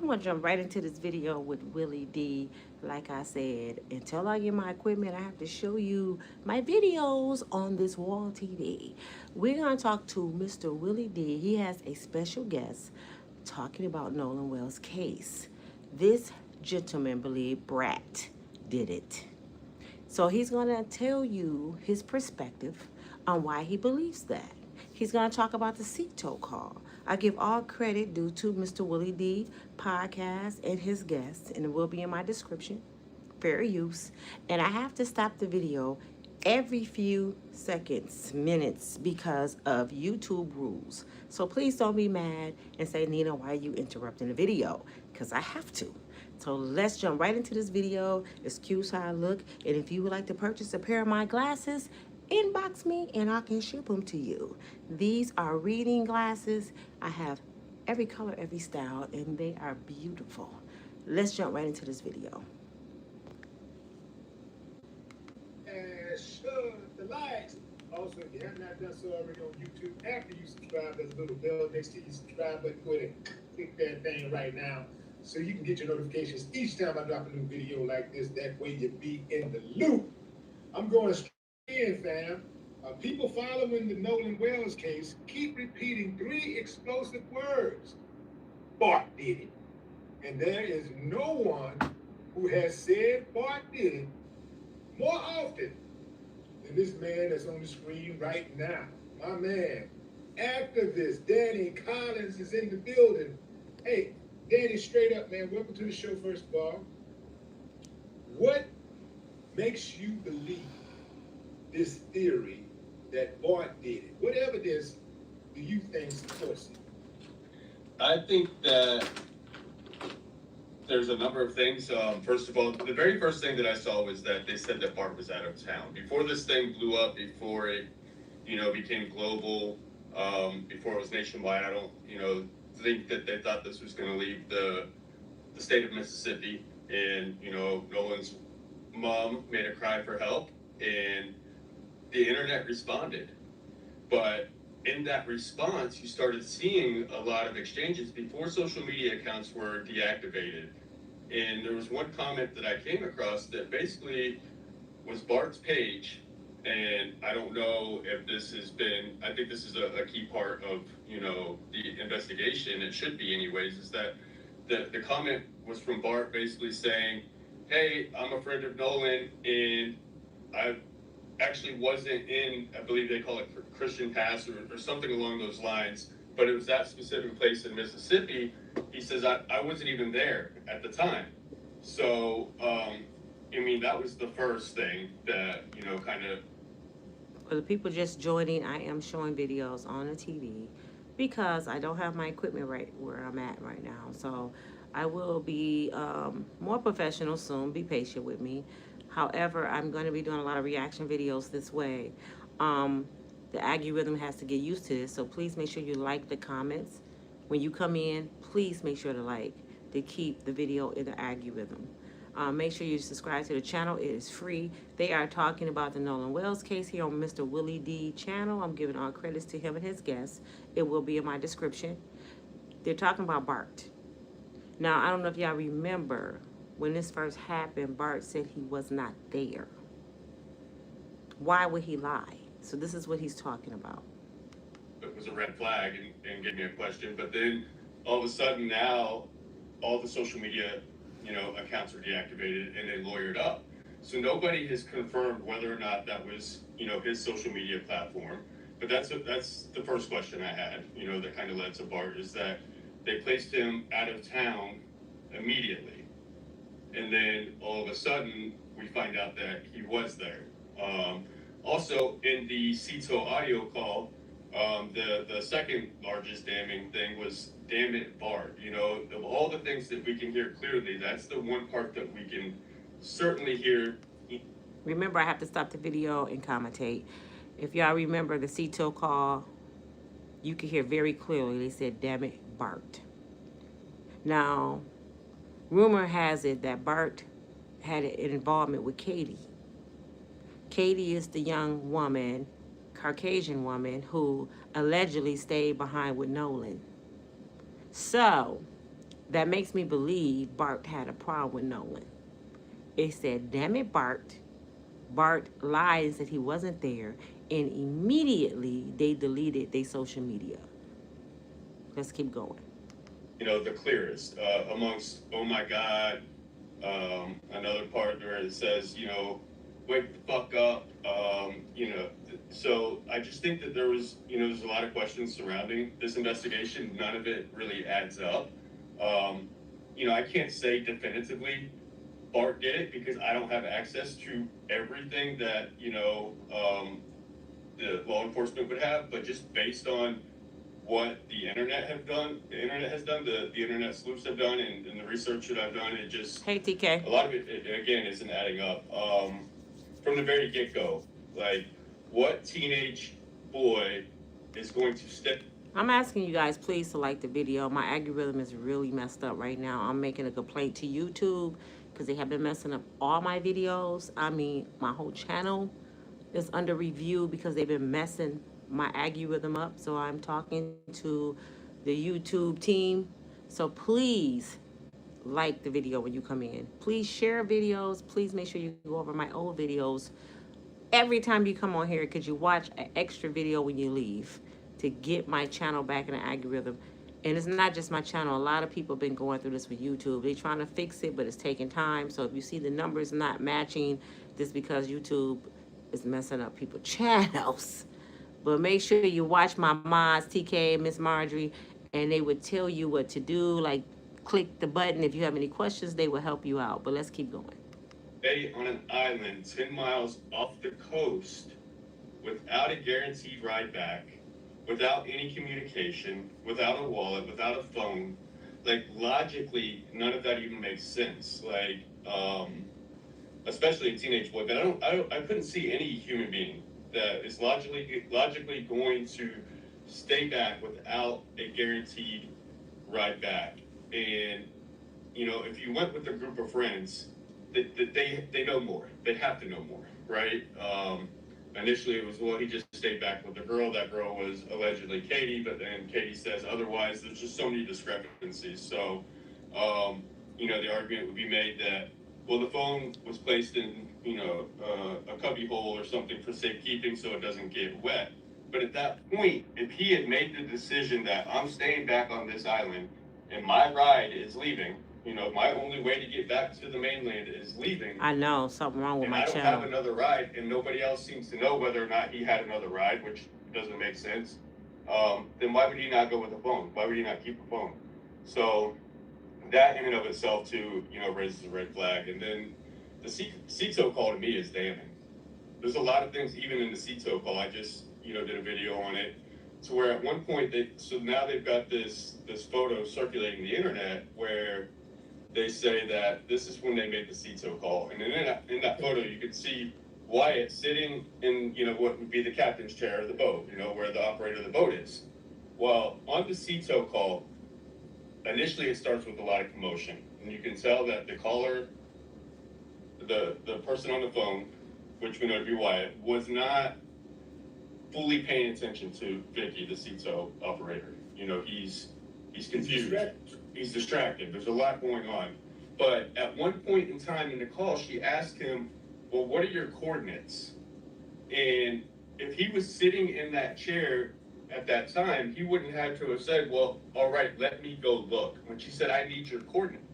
I'm going to jump right into this video with Willie D. Like I said, until I get my equipment, I have to show you my videos on this wall TV. We're going to talk to Mr. Willie D. He has a special guest talking about Nolan Wells' case. This gentleman believed Bart did it. So he's going to tell you his perspective on why he believes that. He's going to talk about the CETO call. I give all credit due to Mr. Willie D podcast and his guests, and it will be in my description. Fair use. And I have to stop the video every few seconds, minutes, because of YouTube rules. So please don't be mad and say, Nina, why are you interrupting the video? Because I have to. So let's jump right into this video. Excuse how I look. And if you would like to purchase a pair of my glasses, inbox me and I can ship them to you. These are reading glasses. I have every color, every style, and they are beautiful. Let's jump right into this video. And sure, the likes. Also, if you have not done so already on YouTube, after you subscribe, there's a little bell next to your subscribe button. Go ahead and click that thing right now so you can get your notifications each time I drop a new video like this. That way you be in the loop. I'm going straight in, fam. People following the Nolan Wells case keep repeating three explosive words. Bart did it. And there is no one who has said Bart did it more often than this man that's on the screen right now. My man, activist Danny Collins is in the building. Hey, Danny, straight up, man, welcome to the show, first of all. What makes you believe this theory that Bart did it? What evidence do you think supports it? I think that there's a number of things. First of all, the very first thing that I saw was that they said that Bart was out of town. Before this thing blew up, before it, became global, before it was nationwide, I don't, think that they thought this was going to leave the state of Mississippi. And, Nolan's mom made a cry for help, and the internet responded. But in that response, you started seeing a lot of exchanges before social media accounts were deactivated. And there was one comment that I came across that basically was Bart's page. And I don't know if this has been, I think this is a key part of, the investigation. It should be anyways, is that the comment was from Bart basically saying, hey, I'm a friend of Nolan, and I actually wasn't in, I believe they call it Christian Pass or something along those lines, but it was that specific place in Mississippi. He says, I wasn't even there at the time. So, that was the first thing that, kind of. For the people just joining, I am showing videos on the TV because I don't have my equipment right where I'm at right now. So I will be more professional soon. Be patient with me. However, I'm going to be doing a lot of reaction videos this way. The algorithm has to get used to this, so please make sure you like the comments. When you come in, please make sure to like to keep the video in the algorithm. Make sure you subscribe to the channel. It is free. They are talking about the Nolan Wells case here on Mr. Willie D channel. I'm giving all credits to him and his guests. It will be in my description. They're talking about Bart. Now, I don't know if y'all remember when this first happened, Bart said he was not there. Why would he lie? So this is what he's talking about. It was a red flag and gave me a question, but then all of a sudden now all the social media accounts are deactivated and they lawyered up, so nobody has confirmed whether or not that was his social media platform. But that's the first question I had, that kind of led to Bart, is that they placed him out of town immediately, and then all of a sudden we find out that he was there. Also, in the CETO audio call, the second largest damning thing was, damn it, Bart. Of all the things that we can hear clearly, that's the one part that we can certainly hear. Remember, I have to stop the video and commentate. If y'all remember the CETO call, you can hear very clearly they said, damn it, Bart. Now, rumor has it that Bart had an involvement with Katie. Katie is the young woman, Caucasian woman, who allegedly stayed behind with Nolan. So, that makes me believe Bart had a problem with Nolan. It said, damn it, Bart. Bart lied and said he wasn't there, and immediately they deleted their social media. Let's keep going. You know, the clearest amongst, oh my God, another part where it says, you know, wake the fuck up, you know. So I just think that there was, you know, there's a lot of questions surrounding this investigation. None of it really adds up. You know, I can't say definitively Bart did it because I don't have access to everything that, you know, the law enforcement would have, but just based on what the internet has done, the internet sleuths have done, and the research that I've done, it just, Hey, TK. a lot of it again, isn't adding up. From the very get-go, like, what teenage boy is going to step? I'm asking you guys, please, to like the video. My algorithm is really messed up right now. I'm making a complaint to YouTube because they have been messing up all my videos. I mean, my whole channel is under review because they've been messing my algorithm up. So I'm talking to the YouTube team. So please like the video when you come in. Please share videos. Please make sure you go over my old videos every time you come on here, because you watch an extra video when you leave to get my channel back in the algorithm. And it's not just my channel. A lot of people have been going through this with YouTube. They're trying to fix it, but it's taking time. So if you see the numbers not matching, this is because YouTube is messing up people's channels. But make sure you watch my mods, TK, Miss Marjorie, and they would tell you what to do. Like, click the button. If you have any questions, they will help you out. But let's keep going. Stay on an island 10 miles off the coast without a guaranteed ride back, without any communication, without a wallet, without a phone. Like, logically, none of that even makes sense. Like, especially a teenage boy. But I couldn't see any human being that is logically going to stay back without a guaranteed ride back. And, you know, if you went with a group of friends, they know more. They have to know more, right? Initially it was, well, he just stayed back with the girl. That girl was allegedly Katie, but then Katie says otherwise. There's just so many discrepancies. So, you know, the argument would be made that, well, the phone was placed in, you know, a cubby hole or something for safekeeping so it doesn't get wet. But at that point, if he had made the decision that I'm staying back on this island and my ride is leaving, you know, my only way to get back to the mainland is leaving. I know, something wrong with and my I don't channel. have another ride, and nobody else seems to know whether or not he had another ride, which doesn't make sense. Then why would he not go with a phone? Why would he not keep a phone? So that in and of itself too, you know, raises a red flag. And then the CITO call to me is damning. There's a lot of things even in the CITO call. I just, you know, did a video on it, to where at one point so now they've got this photo circulating the internet where they say that this is when they made the CITO call. And then in that photo, you could see Wyatt sitting in, you know, what would be the captain's chair of the boat, you know, where the operator of the boat is. Well, on the CITO call, initially it starts with a lot of commotion. And you can tell that the caller, the person on the phone, which we know to be Wyatt, was not fully paying attention to Vicky, the CITO operator. You know, he's confused. He's distracted. There's a lot going on. But at one point in time in the call, she asked him, well, what are your coordinates? And if he was sitting in that chair at that time, he wouldn't have to have said, well, all right, let me go look. When she said, I need your coordinates.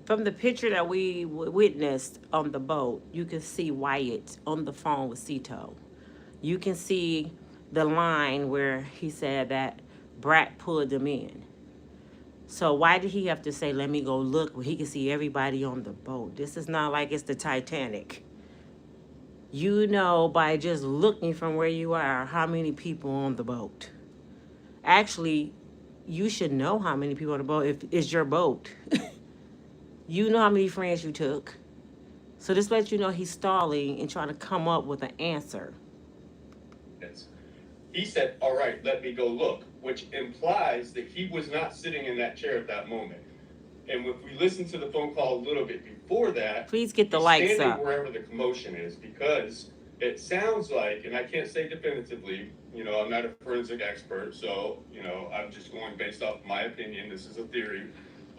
From the picture that we witnessed on the boat, you can see Wyatt on the phone with Cito. You can see the line where he said that Brat pulled them in. So why did he have to say, let me go look, where he can see everybody on the boat? This is not like it's the Titanic. You know by just looking from where you are how many people on the boat. Actually, you should know how many people on the boat if it's your boat. You know how many friends you took. So this lets you know he's stalling and trying to come up with an answer. He said, all right, let me go look, which implies that he was not sitting in that chair at that moment. And if we listen to the phone call a little bit before that, please get the likes standing up wherever the commotion is, because it sounds like, and I can't say definitively, you know, I'm not a forensic expert, so, you know, I'm just going based off my opinion. This is a theory.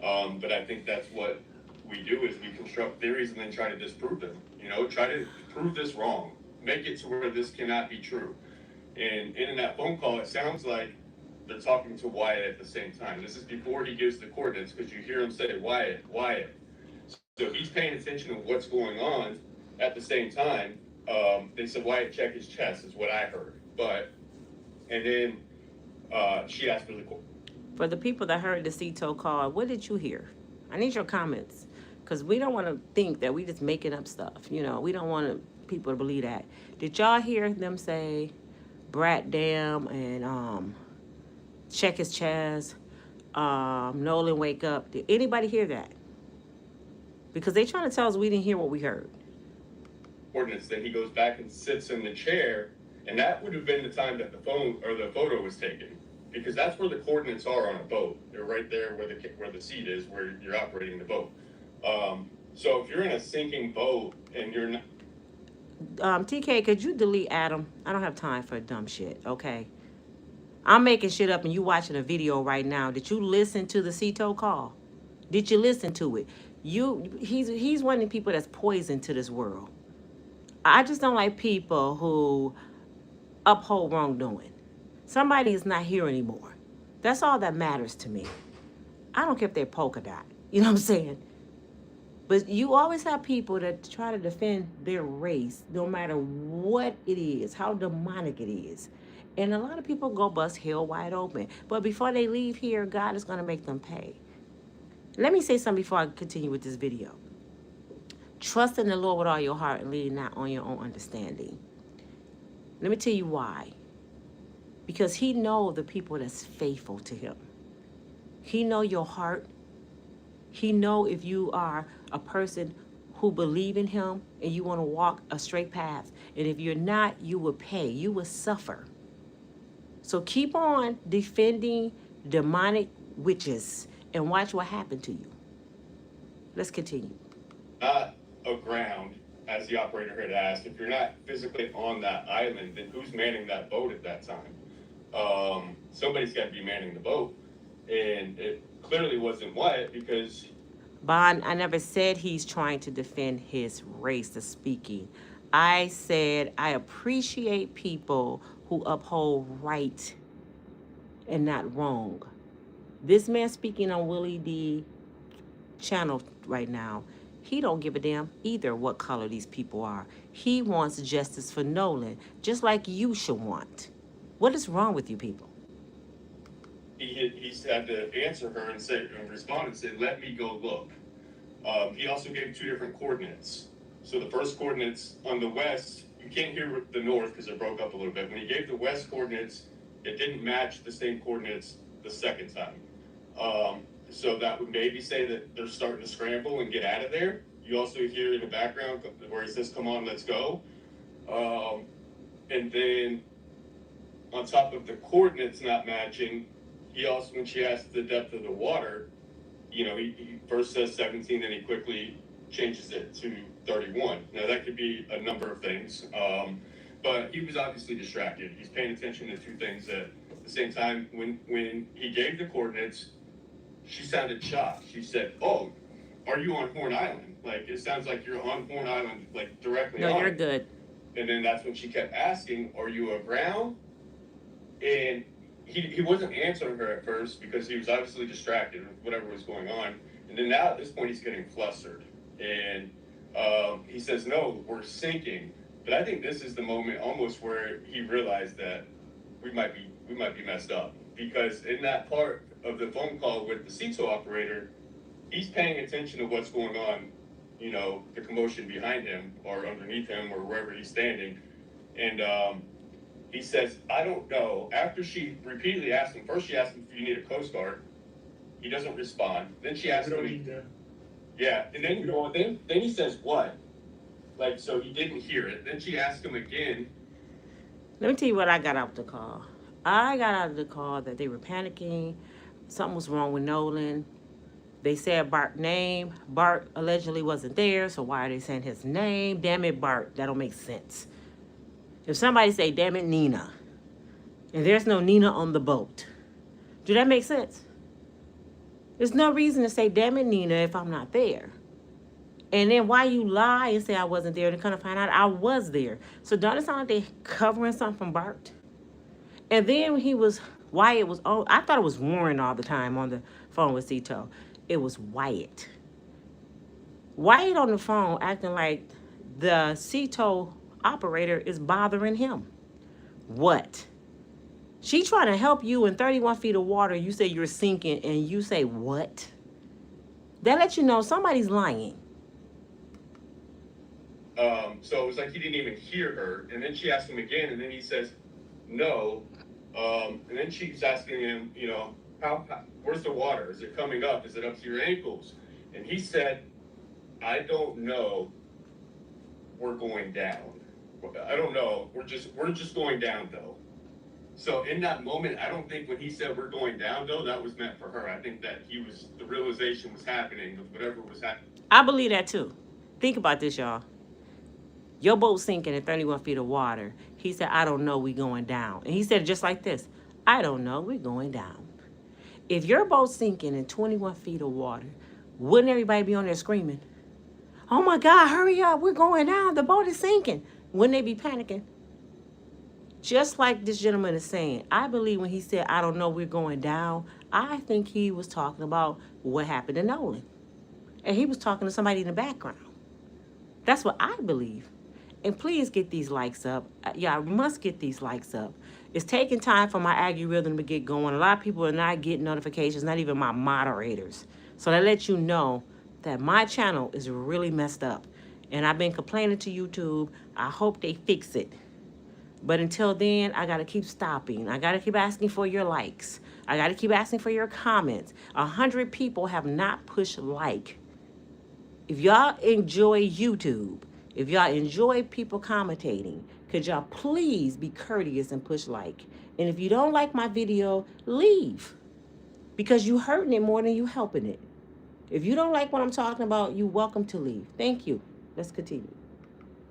But I think that's what we do is we construct theories and then try to disprove them, you know, try to prove this wrong, make it to where this cannot be true. And in that phone call, it sounds like they're talking to Wyatt at the same time. This is before he gives the coordinates, because you hear him say, Wyatt, Wyatt. So he's paying attention to what's going on at the same time. They said, Wyatt, check his chest, is what I heard. And then she asked for the call. For the people that heard the CETO call, what did you hear? I need your comments, because we don't want to think that we just making up stuff. You know, we don't want people to believe that. Did y'all hear them say, Brat damn, and check his chest, Nolan wake up? Did anybody hear that? Because they trying to tell us we didn't hear what we heard. Coordinates, then he goes back and sits in the chair, and that would have been the time that the phone or the photo was taken, because that's where the coordinates are on a boat. They're right there where the seat is, where you're operating the boat. So if you're in a sinking boat and you're not, TK, could you delete Adam? I don't have time for dumb shit, okay? I'm making shit up and you watching a video right now. Did you listen to the CETO call? Did you listen to it? He's one of the people that's poison to this world. I just don't like people who uphold wrongdoing. Somebody is not here anymore. That's all that matters to me. I don't care if they're polka dot. You know what I'm saying? But you always have people that try to defend their race, no matter what it is, how demonic it is. And a lot of people go bust hell wide open. But before they leave here, God is going to make them pay. Let me say something before I continue with this video. Trust in the Lord with all your heart and lean not on your own understanding. Let me tell you why. Because he knows the people that's faithful to him. He know your heart. He know if you are a person who believe in him and you want to walk a straight path. And if you're not, you will pay. You will suffer. So keep on defending demonic witches and watch what happened to you. Let's continue. not aground, as the operator had asked, if you're not physically on that island, then who's manning that boat at that time? Somebody's got to be manning the boat. And it clearly wasn't Wyatt, because Bond, I never said he's trying to defend his race, the speaking. I said I appreciate people who uphold right and not wrong. This man speaking on Willie D channel right now, he don't give a damn either what color these people are. He wants justice for Nolan, just like you should want. What is wrong with you people? he had to answer her and respond and say, let me go look. He also gave two different coordinates. So the first coordinates on the west, you can't hear the north because it broke up a little bit. When he gave the west coordinates, it didn't match the same coordinates the second time. So that would maybe say that they're starting to scramble and get out of there. You also hear in the background where he says, come on, let's go. And then on top of the coordinates not matching, he also, when she asked the depth of the water, you know, he first says 17, then he quickly changes it to 31. Now that could be a number of things, but he was obviously distracted. He's paying attention to two things at the same time. When he gave the coordinates, she sounded shocked. She said, oh, are you on Horn Island? Like, it sounds like you're on Horn Island, like directly on. No, you're good. And then that's when she kept asking, are you aground? And he wasn't answering her at first because he was obviously distracted with whatever was going on. And then now at this point, he's getting flustered. And he says, no, we're sinking. But I think this is the moment almost where he realized that we might be messed up. Because in that part of the phone call with the CETO operator, he's paying attention to what's going on, you know, the commotion behind him or underneath him or wherever he's standing. And he says, I don't know. After she repeatedly asked him, first she asked him if you need a Coast Guard. He doesn't respond. Then she asked him, yeah, and then he says, what? Like, so he didn't hear it. Then she asked him again. Let me tell you what I got out of the call. I got out of the call that they were panicking. Something was wrong with Nolan. They said Bart's name. Bart allegedly wasn't there, so why are they saying his name? Damn it, Bart. That don't make sense. If somebody say, damn it, Nina, and there's no Nina on the boat, do that make sense? There's no reason to say, damn it, Nina, if I'm not there. And then why you lie and say I wasn't there and kind of find out I was there. So don't it sound like they covering something from Bart? And then when Wyatt was on, I thought it was Warren all the time on the phone with Cito. It was Wyatt. Wyatt on the phone acting like the Cito operator is bothering him. What? She trying to help you in 31 feet of water. You say you're sinking and you say what? That lets you know somebody's lying. So it was like he didn't even hear her. And then she asked him again, and then he says, no. And then she's asking him, you know, how where's the water? Is it coming up? Is it up to your ankles? And he said, I don't know. We're going down. I don't know. We're just going down though. So in that moment, I don't think when he said we're going down though, that was meant for her. I think that the realization was happening of whatever was happening. I believe that too. Think about this, y'all. Your boat's sinking in 31 feet of water. He said, I don't know, we going down. And he said it just like this. I don't know, we're going down. If your boat's sinking in 21 feet of water, wouldn't everybody be on there screaming, oh my God, hurry up, we're going down, the boat is sinking. Wouldn't they be panicking? Just like this gentleman is saying, I believe when he said, I don't know, we're going down, I think he was talking about what happened to Nolan. And he was talking to somebody in the background. That's what I believe. And please get these likes up. Yeah, I must get these likes up. It's taking time for my algorithm to get going. A lot of people are not getting notifications, not even my moderators. So that lets you know that my channel is really messed up. And I've been complaining to YouTube. I hope they fix it. But until then, I got to keep stopping. I got to keep asking for your likes. I got to keep asking for your comments. 100 people have not pushed like. If y'all enjoy YouTube, if y'all enjoy people commentating, could y'all please be courteous and push like? And if you don't like my video, leave. Because you hurting it more than you helping it. If you don't like what I'm talking about, you're welcome to leave. Thank you. Let's continue.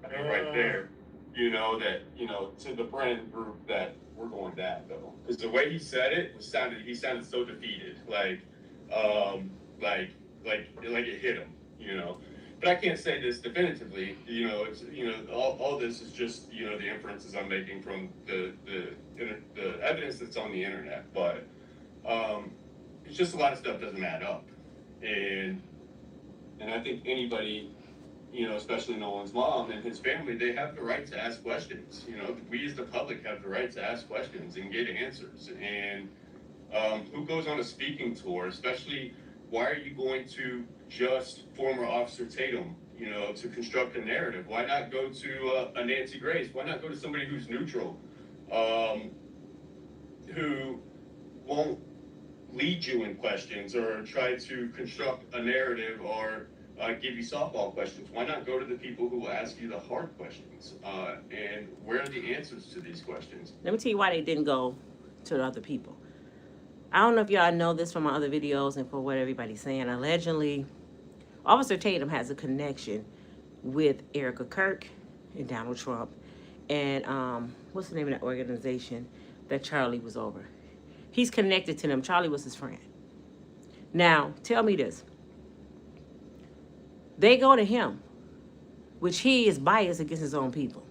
Right there, you know, that, you know, to the friend group that we're going down though. Because the way he said it he sounded so defeated. Like it hit him, you know. But I can't say this definitively, you know. It's, you know, all this is just, you know, the inferences I'm making from the evidence that's on the internet. But it's just a lot of stuff doesn't add up, and I think anybody, you know, especially Nolan's mom and his family, they have the right to ask questions. You know, we as the public have the right to ask questions and get answers. And who goes on a speaking tour, especially, why are you going to just former Officer Tatum, you know, to construct a narrative? Why not go to a Nancy Grace? Why not go to somebody who's neutral, who won't lead you in questions or try to construct a narrative or give you softball questions? Why not go to the people who will ask you the hard questions? And where are the answers to these questions? Let me tell you why they didn't go to the other people. I don't know if y'all know this from my other videos and for what everybody's saying. Allegedly, Officer Tatum has a connection with Erica Kirk and Donald Trump and what's the name of that organization that Charlie was over? He's connected to them. Charlie was his friend. Now, tell me this. They go to him, which he is biased against his own people.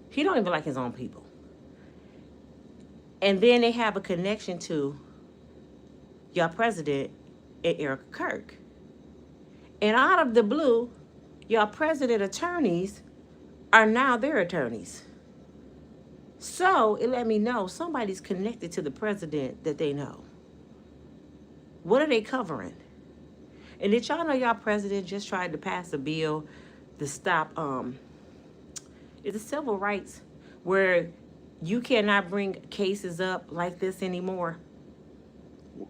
He don't even like his own people. And then they have a connection to your president and Erica Kirk. And out of the blue, your president attorneys are now their attorneys. So it let me know somebody's connected to the president that they know. What are they covering? And did y'all know y'all president just tried to pass a bill to stop, it's a civil rights where you cannot bring cases up like this anymore.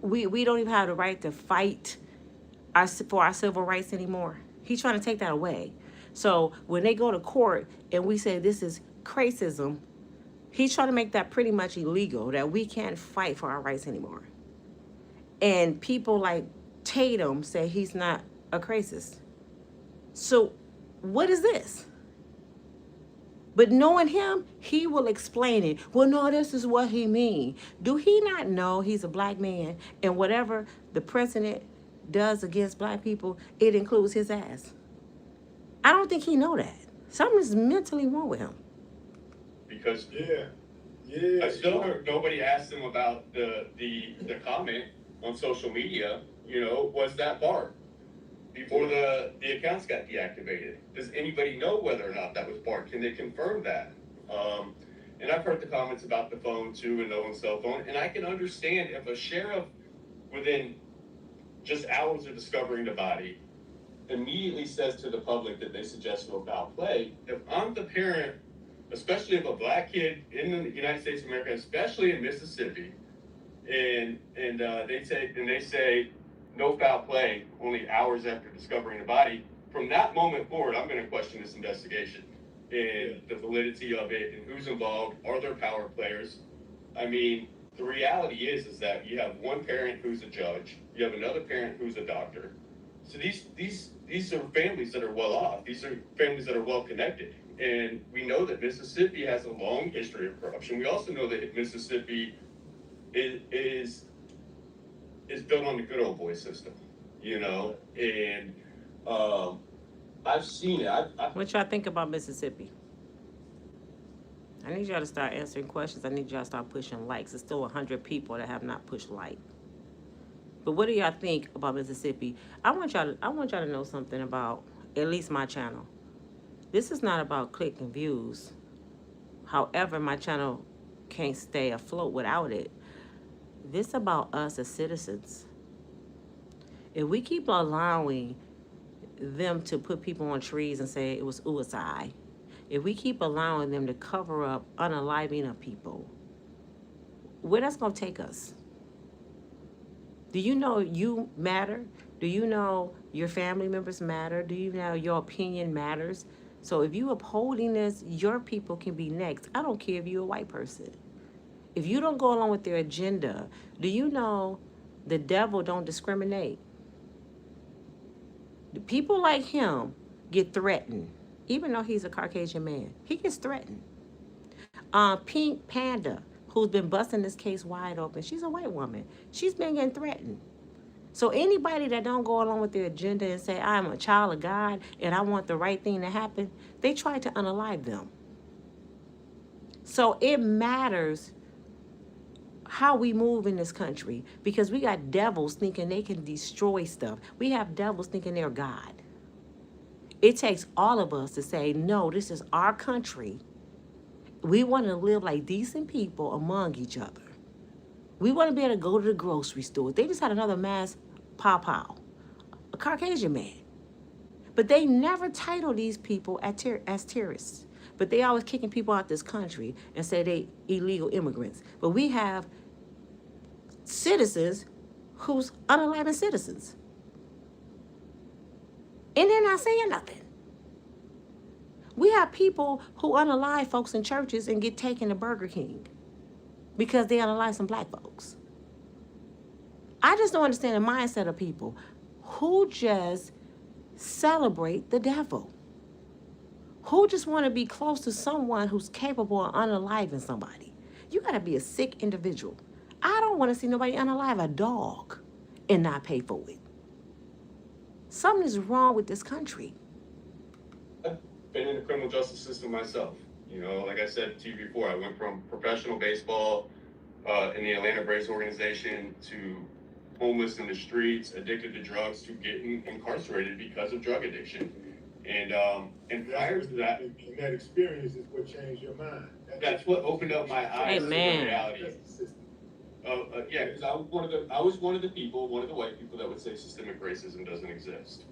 We don't even have the right to fight for our civil rights anymore. He's trying to take that away. So when they go to court and we say this is racism, he's trying to make that pretty much illegal, that we can't fight for our rights anymore. And people like Tatum say he's not a racist. So what is this? But knowing him, he will explain it. Well, no, this is what he mean. Do he not know he's a black man and whatever the president does against black people, it includes his ass? I don't think he know that. Something's mentally wrong with him. Because Yeah. I still heard nobody asked him about the comment on social media, was that Bart before the accounts got deactivated? Does anybody know whether or not that was Bart? Can they confirm that? And I've heard the comments about the phone too and no one's cell phone. And I can understand if a sheriff within just hours of discovering the body immediately says to the public that they suggest no foul play. If I'm the parent, especially of a black kid in the United States of America, especially in Mississippi, and they say no foul play only hours after discovering the body, from that moment forward, I'm going to question this investigation and the validity of it and who's involved. Are there power players? I mean, the reality is that you have one parent who's a judge, you have another parent who's a doctor. So these are families that are well off. These are families that are well connected. And we know that Mississippi has a long history of corruption. We also know that Mississippi is built on the good old boy system, and I've seen it. What y'all think about Mississippi? I need y'all to start answering questions. I need y'all to start pushing likes. There's still 100 people that have not pushed like. But what do y'all think about Mississippi? I want y'all to know something about at least my channel. This is not about click and views. However, my channel can't stay afloat without it. This is about us as citizens. If we keep allowing them to put people on trees and say it was suicide, if we keep allowing them to cover up unaliving of people, where that's going to take us? Do you know you matter? Do you know your family members matter? Do you know your opinion matters? So if you upholding this, your people can be next. I don't care if you're a white person. If you don't go along with their agenda, do you know the devil don't discriminate? People like him get threatened, even though he's a Caucasian man. He gets threatened. Pink Panda, who's been busting this case wide open, she's a white woman. She's been getting threatened. So anybody that don't go along with their agenda and say, I'm a child of God and I want the right thing to happen, they try to unalive them. So it matters how we move in this country, because we got devils thinking they can destroy stuff. We have devils thinking they're God. It takes all of us to say, no, this is our country. We want to live like decent people among each other. We want to be able to go to the grocery store. They just had another mass pow, a Caucasian man. But they never title these people as terrorists. But they always kicking people out this country and say they illegal immigrants. But we have citizens who's unaliving citizens. And they're not saying nothing. We have people who unalive folks in churches and get taken to Burger King because they unalive some black folks. I just don't understand the mindset of people who just celebrate the devil, who just want to be close to someone who's capable of unaliving somebody. You got to be a sick individual. I don't want to see nobody unalive a dog and not pay for it. Something is wrong with this country. I've been in the criminal justice system myself. Like I said to you before, I went from professional baseball in the Atlanta Braves organization to homeless in the streets, addicted to drugs, to getting incarcerated because of drug addiction. And prior to that, and that experience is what changed your mind. that's what opened up my eyes to the Amen. reality. That's the system. Yeah, because I was one of the white people that would say systemic racism doesn't exist.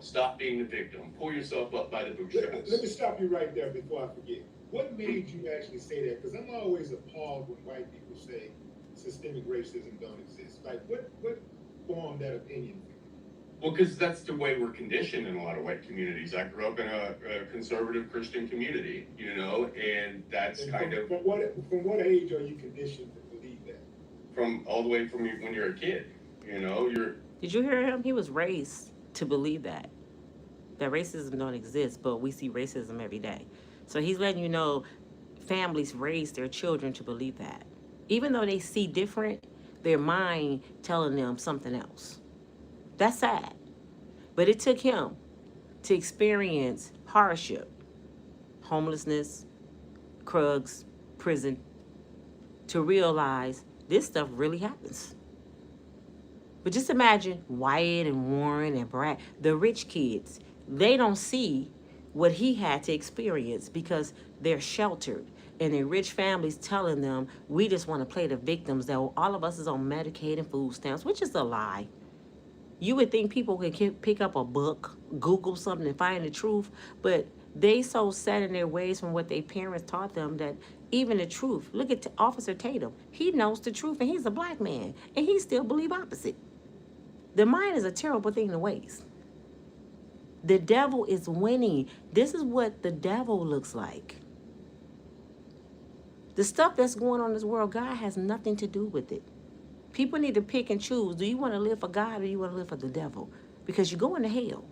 Stop being the victim. Pull yourself up by the bootstraps. Let me stop you right there before I forget. What made you actually say that? Because I'm always appalled when white people say systemic racism don't exist. Like, what formed that opinion? Well, because that's the way we're conditioned in a lot of white communities. I grew up in a conservative Christian community, and that's And kind of from what age are you conditioned to believe that? from all the way from when you're a kid. Did you hear him? He was raised to believe that racism don't exist, but we see racism every day. So he's letting you know families raise their children to believe that. Even though they see different, their mind telling them something else. That's sad. But it took him to experience hardship, homelessness, drugs, prison, to realize this stuff really happens. But just imagine Wyatt and Warren and Brad, the rich kids. They don't see what he had to experience because they're sheltered. And their rich families telling them, we just want to play the victims, that all of us is on Medicaid and food stamps, which is a lie. You would think people could pick up a book, Google something, and find the truth, but they so set in their ways from what their parents taught them that even the truth. Look at Officer Tatum. He knows the truth, and he's a black man, and he still believe opposite. The mind is a terrible thing to waste. The devil is winning. This is what the devil looks like. The stuff that's going on in this world, God has nothing to do with it. People need to pick and choose. Do you want to live for God or do you want to live for the devil? Because you're going to hell.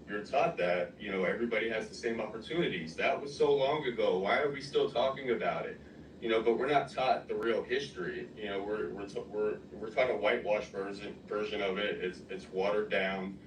You're taught that, everybody has the same opportunities. That was so long ago. Why are we still talking about it? But we're not taught the real history. We're taught a whitewashed version of it. It's watered down,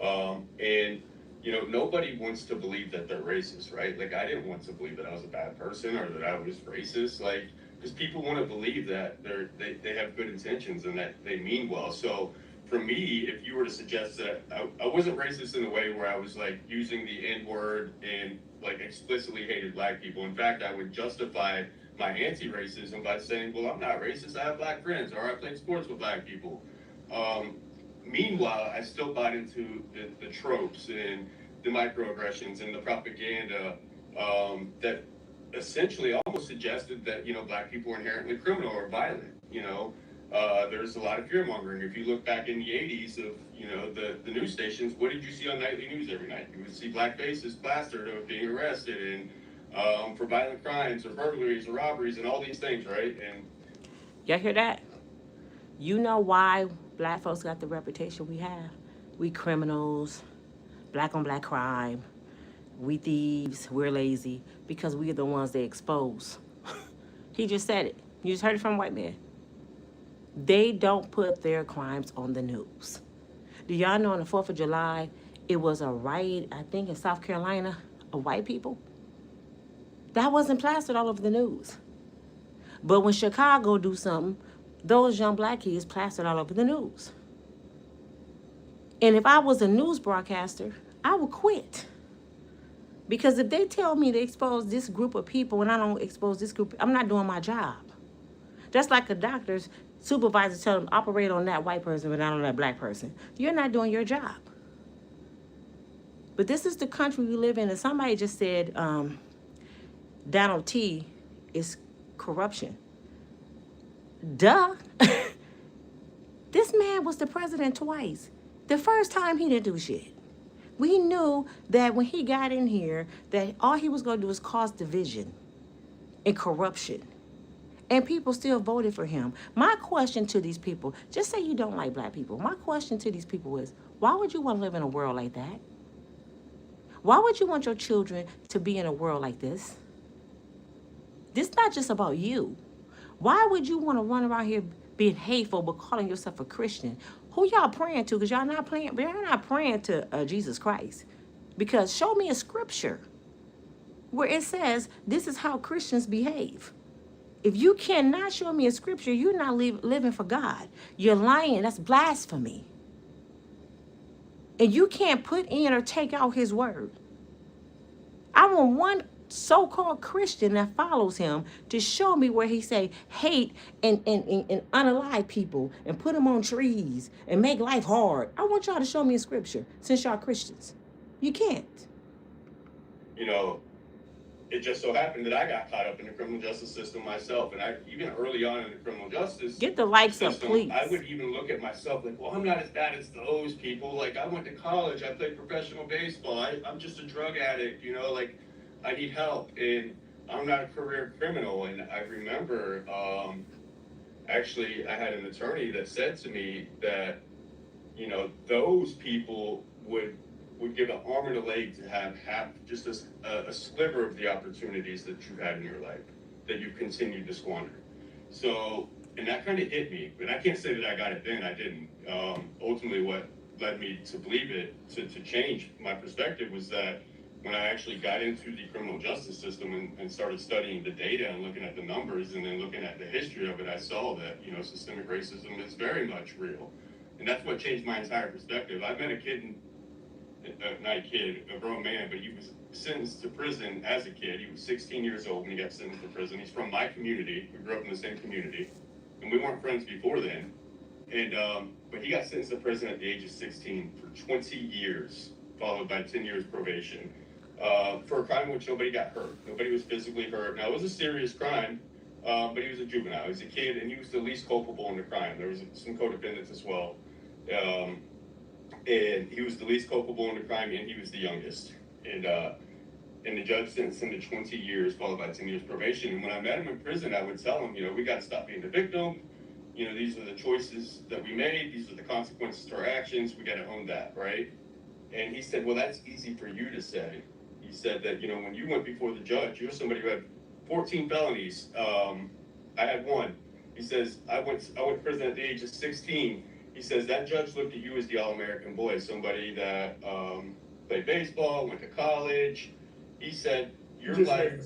and nobody wants to believe that they're racist, right? Like, I didn't want to believe that I was a bad person or that I was racist, like, because people want to believe that they have good intentions and that they mean well. So for me, if you were to suggest that I wasn't racist in a way where I was like using the N-word and like explicitly hated black people. In fact, I would justify my anti-racism by saying, well, I'm not racist, I have black friends, or I play sports with black people. Meanwhile, I still bought into the tropes and the microaggressions and the propaganda that essentially almost suggested that, black people are inherently criminal or violent. There's a lot of fear mongering. If you look back in the 80s of, the news stations, what did you see on nightly news every night? You would see black faces plastered of being arrested and for violent crimes or burglaries or robberies and all these things, right? And y'all hear that? You know why black folks got the reputation we have? We criminals, black on black crime, we thieves, we're lazy, because we're the ones they expose. He just said it. You just heard it from a white man. They don't put their crimes on the news. Do y'all know on the 4th of July, it was a riot, I think in South Carolina, of white people? That wasn't plastered all over the news. But when Chicago do something, those young black kids plastered all over the news. And if I was a news broadcaster, I would quit. Because if they tell me to expose this group of people and I don't expose this group, I'm not doing my job. Just like a doctor's supervisor tell them, operate on that white person but not on that black person. You're not doing your job. But this is the country we live in. And somebody just said Donald T is corruption. Duh. This man was the president twice. The first time he didn't do shit. We knew that when he got in here, that all he was going to do is cause division and corruption. And people still voted for him. My question to these people, just say you don't like black people. My question to these people is, why would you want to live in a world like that? Why would you want your children to be in a world like this? This is not just about you. Why would you want to run around here being hateful but calling yourself a Christian? Who y'all praying to? Because y'all not praying to Jesus Christ. Because show me a scripture where it says this is how Christians behave. If you cannot show me a scripture, you're not living for God. You're lying. That's blasphemy. And you can't put in or take out his word. I want one so-called Christian that follows him to show me where he say hate and unalive people and put them on trees and make life hard. I want y'all to show me a scripture since y'all Christians. You can't. It just so happened that I got caught up in the criminal justice system myself, and even early on in the criminal justice get the likes system, up, please. I would even look at myself like, well, I'm not as bad as those people. Like, I went to college, I played professional baseball, I'm just a drug addict, like, I need help, and I'm not a career criminal. And I remember, actually, I had an attorney that said to me that, those people would would give an arm and a leg to have just a sliver of the opportunities that you've had in your life that you've continued to squander. So, and that kind of hit me, but I can't say that I got it then. I didn't. Ultimately, what led me to believe it, to change my perspective, was that when I actually got into the criminal justice system and started studying the data and looking at the numbers and then looking at the history of it, I saw that, systemic racism is very much real. And that's what changed my entire perspective. I met a kid, not a kid, a grown man, but he was sentenced to prison as a kid. He was 16 years old when he got sentenced to prison. He's from my community. We grew up in the same community. And we weren't friends before then. And but he got sentenced to prison at the age of 16 for 20 years, followed by 10 years probation, for a crime in which nobody got hurt. Nobody was physically hurt. Now, it was a serious crime, but he was a juvenile. He was a kid, and he was the least culpable in the crime. There was some co-defendants as well. And he was the least culpable in the crime, and he was the youngest. And the judge sentenced him to 20 years, followed by 10 years probation. And when I met him in prison, I would tell him, we got to stop being the victim. These are the choices that we made. These are the consequences to our actions. We got to own that, right? And he said, well, that's easy for you to say. He said that, when you went before the judge, you're somebody who had 14 felonies. I had one. He says, I went to prison at the age of 16. He says, that judge looked at you as the all-American boy, somebody that played baseball, went to college. He said, your life,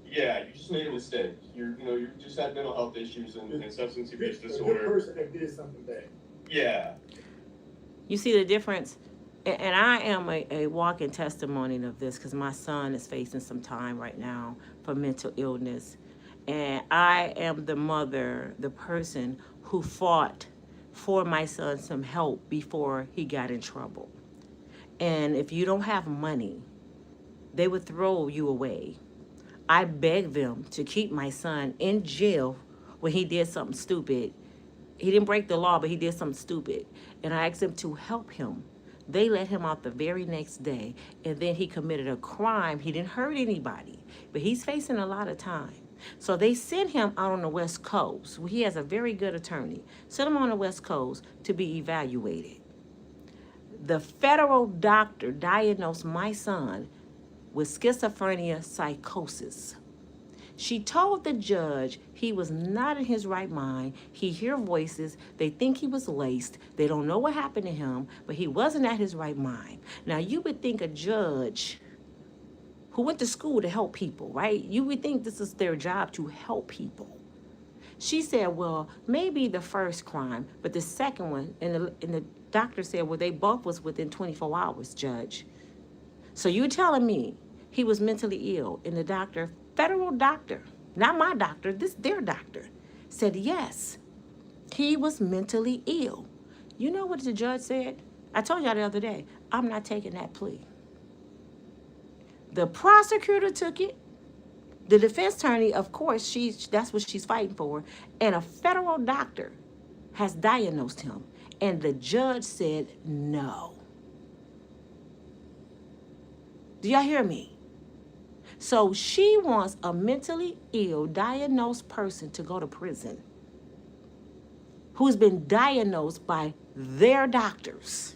yeah, you just made a mistake. You just had mental health issues and substance abuse disorder. A good person that did something bad. Yeah. You see the difference? And I am a walking testimony of this, because my son is facing some time right now for mental illness. And I am the mother, the person who fought for my son some help before he got in trouble. And if you don't have money, they would throw you away. I begged them to keep my son in jail when he did something stupid. He didn't break the law, but he did something stupid. And I asked them to help him. They let him out the very next day, and then he committed a crime. He didn't hurt anybody, but he's facing a lot of time. So they sent him out on the West Coast. He has a very good attorney. Sent him on the West Coast to be evaluated. The federal doctor diagnosed my son with schizophrenia psychosis. She told the judge he was not in his right mind. He hear voices. They think he was laced. They don't know what happened to him, but he wasn't at his right mind. Now, you would think a judge who went to school to help people, right? You would think this is their job, to help people. She said, well, maybe the first crime, but the second one, and the doctor said, well, they both was within 24 hours, Judge. So you're telling me he was mentally ill, and the doctor, federal doctor, not my doctor, their doctor, said yes, he was mentally ill. You know what the judge said? I told y'all the other day, I'm not taking that plea. The prosecutor took it. The defense attorney, of course, that's what she's fighting for. And a federal doctor has diagnosed him. And the judge said no. Do y'all hear me? So she wants a mentally ill, diagnosed person to go to prison who's been diagnosed by their doctors.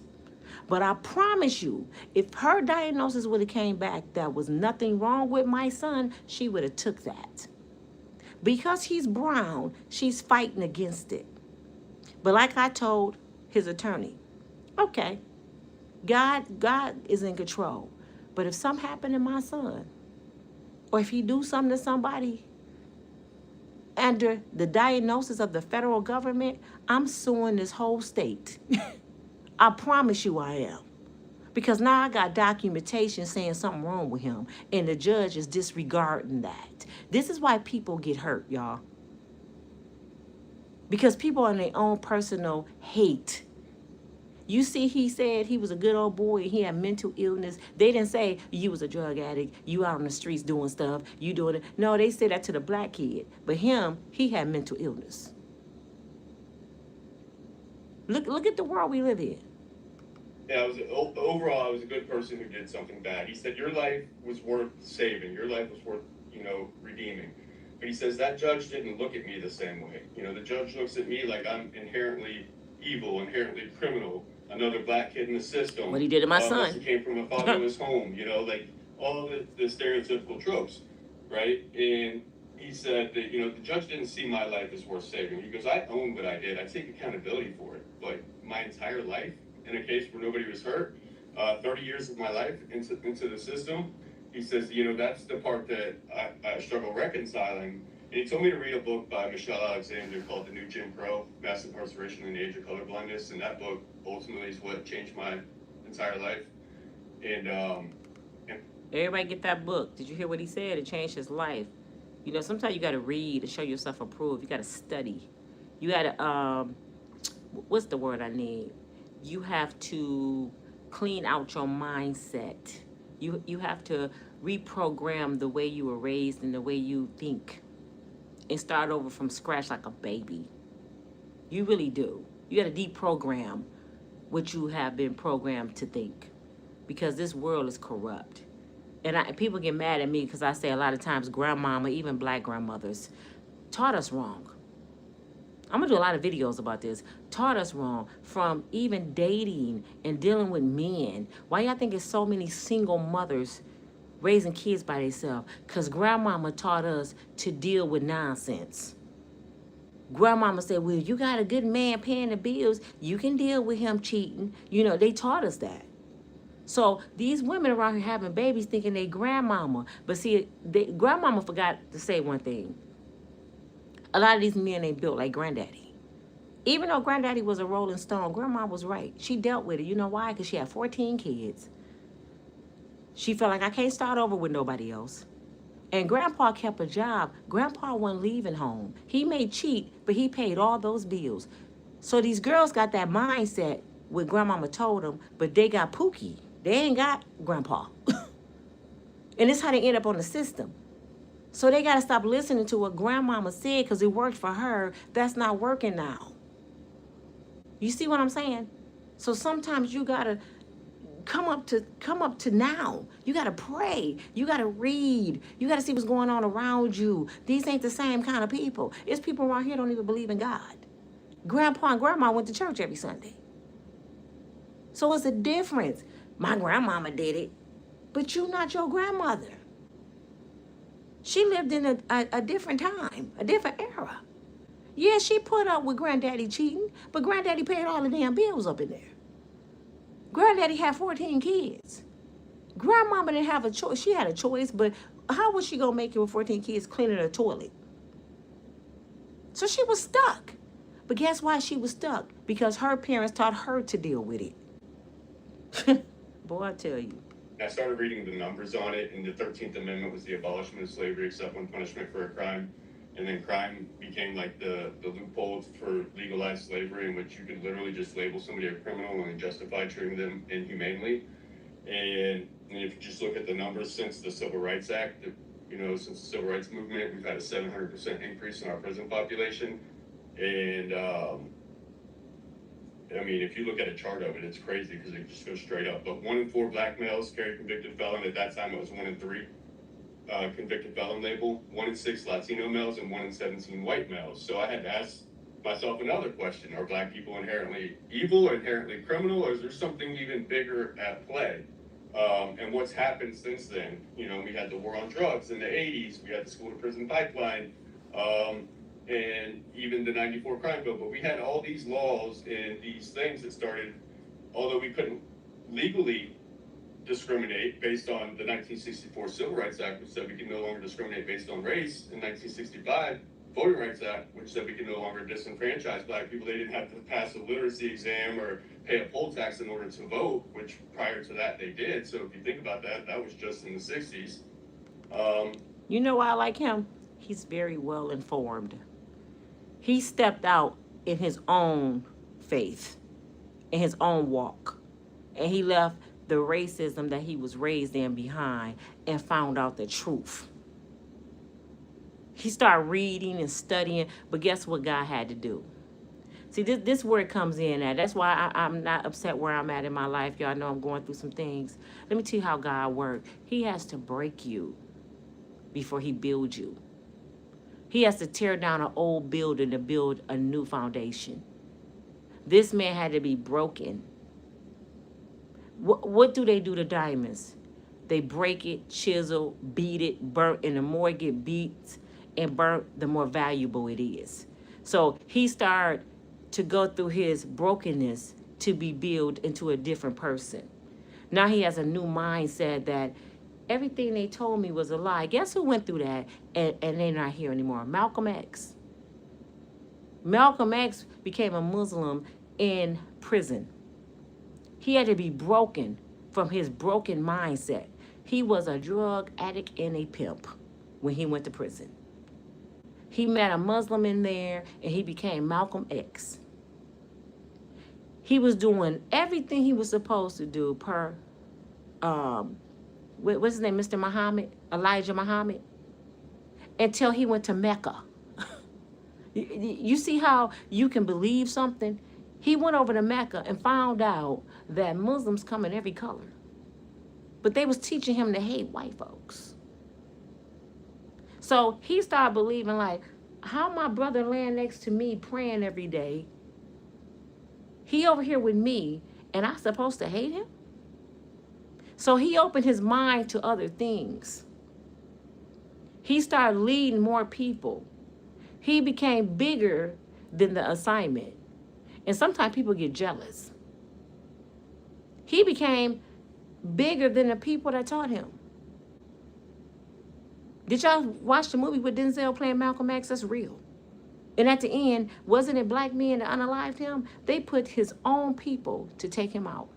But I promise you, if her diagnosis would have came back that was nothing wrong with my son, she would have took that. Because he's brown, she's fighting against it. But like I told his attorney, okay, God is in control. But if something happened to my son, or if he do something to somebody under the diagnosis of the federal government, I'm suing this whole state. I promise you I am. Because now I got documentation saying something wrong with him, and the judge is disregarding that. This is why people get hurt, y'all. Because people are in their own personal hate. You see, he said he was a good old boy and he had mental illness. They didn't say you was a drug addict, you out on the streets doing stuff, you doing it. No, they said that to the black kid. But him, he had mental illness. Look at the world we live in. Yeah, overall, I was a good person who did something bad. He said, your life was worth saving. Your life was worth, redeeming. But he says, that judge didn't look at me the same way. The judge looks at me like I'm inherently evil, inherently criminal, another black kid in the system. What he did to my Must son. have came from a fatherless home, you know, like all the stereotypical tropes, right? And he said that, you know, the judge didn't see my life as worth saving. He goes, I own what I did. I take accountability for it. But my entire life, in a case where nobody was hurt, 30 years of my life into the system, he says, you know, that's the part that I struggle reconciling. And he told me to read a book by Michelle Alexander called The New Jim Crow, Mass Incarceration in the Age of Colorblindness. And that book ultimately is what changed my entire life. And Everybody get that book. Did you hear what he said? It changed his life. You know, sometimes you got to read and show yourself approved. You got to study. You got to, what's the word I need? You have to clean out your mindset. You have to reprogram the way you were raised and the way you think and start over from scratch like a baby. You really do. You got to deprogram what you have been programmed to think, because this world is corrupt. And people get mad at me because I say a lot of times grandmama, even black grandmothers, taught us wrong. I'm going to do a lot of videos about this. Taught us wrong, from even dating and dealing with men. Why y'all think there's so many single mothers raising kids by themselves? Because grandmama taught us to deal with nonsense. Grandmama said, well, you got a good man paying the bills, you can deal with him cheating. You know, they taught us that. So these women around here having babies thinking they grandmama. But see, grandmama forgot to say one thing. A lot of these men ain't built like granddaddy. Even though granddaddy was a rolling stone, grandma was right. She dealt with it. You know why? Because she had 14 kids. She felt like, I can't start over with nobody else. And grandpa kept a job. Grandpa wasn't leaving home. He may cheat, but he paid all those bills. So these girls got that mindset, what grandmama told them, but they got Pookie. They ain't got grandpa. And this how they end up on the system. So they got to stop listening to what grandmama said because it worked for her. That's not working now. You see what I'm saying? So sometimes you got to come up to now. You got to pray. You got to read. You got to see what's going on around you. These ain't the same kind of people. It's people around here don't even believe in God. Grandpa and grandma went to church every Sunday. So it's a difference. My grandmama did it, but you not your grandmother. She lived in a different time, a different era. Yeah, she put up with granddaddy cheating, but granddaddy paid all the damn bills up in there. Granddaddy had 14 kids. Grandmama didn't have a choice. She had a choice, but how was she going to make it with 14 kids cleaning her toilet? So she was stuck. But guess why she was stuck? Because her parents taught her to deal with it. Boy, I tell you. I started reading the numbers on it, and the 13th Amendment was the abolishment of slavery except when punishment for a crime. And then crime became like the loophole for legalized slavery, in which you could literally just label somebody a criminal and justify treating them inhumanely. And if you just look at the numbers since the Civil Rights Act, since the Civil Rights Movement, we've had a 700% increase in our prison population. And if you look at a chart of it, it's crazy because it just goes straight up. But 1 in 4 black males carry convicted felon. At that time, it was 1 in 3 convicted felon label. 1 in 6 Latino males and 1 in 17 white males. So I had to ask myself another question: are black people inherently evil, or inherently criminal, or is there something even bigger at play? And what's happened since then? We had the war on drugs in the 80s. We had the school to prison pipeline. And even the 94 crime bill, but we had all these laws and these things that started, although we couldn't legally discriminate based on the 1964 Civil Rights Act, which said we can no longer discriminate based on race. In 1965, Voting Rights Act, which said we can no longer disenfranchise black people. They didn't have to pass a literacy exam or pay a poll tax in order to vote, which prior to that they did. So if you think about that, that was just in the 60s. You know why I like him? He's very well informed. He stepped out in his own faith, in his own walk, and he left the racism that he was raised in behind and found out the truth. He started reading and studying, but guess what God had to do? See, this is where it comes in at. That's why I'm not upset where I'm at in my life. Y'all know I'm going through some things. Let me tell you how God works. He has to break you before he builds you. He has to tear down an old building to build a new foundation. This man had to be broken. What do they do to diamonds? They break it, chisel, beat it, burnt, and the more it get beat and burnt, the more valuable it is. So he started to go through his brokenness to be built into a different person. Now he has a new mindset that everything they told me was a lie. Guess who went through that and they're not here anymore? Malcolm X. Malcolm X became a Muslim in prison. He had to be broken from his broken mindset. He was a drug addict and a pimp when he went to prison. He met a Muslim in there and he became Malcolm X. He was doing everything he was supposed to do per, what's his name, Mr. Muhammad, Elijah Muhammad, until he went to Mecca. You see how you can believe something? He went over to Mecca and found out that Muslims come in every color. But they was teaching him to hate white folks. So he started believing, like, how my brother laying next to me praying every day, he over here with me, and I supposed to hate him? So he opened his mind to other things. He started leading more people. He became bigger than the assignment. And sometimes people get jealous. He became bigger than the people that taught him. Did y'all watch the movie with Denzel playing Malcolm X? That's real. And at the end, wasn't it black men that unalived him? They put his own people to take him out.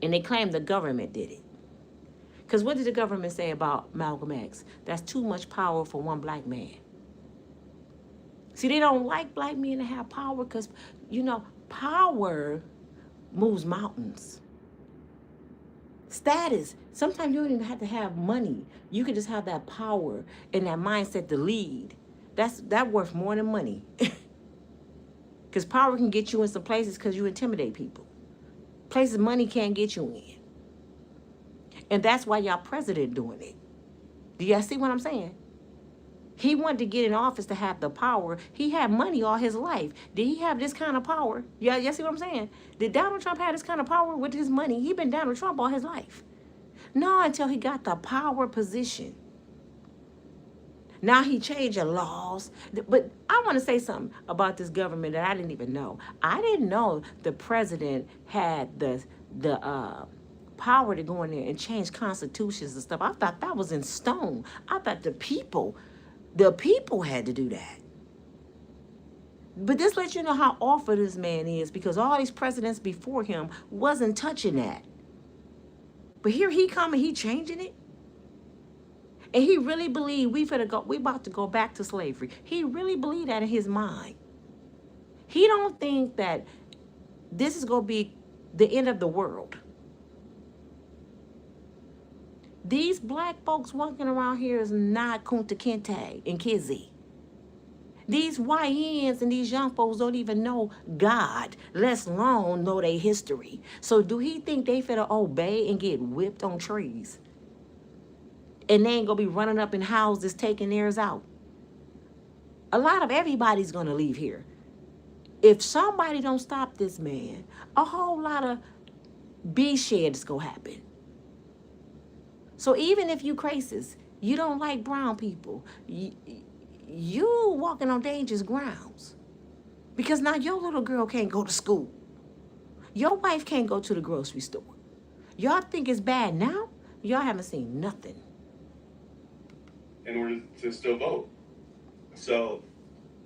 And they claimed the government did it. Because what did the government say about Malcolm X? That's too much power for one black man. See, they don't like black men to have power because, you know, power moves mountains. Status. Sometimes you don't even have to have money. You can just have that power and that mindset to lead. That's worth more than money. Because power can get you in some places because you intimidate people. Places money can't get you in. And that's why y'all president doing it. Do y'all see what I'm saying? He wanted to get in office to have the power. He had money all his life. Did he have this kind of power? Yeah, you see what I'm saying? Did Donald Trump have this kind of power with his money? He been Donald Trump all his life. No, until he got the power position. Now he changed the laws. But I want to say something about this government that I didn't even know. I didn't know the president had the power to go in there and change constitutions and stuff. I thought that was in stone. I thought the people had to do that. But this lets you know how awful this man is, because all these presidents before him wasn't touching that. But here he come and he changing it. And he really believed we about to go back to slavery. He really believed that in his mind. He don't think that this is going to be the end of the world. These black folks walking around here is not Kunta Kinte and Kizzy. These YNs and these young folks don't even know God, let alone know their history. So do he think they finna obey and get whipped on trees? And they ain't gonna be running up in houses taking theirs out? A lot of everybody's gonna leave here. If somebody don't stop this man, a whole lot of B-sheds gonna happen. So even if you racist, you don't like brown people, you walking on dangerous grounds. Because now your little girl can't go to school. Your wife can't go to the grocery store. Y'all think it's bad now? Y'all haven't seen nothing. In order to still vote. So,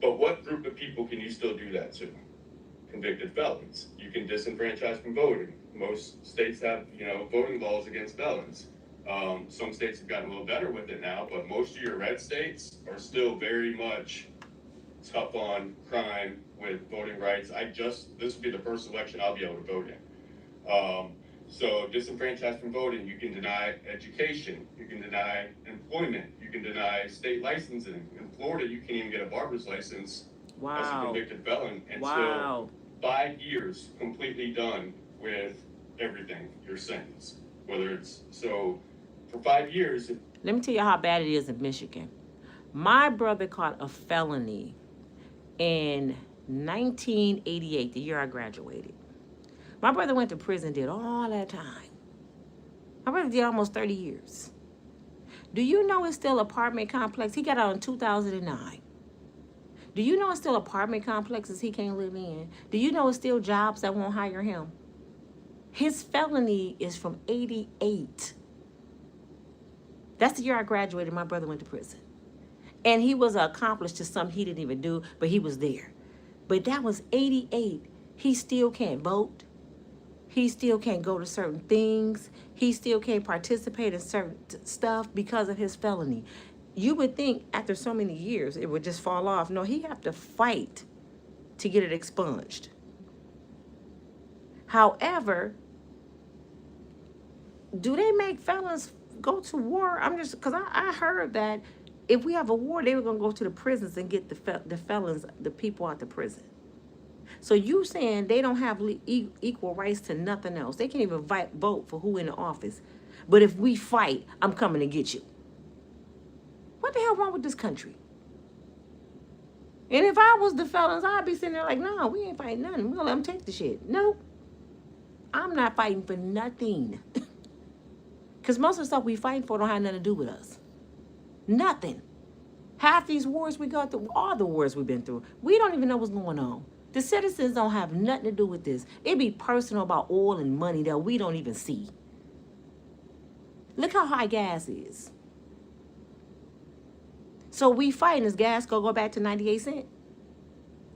but what group of people can you still do that to? Convicted felons. You can disenfranchise from voting. Most states have, voting laws against felons. Some states have gotten a little better with it now, but most of your red states are still very much tough on crime with voting rights. This will be the first election I'll be able to vote in. So disenfranchised from voting, you can deny education, you can deny employment, you can deny state licensing. In Florida, you can't even get a barber's license as a convicted felon. And so 5 years completely done with everything, your sentence. For 5 years. Let me tell you how bad it is in Michigan. My brother caught a felony in 1988, the year I graduated. My brother went to prison, did all that time. My brother did almost 30 years. Do you know it's still apartment complex? He got out in 2009. Do you know it's still apartment complexes he can't live in? Do you know it's still jobs that won't hire him? His felony is from 88. That's the year I graduated. My brother went to prison. And he was an accomplice to something he didn't even do, but he was there. But that was 88. He still can't vote. He still can't go to certain things. He still can't participate in certain stuff because of his felony. You would think after so many years it would just fall off. No, he have to fight to get it expunged. However, do they make felons go to war? I'm just, because I heard that if we have a war, they were going to go to the prisons and get the felons, the people out the prison. So you saying they don't have equal rights to nothing else. They can't even vote for who in the office. But if we fight, I'm coming to get you. What the hell wrong with this country? And if I was the felons, I'd be sitting there like, no, we ain't fighting nothing. We'll let them take the shit. Nope. I'm not fighting for nothing. Because most of the stuff we fighting for don't have nothing to do with us. Nothing. Half these wars we go through, all the wars we've been through, we don't even know what's going on. The citizens don't have nothing to do with this. It be personal about oil and money that we don't even see. Look how high gas is. So we fighting, is gas gonna go back to 98 cents?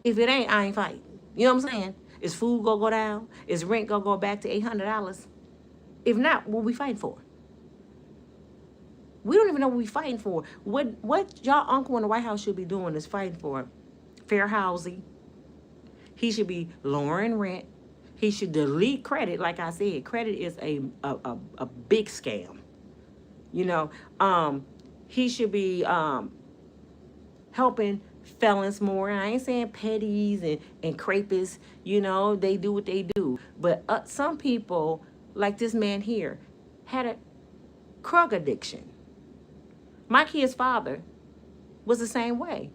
If it ain't, I ain't fighting. You know what I'm saying? Is food gonna go down? Is rent gonna go back to $800? If not, what we fighting for? We don't even know what we fighting for. What y'all uncle in the White House should be doing is fighting for fair housing. He should be lowering rent. He should delete credit. Like I said, credit is a big scam. You know, he should be helping felons more. I ain't saying petties and crepists. You know, they do what they do. But some people, like this man here, had a drug addiction. My kid's father was the same way.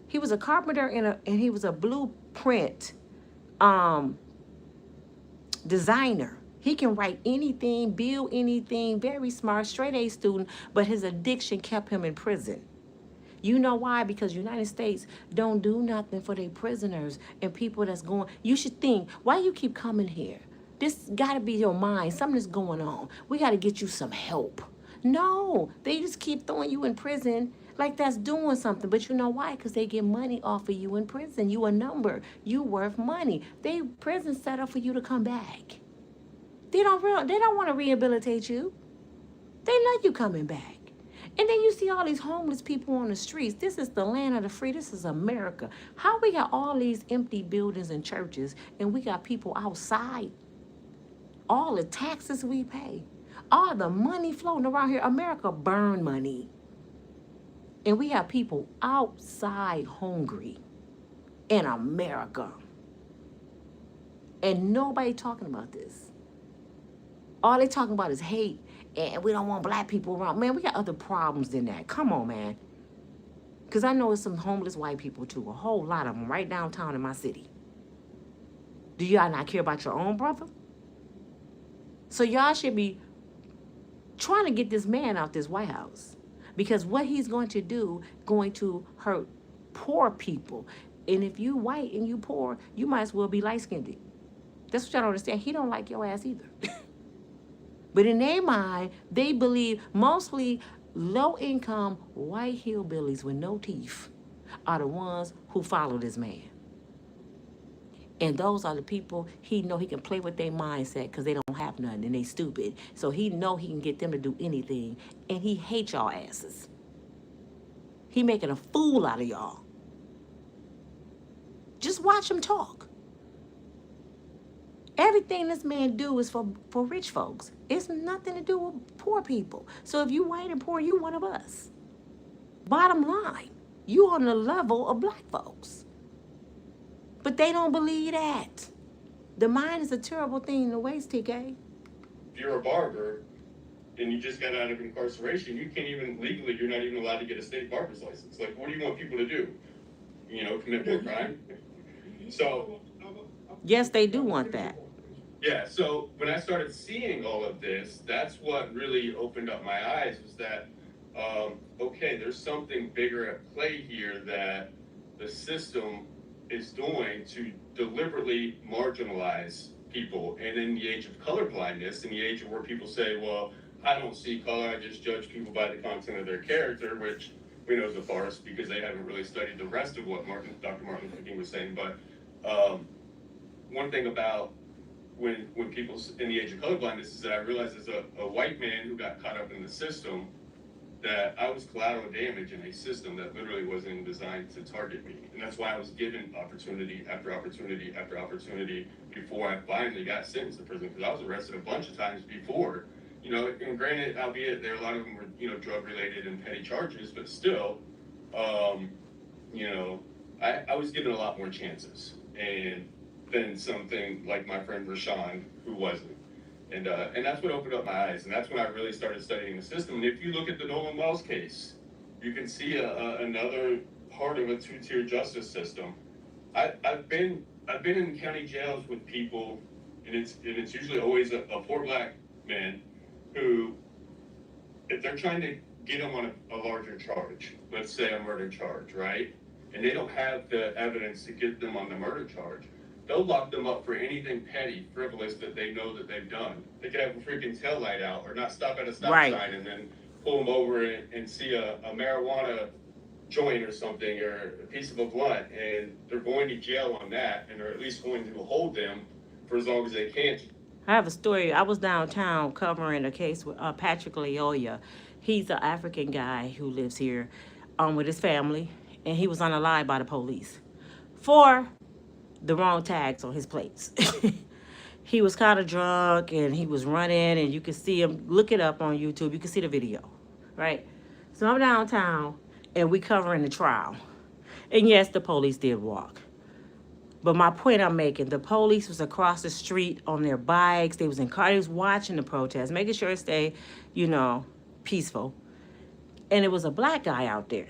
He was a carpenter and he was a blueprint designer. He can write anything, build anything, very smart, straight A student, but his addiction kept him in prison. You know why? Because United States don't do nothing for their prisoners and people that's going. You should think, why you keep coming here? This got to be your mind. Something's going on. We got to get you some help. No, they just keep throwing you in prison like that's doing something. But you know why? Because they get money off of you in prison. You a number. You worth money. They prison set up for you to come back. They don't want to rehabilitate you. They love you coming back. And then you see all these homeless people on the streets. This is the land of the free. This is America. How we got all these empty buildings and churches and we got people outside? All the taxes we pay. All the money floating around here. America burn money. And we have people outside hungry in America. And nobody talking about this. All they talking about is hate. And we don't want black people around. Man, we got other problems than that. Come on, man. Because I know there's some homeless white people, too. A whole lot of them right downtown in my city. Do y'all not care about your own brother? So y'all should be trying to get this man out this White House. Because what he's going to do, going to hurt poor people. And if you white and you poor, you might as well be light-skinned. That's what y'all don't understand. He don't like your ass either. But in their mind, they believe mostly low-income white hillbillies with no teeth are the ones who follow this man. And those are the people he know he can play with their mindset because they don't have nothing and they stupid. So he know he can get them to do anything. And he hates y'all asses. He making a fool out of y'all. Just watch him talk. Everything this man do is for rich folks. It's nothing to do with poor people. So if you white and poor, you one of us. Bottom line, you on the level of black folks. But they don't believe that. The mind is a terrible thing to waste, TK. If you're a barber and you just got out of incarceration, you can't even legally, you're not even allowed to get a state barber's license. Like, what do you want people to do? commit more crime. So, Yes, they do want that. yeah, so when I started seeing all of this, that's what really opened up my eyes, was that, okay, there's something bigger at play here that the system is doing to deliberately marginalize people. And in the age of colorblindness, in the age of where people say, well, I don't see color, I just judge people by the content of their character, which we know is a farce because they haven't really studied the rest of what Dr. Martin Luther King was saying. But one thing about when people in the age of colorblindness is that I realized as a white man who got caught up in the system, that I was collateral damage in a system that literally wasn't designed to target me. And that's why I was given opportunity after opportunity after opportunity before I finally got sentenced to prison, because I was arrested a bunch of times before. And granted, albeit there a lot of them were, drug related and petty charges, but still, I was given a lot more chances. And then something like my friend Rashawn, who wasn't. And that's what opened up my eyes. And that's when I really started studying the system. And if you look at the Nolan Wells case, you can see another part of a two-tier justice system. I've been in county jails with people, and it's usually always a poor black man who, if they're trying to get them on a larger charge, let's say a murder charge, right? And they don't have the evidence to get them on the murder charge, they'll lock them up for anything petty, frivolous that they know that they've done. They could have a freaking taillight out or not stop at a stop sign and then pull them over and see a marijuana joint or something or a piece of a blunt, and they're going to jail on that, and they're at least going to hold them for as long as they can. I have a story. I was downtown covering a case with Patrick Leoya. He's an African guy who lives here with his family, and he was unalived by the police for the wrong tags on his plates. He was kind of drunk, and he was running, and you could see him. Look it up on YouTube. You can see the video, right? So I'm downtown, and we covering the trial. And yes, the police did walk. But my point I'm making, the police was across the street on their bikes. They was in cars. They was watching the protest, making sure it stayed, peaceful. And it was a black guy out there.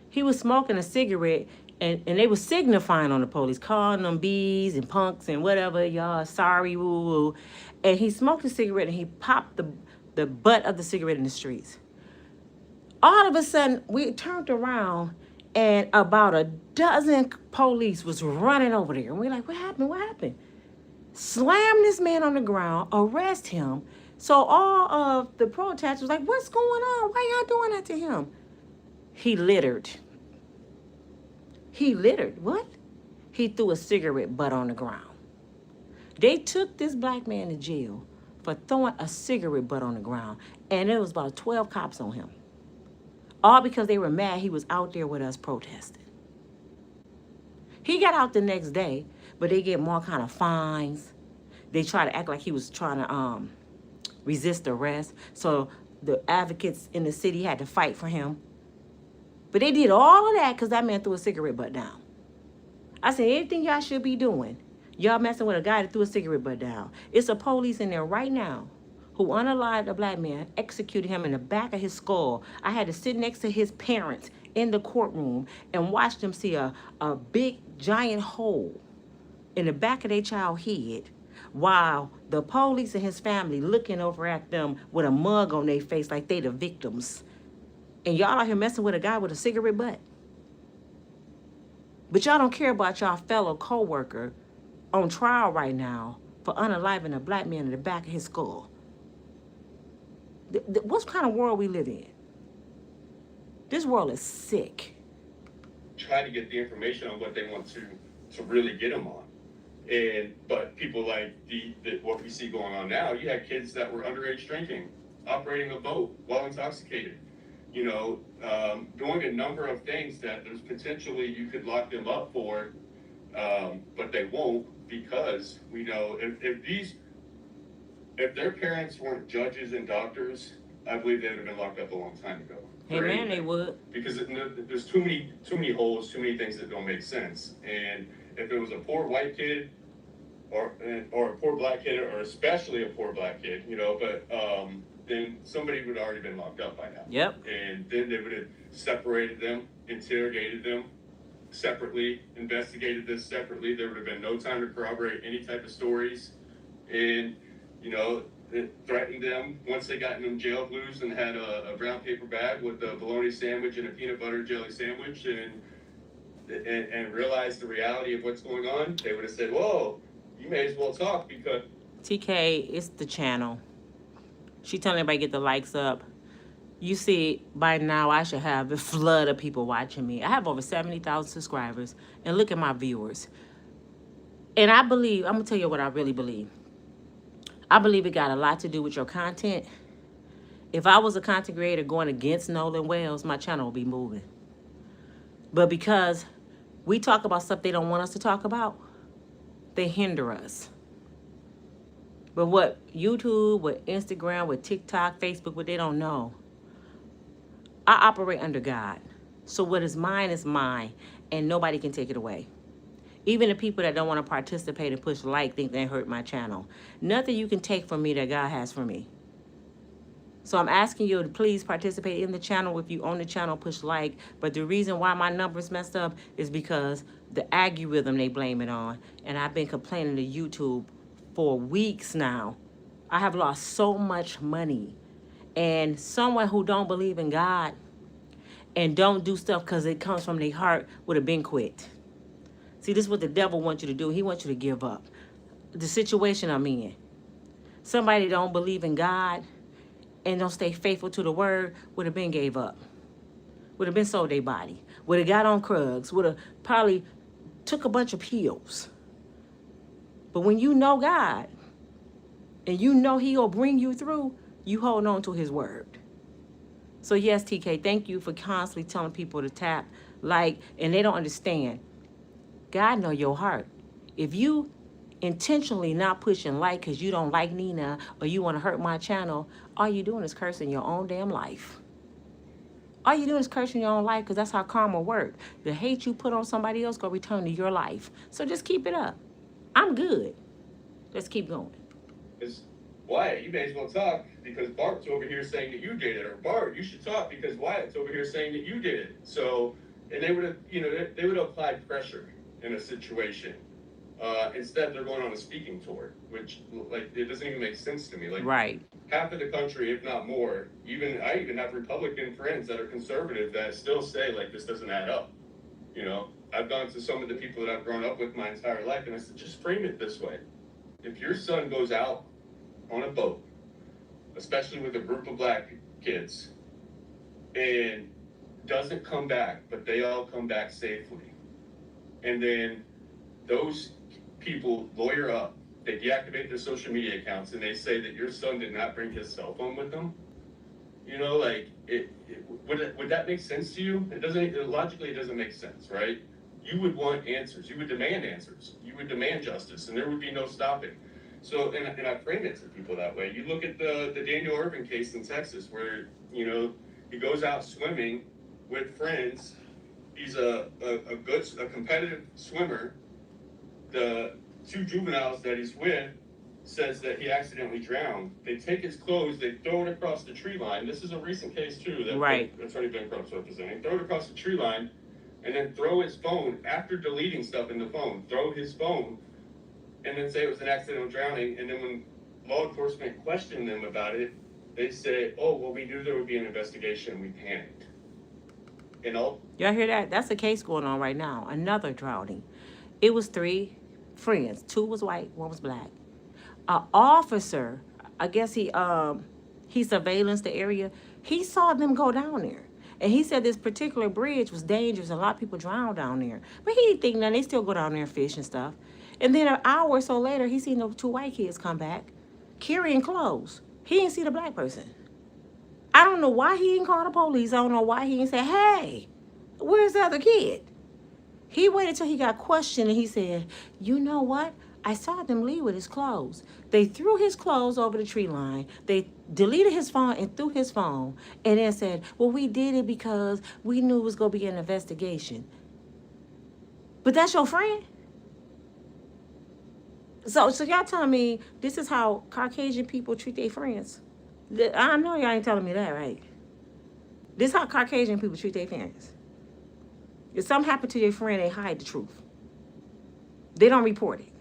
He was smoking a cigarette, and they was signifying on the police, calling them bees and punks and whatever, y'all, sorry, woo-woo. And he smoked a cigarette, and he popped the butt of the cigarette in the streets. All of a sudden, we turned around, and about a dozen police was running over there. And we're like, what happened? What happened? Slam this man on the ground, arrest him. So all of the protesters was like, what's going on? Why y'all doing that to him? He littered. He littered. What? He threw a cigarette butt on the ground. They took this black man to jail for throwing a cigarette butt on the ground. And there was about 12 cops on him. All because they were mad he was out there with us protesting. He got out the next day, but they get more kind of fines. They try to act like he was trying to resist arrest. So the advocates in the city had to fight for him. But they did all of that because that man threw a cigarette butt down. I said, anything y'all should be doing, y'all messing with a guy that threw a cigarette butt down. It's a police in there right now who unalived a black man, executed him in the back of his skull. I had to sit next to his parents in the courtroom and watch them see a big giant hole in the back of their child head while the police and his family looking over at them with a mug on their face like they the victims. And y'all out here messing with a guy with a cigarette butt. But y'all don't care about y'all fellow co-worker on trial right now for unaliving a black man in the back of his skull. What kind of world we live in? This world is sick. Try to get the information on what they want to really get them on. But people like what we see going on now, you had kids that were underage drinking, operating a boat while intoxicated, doing a number of things that there's potentially you could lock them up for, but they won't, because we know if their parents weren't judges and doctors, I believe they would have been locked up a long time ago. Hey man, they would. Because there's too many holes, too many things that don't make sense. And if it was a poor white kid, or a poor black kid, or especially a poor black kid, then somebody would have already been locked up by now. Yep. And then they would have separated them, interrogated them, separately, investigated this separately, there would have been no time to corroborate any type of stories. And, you know, it threatened them once they got in jail blues and had a brown paper bag with a bologna sandwich and a peanut butter jelly sandwich and realized the reality of what's going on. They would have said, whoa, you may as well talk because... TK, it's the channel. She telling everybody get the likes up. You see, by now I should have a flood of people watching me. I have over 70,000 subscribers. And look at my viewers. And I believe, I'm going to tell you what I really believe. I believe it got a lot to do with your content. If I was a content creator going against Nolan Wells, my channel would be moving. But because we talk about stuff they don't want us to talk about, they hinder us. But what YouTube, what Instagram, what TikTok, Facebook, what they don't know, I operate under God. So what is mine, and nobody can take it away. Even the people that don't want to participate and push like think they hurt my channel. Nothing you can take from me that God has for me. So I'm asking you to please participate in the channel. If you own the channel, push like. But the reason why my numbers messed up is because the algorithm they blame it on. And I've been complaining to YouTube for weeks now. I have lost so much money. And someone who don't believe in God and don't do stuff because it comes from their heart would have been quit. See, this is what the devil wants you to do. He wants you to give up. The situation I'm in. Somebody don't believe in God and don't stay faithful to the word would have been gave up. Would have been sold their body. Would have got on drugs. Would have probably took a bunch of pills. But when you know God and you know he'll bring you through, you hold on to his word. So yes, TK, thank you for constantly telling people to tap, like, and they don't understand. God know your heart. If you intentionally not pushing like because you don't like Nina or you want to hurt my channel, all you doing is cursing your own damn life. All you doing is cursing your own life because that's how karma works. The hate you put on somebody else gonna return to your life. So just keep it up. I'm good. Let's keep going. Wyatt, you may as well talk because Bart's over here saying that you did it, or Bart, you should talk because Wyatt's over here saying that you did it. So, and they would have, you know, they would have applied pressure in a situation. Instead, they're going on a speaking tour, which, like, it doesn't even make sense to me. Like, right. Half of the country, if not more, I even have Republican friends that are conservative that still say, like, this doesn't add up. You know, I've gone to some of the people that I've grown up with my entire life, and I said, just frame it this way. If your son goes out on a boat, especially with a group of black kids, and doesn't come back, but they all come back safely, and then those people lawyer up, they deactivate their social media accounts, and they say that your son did not bring his cell phone with him, you know, like, would that make sense to you? Logically, it doesn't make sense, right? You would want answers. You would demand answers. You would demand justice, and there would be no stopping. So, and I frame it to people that way. You look at the Daniel Irvin case in Texas where, you know, he goes out swimming with friends. He's a competitive swimmer. The two juveniles that he's with says that he accidentally drowned. They take his clothes, they throw it across the tree line. This is a recent case too. That's already been representing. Throw it across the tree line and then throw his phone after deleting stuff in the phone. Throw his phone and then say it was an accidental drowning. And then when law enforcement questioned them about it, they say, oh, well, we knew there would be an investigation. We panicked. You know? Y'all hear that? That's a case going on right now. Another drowning. It was 3 friends. 2 was white, 1 was black. An officer, I guess he surveillanced the area. He saw them go down there. And he said this particular bridge was dangerous. A lot of people drown down there. But he didn't think nothing. They still go down there and fish and stuff. And then an hour or so later, he seen the 2 white kids come back carrying clothes. He didn't see the black person. I don't know why he didn't call the police. I don't know why he didn't say, hey, where's the other kid? He waited till he got questioned and he said, you know what? I saw them leave with his clothes. They threw his clothes over the tree line. They deleted his phone and threw his phone. And then said, well, we did it because we knew it was going to be an investigation. But that's your friend? So y'all telling me this is how Caucasian people treat their friends? I know y'all ain't telling me that, right? This is how Caucasian people treat their parents. If something happened to your friend, they hide the truth. They don't report it.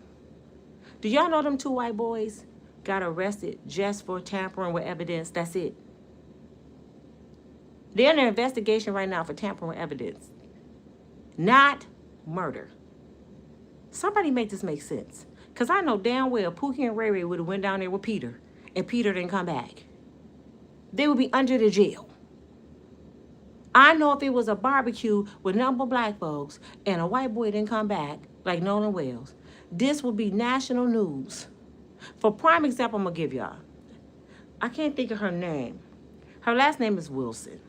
Do y'all know them 2 white boys got arrested just for tampering with evidence? That's it. They're in an investigation right now for tampering with evidence, not murder. Somebody make this make sense. Because I know damn well Pookie and Ray Ray would have went down there with Peter, and Peter didn't come back. They would be under the jail. I know if it was a barbecue with nothing but black folks and a white boy didn't come back, like Nolan Wells, this would be national news. For prime example, I'm going to give y'all. I can't think of her name. Her last name is Wilson.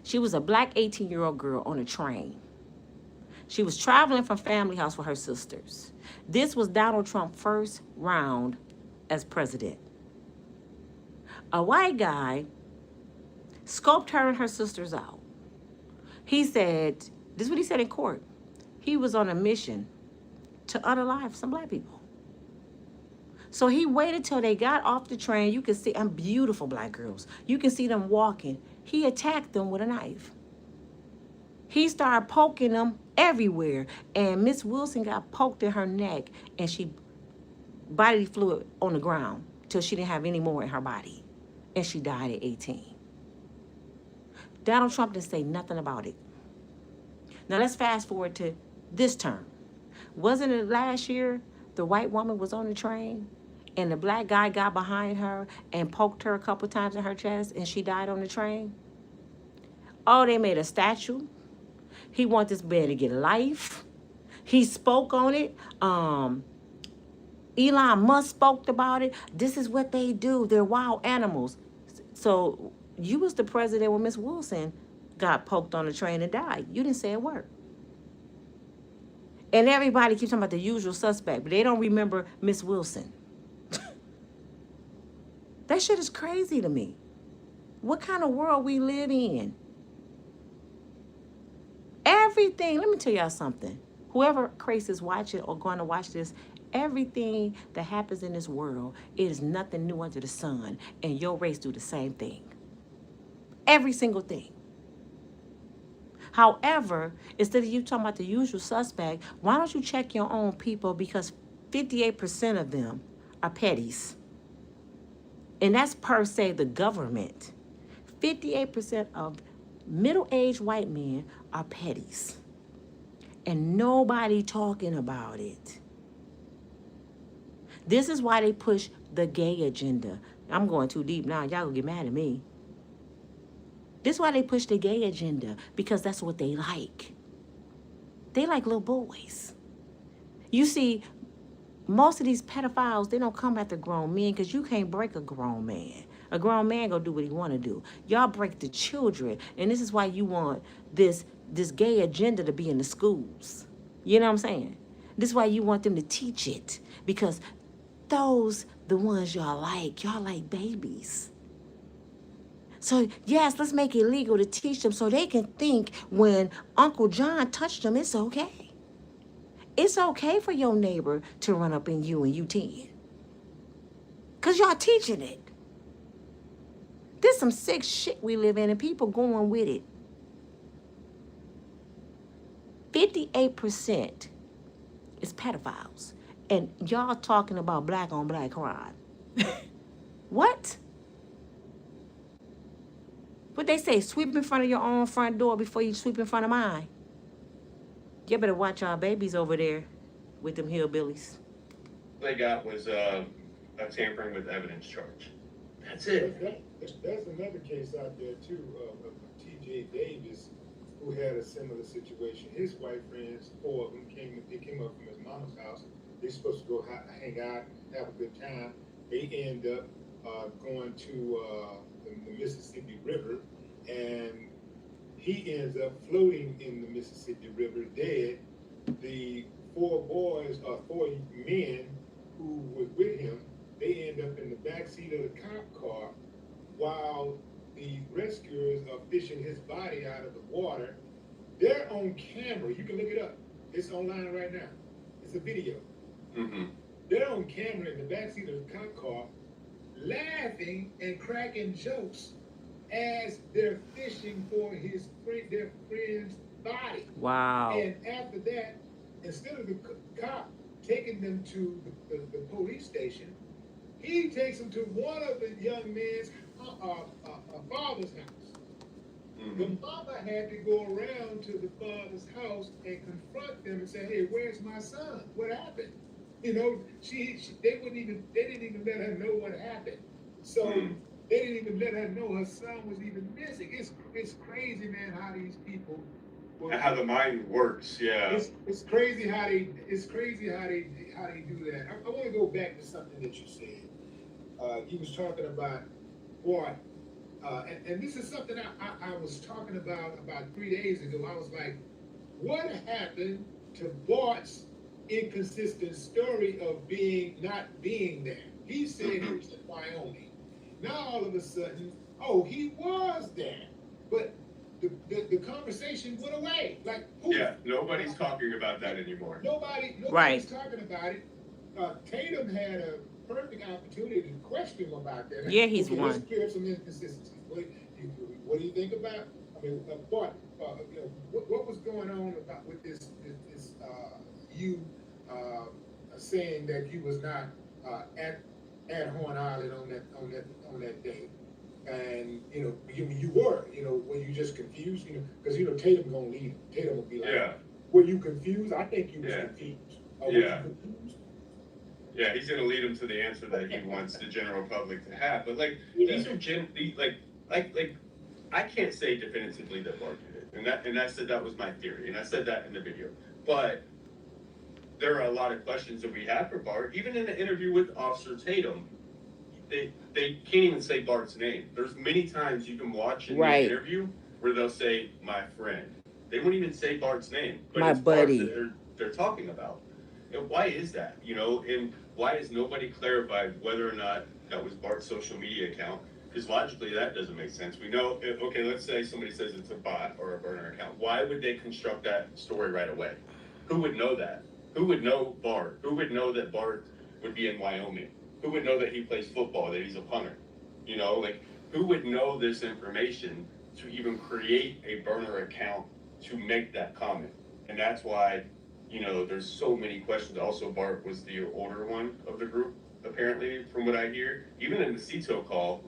She was a black 18-year-old girl on a train. She was traveling from family house with her sisters. This was Donald Trump's first round as president. A white guy scoped her and her sisters out. He said, this is what he said in court. He was on a mission to unalive some black people. So he waited till they got off the train. You can see, and beautiful black girls. You can see them walking. He attacked them with a knife. He started poking them everywhere. And Miss Wilson got poked in her neck and she body fluid on the ground till she didn't have any more in her body. And she died at 18. Donald Trump didn't say nothing about it. Now let's fast forward to this term. Wasn't it last year the white woman was on the train and the black guy got behind her and poked her a couple times in her chest and she died on the train? Oh, they made a statue. He wants this man to get life. He spoke on it. Elon Musk spoke about it. This is what they do. They're wild animals. So you was the president when Miss Wilson got poked on the train and died. You didn't say a word. And everybody keeps talking about the usual suspect, but they don't remember Miss Wilson. That shit is crazy to me. What kind of world we live in? Everything, let me tell y'all something. Whoever crazy is watching or going to watch this, everything that happens in this world, it is nothing new under the sun. And your race do the same thing. Every single thing. However, instead of you talking about the usual suspect, why don't you check your own people? Because 58% of them are petties. And that's per se the government. 58% of middle-aged white men are petties. And nobody talking about it. This is why they push the gay agenda. I'm going too deep now. Y'all gonna get mad at me. This is why they push the gay agenda, because that's what they like. They like little boys. You see, most of these pedophiles, they don't come after grown men because you can't break a grown man. A grown man gonna do what he want to do. Y'all break the children, and this is why you want this gay agenda to be in the schools. You know what I'm saying? This is why you want them to teach it, because those the ones y'all like babies. So, yes, let's make it legal to teach them so they can think when Uncle John touched them, it's okay. It's okay for your neighbor to run up in you and you 10. Because y'all teaching it. There's some sick shit we live in and people going with it. 58% is pedophiles. And y'all talking about black on black crime. What? What they say, sweep in front of your own front door before you sweep in front of mine. You better watch our babies over there with them hillbillies. They got was a tampering with evidence charge. That's it. There's another case out there too of T.J. Davis, who had a similar situation. His white friends, 4 of them, came up from his mama's house. They're supposed to go hang out, have a good time. They end up going to the Mississippi River, and he ends up floating in the Mississippi River dead. The 4 men who was with him, they end up in the backseat of the cop car while the rescuers are fishing his body out of the water. They're on camera. You can look it up. It's online right now. It's a video. Mm-hmm. They're on camera in the backseat of the cop car laughing and cracking jokes as they're fishing for their friend's body. Wow. And after that, instead of the cop taking them to the police station, he takes them to one of the young man's father's house. The mother had to go around to the father's house and confront them and say, "Hey, where's my son? What happened?" You know, they didn't even let her know what happened. So they didn't even let her know her son was even missing. It's crazy, man, how these people. And how the mind works, yeah. It's crazy how they do that. I want to go back to something that you said. You was talking about Bart, and this is something I was talking about 3 days ago. I was like, what happened to Bart's inconsistent story of not being there? He said he was in Wyoming. Now all of a sudden, oh, he was there, but the conversation went away. Like, yeah, nobody's talking about that anymore. Nobody's talking about it. Tatum had a perfect opportunity to question him about that. Yeah, he's okay, one. Let's clear up some inconsistencies. What do you think about? I mean, Bart, you know, what was going on with this you saying that you was not at Horn Island on that day? And you know, you were, you know, were you just confused? You know, because you know Tatum gonna leave him. Tatum will be like, yeah. Were you confused? I think you was confused. Were you confused? Yeah, he's gonna lead him to the answer that he wants the general public to have. But like, these are like I can't say definitively that Bart did it, and I said that was my theory, and I said that in the video. But there are a lot of questions that we have for Bart. Even in the interview with Officer Tatum, they can't even say Bart's name. There's many times you can watch in the interview where they'll say my friend. They won't even say Bart's name, but My it's buddy. Bart that they're talking about. And why is that? You know, and why has nobody clarified whether or not that was Bart's social media account? Because logically that doesn't make sense. We know, okay, let's say somebody says it's a bot or a burner account. Why would they construct that story right away? Who would know that? Who would know Bart? Who would know that Bart would be in Wyoming? Who would know that he plays football, that he's a punter? You know, like, who would know this information to even create a burner account to make that comment? And that's why, you know, there's so many questions. Also, Bart was the older one of the group, apparently, from what I hear. Even in the CETO call,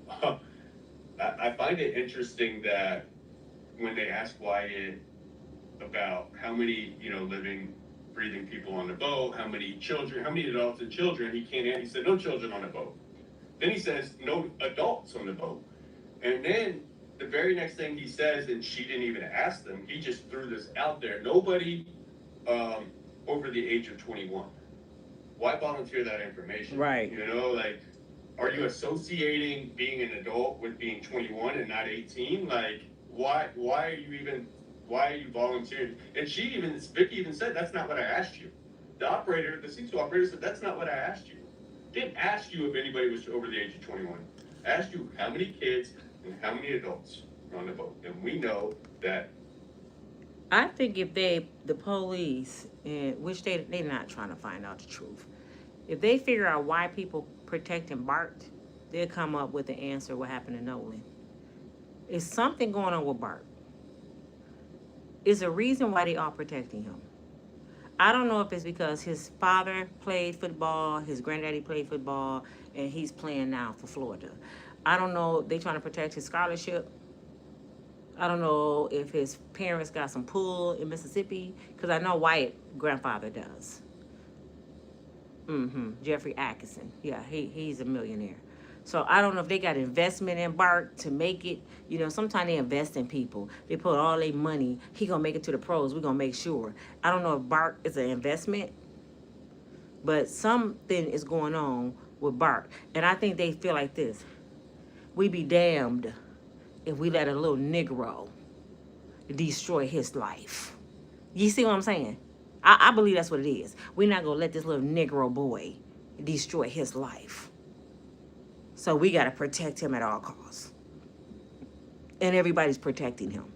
I find it interesting that when they ask Wyatt about how many, you know, living, breathing people on the boat, how many children, how many adults and children, he said no children on the boat. Then he says no adults on the boat. And then the very next thing he says, and she didn't even ask them, he just threw this out there. Nobody over the age of 21. Why volunteer that information? Right. You know, like, are you associating being an adult with being 21 and not 18? Like, why are you volunteering? And Vicky even said, that's not what I asked you. The C2 operator said, that's not what I asked you. Didn't ask you if anybody was over the age of 21. I asked you how many kids and how many adults are on the boat. And we know that. I think if the police, which they're not trying to find out the truth, if they figure out why people protecting Bart, they'll come up with the answer what happened to Nolan. Is something going on with Bart? Is a reason why they are protecting him. I don't know if it's because his father played football, his granddaddy played football, and he's playing now for Florida. I don't know if they're trying to protect his scholarship. I don't know if his parents got some pull in Mississippi, because I know Wyatt's grandfather does. Jeffrey Atkinson. Yeah, he's a millionaire. So I don't know if they got investment in Bart to make it. You know, sometimes they invest in people. They put all their money. He gonna make it to the pros. We're gonna make sure. I don't know if Bart is an investment, but something is going on with Bart. And I think they feel like this. We be damned if we let a little Negro destroy his life. You see what I'm saying? I believe that's what it is. We're not gonna let this little Negro boy destroy his life. So we got to protect him at all costs. And everybody's protecting him.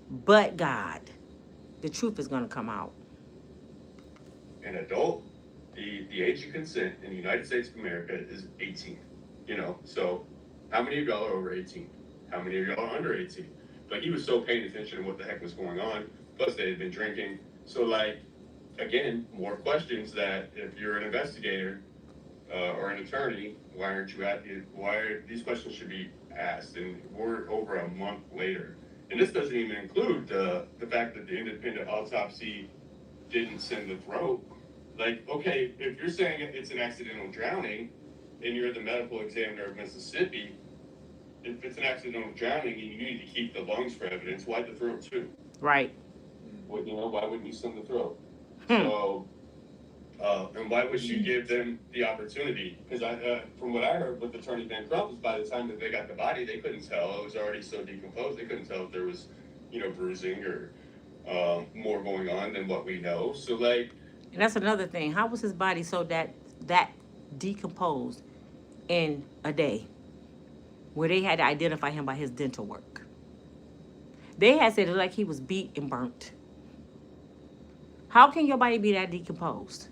But God, the truth is going to come out. An adult, the age of consent in the United States of America is 18. You know, so how many of y'all are over 18? How many of y'all are under 18? Like, he was so paying attention to what the heck was going on. Plus, they had been drinking. So, like, again, more questions that if you're an investigator or an attorney, why aren't you at it? These questions should be asked? And we're over a month later. And this doesn't even include the fact that the independent autopsy didn't send the throat. Like, okay, if you're saying it's an accidental drowning and you're the medical examiner of Mississippi, if it's an accidental drowning and you need to keep the lungs for evidence, why the throat too? Right. Well, why wouldn't you send the throat? Hmm. So, and why would you give them the opportunity? Because from what I heard with Attorney Van Crump, by the time that they got the body, they couldn't tell. It was already so decomposed. They couldn't tell if there was, bruising or more going on than what we know. So, like, And that's another thing. How was his body so that decomposed in a day, where they had to identify him by his dental work? They had said it like he was beat and burnt. How can your body be that decomposed?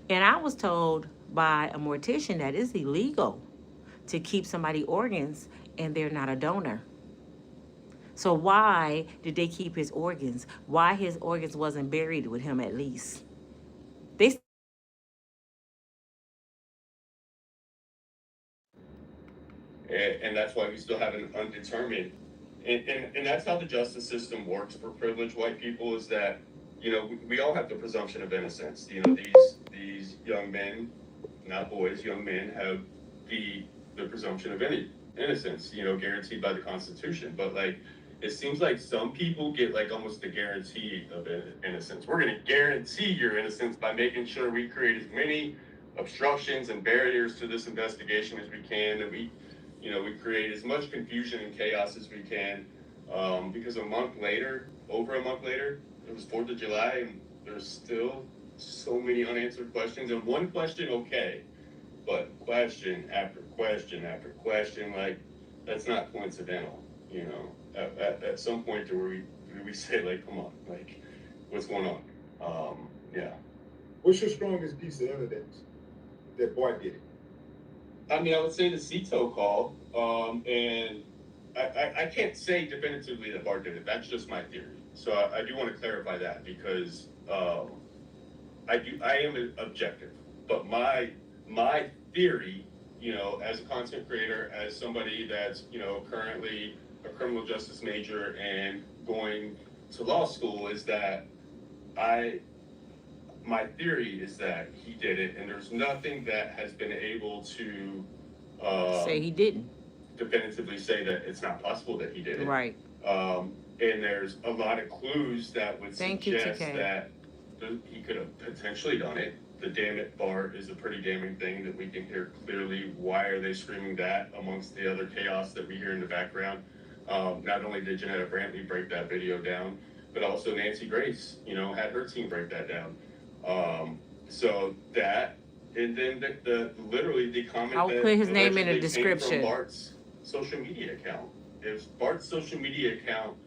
And I was told by a mortician that it's illegal to keep somebody's organs and they're not a donor. So why did they keep his organs? Why his organs wasn't buried with him at least? They and that's why we still have an undetermined. And that's how the justice system works for privileged white people, is that, we all have the presumption of innocence. These young men, not boys, young men have the presumption of innocence, guaranteed by the Constitution. But, like, it seems like some people get, like, almost the guarantee of innocence. We're going to guarantee your innocence by making sure we create as many obstructions and barriers to this investigation as we can, and we create as much confusion and chaos as we can, because over a month later, it was 4th of July, and there's still so many unanswered questions. And one question, okay, but question after question after question, like, that's not coincidental, At some point, do we say, like, come on, like, what's going on? Yeah. What's your strongest piece of evidence that Bart did it? I mean, I would say the CETO call, and I can't say definitively that Bart did it. That's just my theory. So I do want to clarify that, because I am objective, but my theory, as a content creator, as somebody that's currently a criminal justice major and going to law school, is that my theory is that he did it, and there's nothing that has been able to say he didn't. Definitively say that it's not possible that he did it. Right. And there's a lot of clues that would suggest that he could have potentially done it. The "damn it, Bart" is a pretty damning thing that we can hear clearly. Why are they screaming that amongst the other chaos that we hear in the background? Not only did Janetta Brantley break that video down, but also Nancy Grace, had her team break that down. So that, and then literally the comment I'll that put his name in the allegedly came description. from Bart's social media account. If Bart's social media account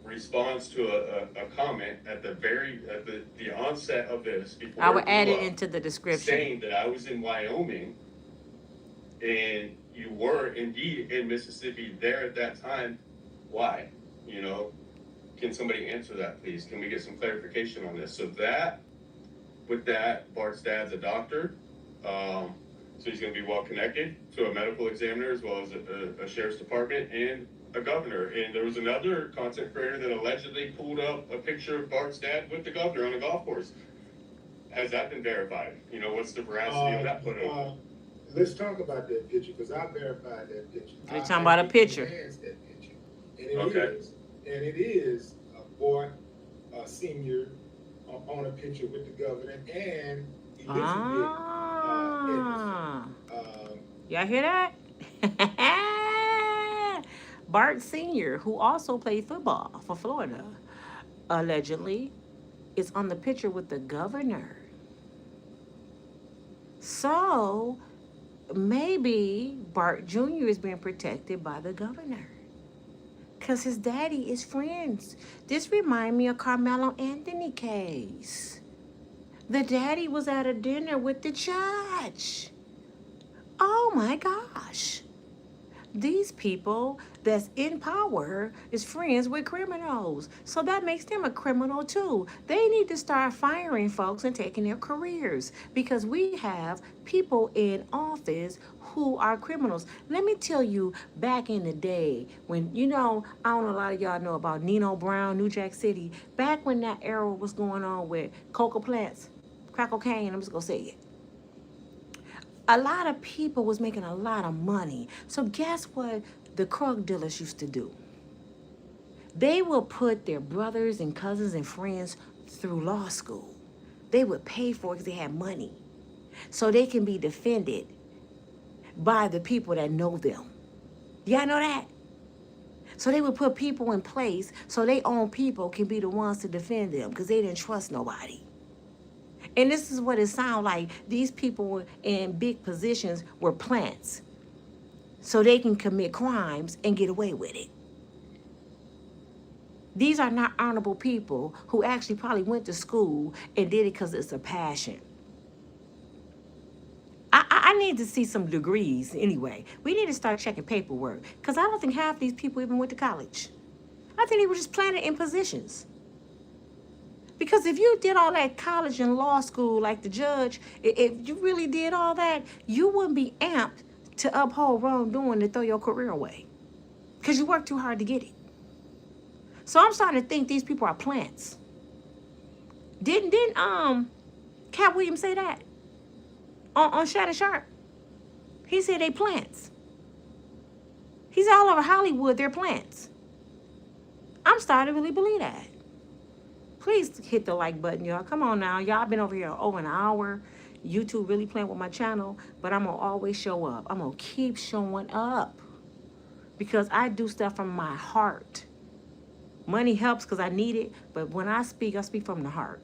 responds to a comment at the onset of this, before I will add it into the description, saying that I was in Wyoming and you were indeed in Mississippi there at that time, why? Can somebody answer that, please? Can we get some clarification on this? So with that, Bart's dad's a doctor, so he's going to be well connected to a medical examiner, as well as a sheriff's department and a governor. And there was another content creator that allegedly pulled up a picture of Bart's dad with the governor on a golf course. Has that been verified? What's the veracity of that photo? Let's talk about that picture, because I verified that picture. You're talking about a picture. That picture. And it is Bart Senior on a picture with the governor and Elizabeth. Y'all hear that? Bart Senior, who also played football for Florida, allegedly, is on the picture with the governor. So maybe Bart Jr. is being protected by the governor, because his daddy is friends. This reminds me of Carmelo Anthony case. The daddy was at a dinner with the judge. Oh my gosh. these people that's in power is friends with criminals. So that makes them a criminal too. They need to start firing folks and taking their careers because we have people in office who are criminals. Let me tell you, back in the day when, I don't know, a lot of y'all know about Nino Brown, New Jack City, back when that era was going on with coca plants, crack cocaine, I'm just going to say it. A lot of people was making a lot of money. So guess what the drug dealers used to do? They will put their brothers and cousins and friends through law school. They would pay for it because they had money. So they can be defended by the people that know them. Y'all know that? So they would put people in place so their own people can be the ones to defend them because they didn't trust nobody. And this is what it sounds like. These people in big positions were plants. So they can commit crimes and get away with it. These are not honorable people who actually probably went to school and did it because it's a passion. I need to see some degrees anyway. We need to start checking paperwork because I don't think half these people even went to college. I think they were just planted in positions. Because if you did all that college and law school like the judge, if you really did all that, you wouldn't be amped to uphold wrongdoing to throw your career away. Because you worked too hard to get it. So I'm starting to think these people are plants. Didn't Cat Williams say that? On Shannon Sharp? He said they plants. He's all over Hollywood, they're plants. I'm starting to really believe that. Please hit the like button, y'all. Come on now. Y'all been over here over an hour. YouTube really playing with my channel, but I'm going to always show up. I'm going to keep showing up because I do stuff from my heart. Money helps because I need it, but when I speak from the heart.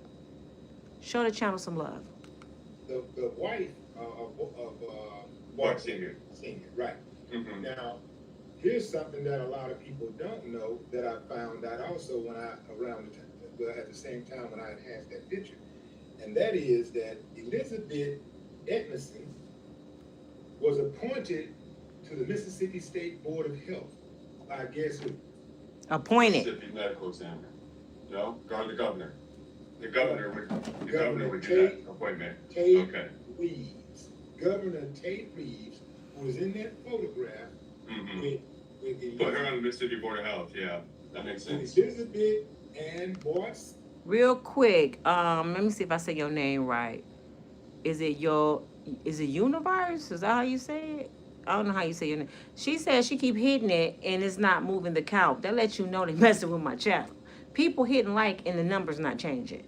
Show the channel some love. The wife of Bart Senior. Right. Mm-hmm. Now, here's something that a lot of people don't know that I found out also when at the same time when I enhanced that picture. And that is that Elizabeth Edmondson was appointed to the Mississippi State Board of Health by guess who? Appointed. Mississippi Medical Examiner. No? Guard the governor. The governor would do Tate, that appointment. Okay. Reeves. Governor Tate Reeves, who was in that photograph Mm-hmm. with Put her on the Mississippi Board of Health, yeah. That makes sense. Elizabeth and Bart. Real quick, let me see if I say your name right. Is it Universe? Is that how you say it? I don't know how you say your name. She says she keep hitting it and it's not moving the count. That lets you know they messing with my channel. People hitting like and the numbers not changing.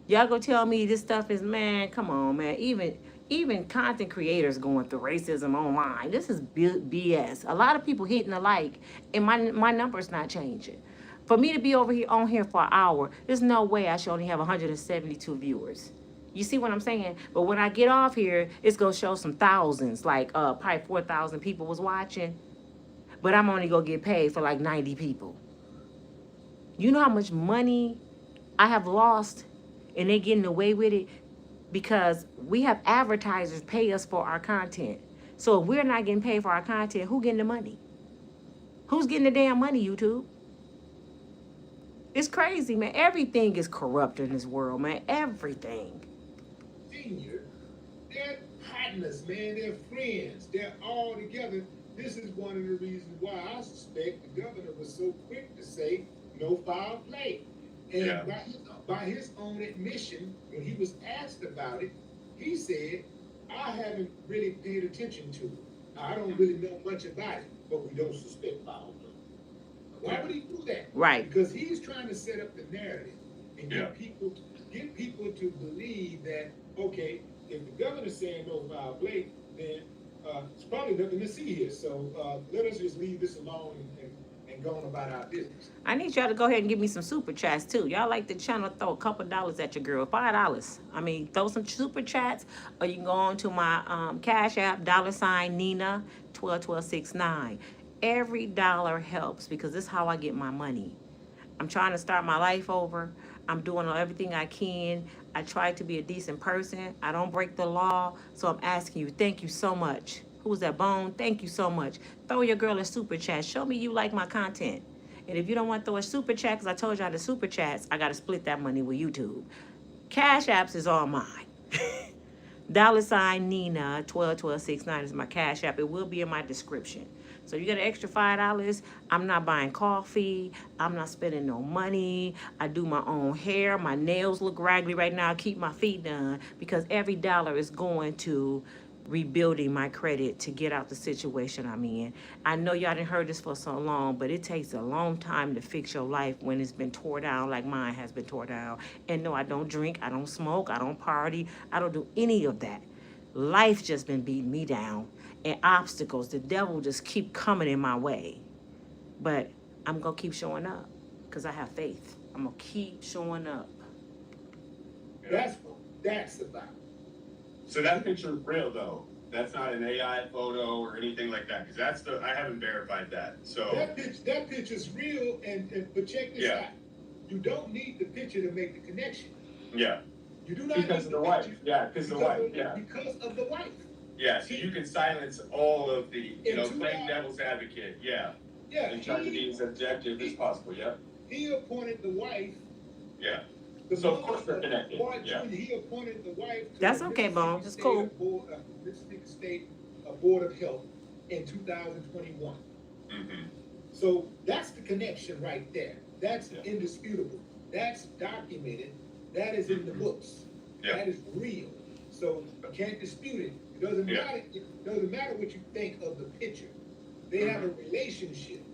Y'all go tell me this stuff is, man, come on, man. Even content creators going through racism online. This is BS. A lot of people hitting the like and my numbers not changing. For me to be on here for an hour, there's no way I should only have 172 viewers. You see what I'm saying? But when I get off here, it's going to show some thousands, like probably 4,000 people was watching. But I'm only going to get paid for like 90 people. You know how much money I have lost and they getting away with it? Because we have advertisers pay us for our content. So if we're not getting paid for our content, who getting the money? Who's getting the damn money, YouTube? It's crazy, man. Everything is corrupt in this world, man. Everything. Senior, they're partners, man. They're friends. They're all together. This is one of the reasons why I suspect the governor was so quick to say no foul play. And Yeah. by his own admission, when he was asked about it, he said, I haven't really paid attention to it. I don't really know much about it, but we don't suspect foul play. Why would he do that? Right. Because he's trying to set up the narrative and Yeah. get people to believe that, okay, if the governor's saying no foul play, then it's probably nothing to see here. So let us just leave this alone and go on about our business. I need y'all to go ahead and give me some super chats too. Y'all like the channel, throw a couple dollars at your girl. $5. I mean, throw some super chats, or you can go on to my Cash App, $Nina 121269. Every dollar helps because this is how I get my money. I'm trying to start my life over. I'm doing everything I can. I try to be a decent person. I don't break the law. So I'm asking you, thank you so much. Who was that? Bone. Thank you so much. Throw your girl a super chat. Show me you like my content. And if you don't want to throw a super chat, because I told y'all the super chats, I got to split that money with YouTube. Cash apps is all mine. $ Nina 121269 is my cash app. It will be in my description. So you get an extra $5. I'm not buying coffee. I'm not spending no money. I do my own hair. My nails look raggedy right now. I keep my feet done because every dollar is going to rebuilding my credit to get out the situation I'm in. I know y'all didn't heard this for so long, but it takes a long time to fix your life when it's been tore down like mine has been tore down. And no, I don't drink, I don't smoke, I don't party, I don't do any of that. Life just been beating me down and obstacles. The devil just keep coming in my way. But I'm gonna keep showing up because I have faith. I'm gonna keep showing up. That's what that's about. So that picture is real though. That's not an AI photo or anything like that, because I haven't verified that. So that picture's real, but check this out. You don't need the picture to make the connection. Yeah. You do not because of the wife. Yeah, because of the wife. Yeah. Because of the wife. Yeah. So you can silence all of the, playing devil's advocate. Yeah. Yeah. And trying to be as objective as possible. Yeah. He appointed the wife. Yeah. So of course they're connected. Yeah. He appointed the wife. That's okay, Bones. It's cool. Mississippi State Board of Health in 2021. Mm-hmm. So that's the connection right there. That's indisputable. That's documented. That is in the books. Yeah. That is real. So you can't dispute it. It doesn't matter. It doesn't matter what you think of the picture. They have a relationship.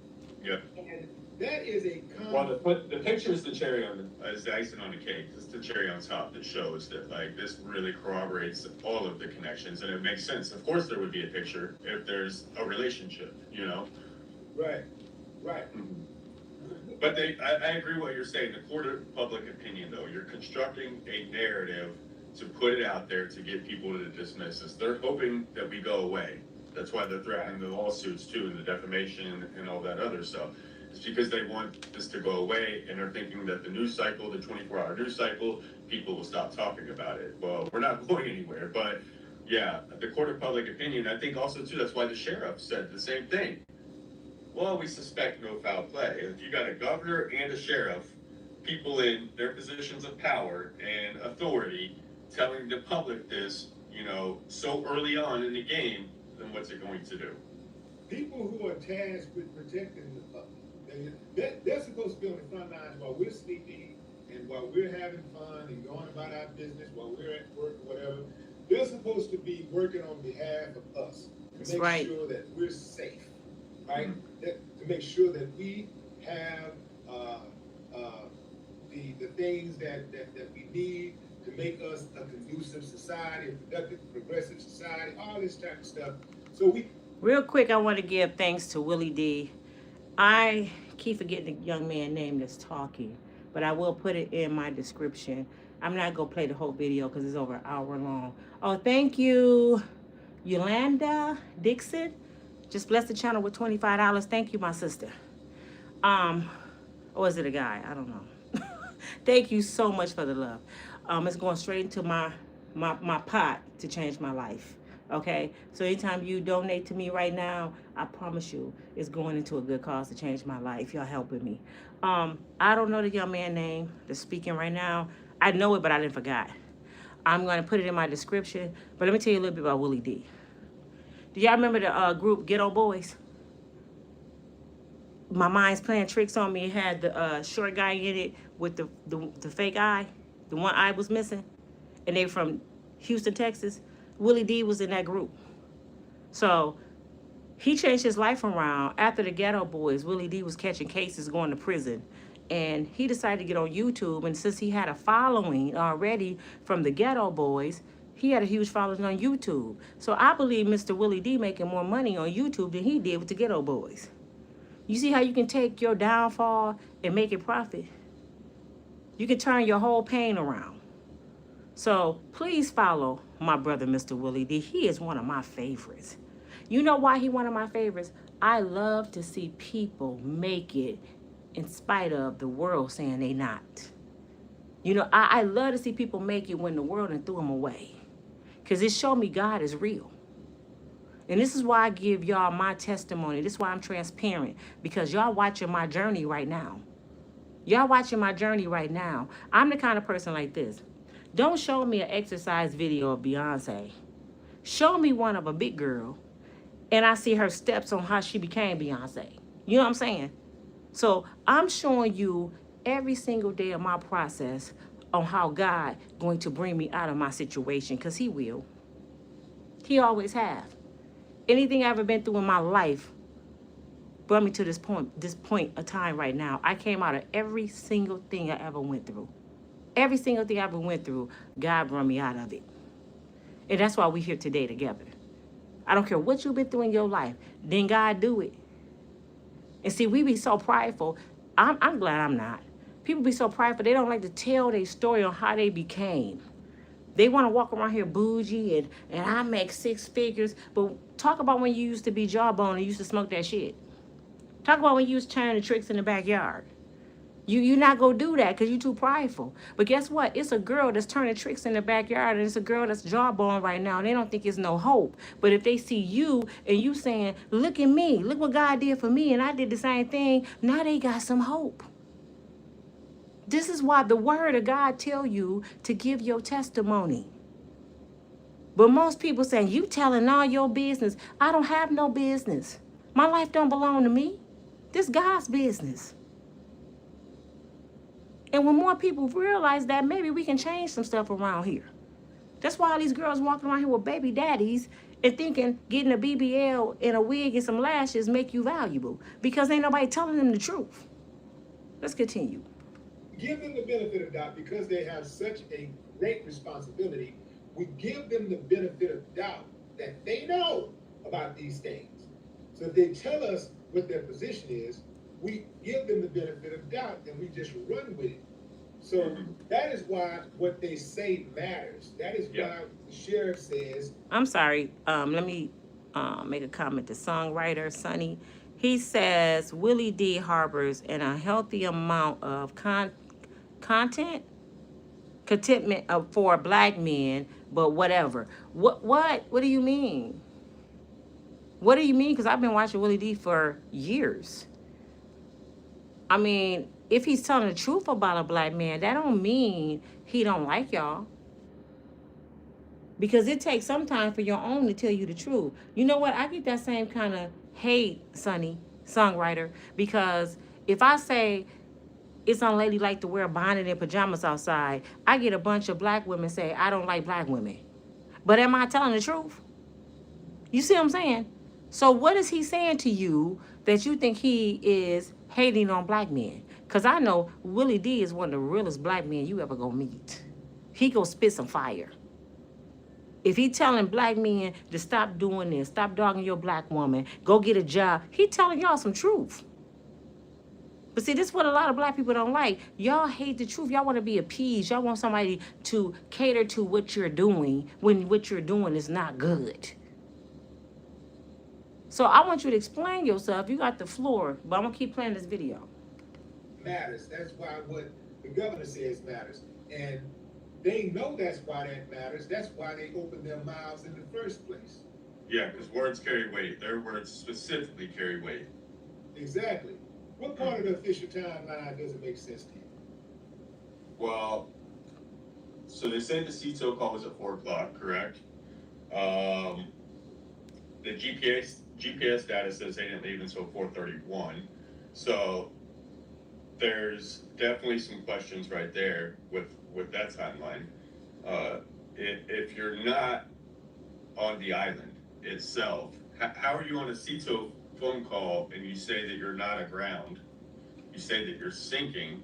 Yeah. And that is a well, the picture is the cherry on is the icing on the cake. It's the cherry on top that shows that like this really corroborates all of the connections, and it makes sense. Of course, there would be a picture if there's a relationship, Right. Right. Mm-hmm. But I agree with what you're saying. The court of public opinion, though, you're constructing a narrative to put it out there to get people to dismiss us. They're hoping that we go away. That's why they're threatening the lawsuits too, and the defamation and all that other stuff. It's because they want this to go away, and they're thinking that the news cycle, the 24-hour news cycle, people will stop talking about it. Well, we're not going anywhere, but yeah, the court of public opinion, I think also too, that's why the sheriff said the same thing. Well, we suspect no foul play. If you got a governor and a sheriff, people in their positions of power and authority telling the public this, so early on in the game, then what's it going to do? People who are tasked with protecting the public, they're supposed to be on the front lines while we're sleeping and while we're having fun and going about our business, while we're at work or whatever. They're supposed to be working on behalf of us to make sure that we're safe, right? Mm-hmm. To make sure that we have the things that we need to make us a conducive society, a productive, progressive society, all this type of stuff. So real quick, I want to give thanks to Willie D. I keep forgetting the young man name that's talking, but I will put it in my description. I'm not going to play the whole video because it's over an hour long. Oh, thank you, Yolanda Dixon. Just bless the channel with $25. Thank you, my sister. Or is it a guy? I don't know. Thank you so much for the love. It's going straight into my pot to change my life. Okay, so anytime you donate to me right now, I promise you it's going into a good cause to change my life. Y'all helping me. I don't know the young man name that's speaking right now. I know it, but I didn't forgot. I'm going to put it in my description. But let me tell you a little bit about Willie D. Do y'all remember the group Ghetto Boys? My mind's playing tricks on me. It had the short guy in it with the fake eye. The one eye was missing. And they from Houston, Texas. Willie D was in that group. So he changed his life around after the Ghetto Boys. Willie D was catching cases, going to prison. And he decided to get on YouTube. And since he had a following already from the Ghetto Boys, he had a huge following on YouTube. So I believe Mr. Willie D making more money on YouTube than he did with the Ghetto Boys. You see how you can take your downfall and make it profit? You can turn your whole pain around. So please follow my brother, Mr. Willie D. He is one of my favorites. You know why he one of my favorites? I love to see people make it in spite of the world saying they not. I love to see people make it when the world done threw them away. Because it showed me God is real. And this is why I give y'all my testimony. This is why I'm transparent, because y'all watching my journey right now. Y'all watching my journey right now. I'm the kind of person like this. Don't show me an exercise video of Beyonce. Show me one of a big girl, and I see her steps on how she became Beyonce. You know what I'm saying? So I'm showing you every single day of my process on how God going to bring me out of my situation, because he will. He always have. Anything I've ever been through in my life brought me to this point of time right now. I came out of every single thing I ever went through. Every single thing I ever went through, God brought me out of it. And that's why we're here today together. I don't care what you've been through in your life. Then God do it. And see, we be so prideful. I'm glad I'm not. People be so prideful. They don't like to tell their story on how they became. They want to walk around here bougie and I make 6 figures. But talk about when you used to be jawbone and you used to smoke that shit. Talk about when you was turning tricks in the backyard. You're not going to do that because you're too prideful. But guess what? It's a girl that's turning tricks in the backyard, and it's a girl that's jawbone right now. They don't think it's no hope. But if they see you and you saying, look at me, look what God did for me, and I did the same thing, now they got some hope. This is why the word of God tell you to give your testimony. But most people saying, you telling all your business. I don't have no business. My life don't belong to me. This God's business. And when more people realize that, maybe we can change some stuff around here. That's why all these girls walking around here with baby daddies and thinking getting a BBL and a wig and some lashes make you valuable, because ain't nobody telling them the truth. Let's continue. Give them the benefit of doubt because they have such a great responsibility. We give them the benefit of doubt that they know about these things. So if they tell us what their position is, we give them the benefit of doubt and we just run with it. So that is why what they say matters. That is why the sheriff says. I'm sorry. Let me make a comment to songwriter Sonny. He says Willie D harbors in a healthy amount of contentment for black men, but whatever. What do you mean? What do you mean? Because I've been watching Willie D for years. I mean, if he's telling the truth about a black man, that don't mean he don't like y'all. Because it takes some time for your own to tell you the truth. You know what? I get that same kind of hate, Sonny, songwriter, because if I say it's unladylike to wear a bonnet and pajamas outside, I get a bunch of black women say, I don't like black women. But am I telling the truth? You see what I'm saying? So what is he saying to you that you think he is hating on black men? Because I know Willie D is one of the realest black men you ever gonna meet. He gonna spit some fire. If he telling black men to stop doing this, stop dogging your black woman, go get a job, he telling y'all some truth. But see, this is what a lot of black people don't like. Y'all hate the truth. Y'all want to be appeased. Y'all want somebody to cater to what you're doing when what you're doing is not good. So I want you to explain yourself. You got the floor, but I'm going to keep playing this video. Matters. That's why what the governor says matters. And they know that's why that matters. That's why they opened their mouths in the first place. Yeah, because words carry weight. Their words specifically carry weight. Exactly. What part of the official timeline doesn't make sense to you? Well, so they say the CTO call was at 4 o'clock, correct? The GPS data says they didn't leave until 4:31. So there's definitely some questions right there with that timeline. If you're not on the island itself, how are you on a CTO phone call and you say that you're not aground? You say that you're sinking.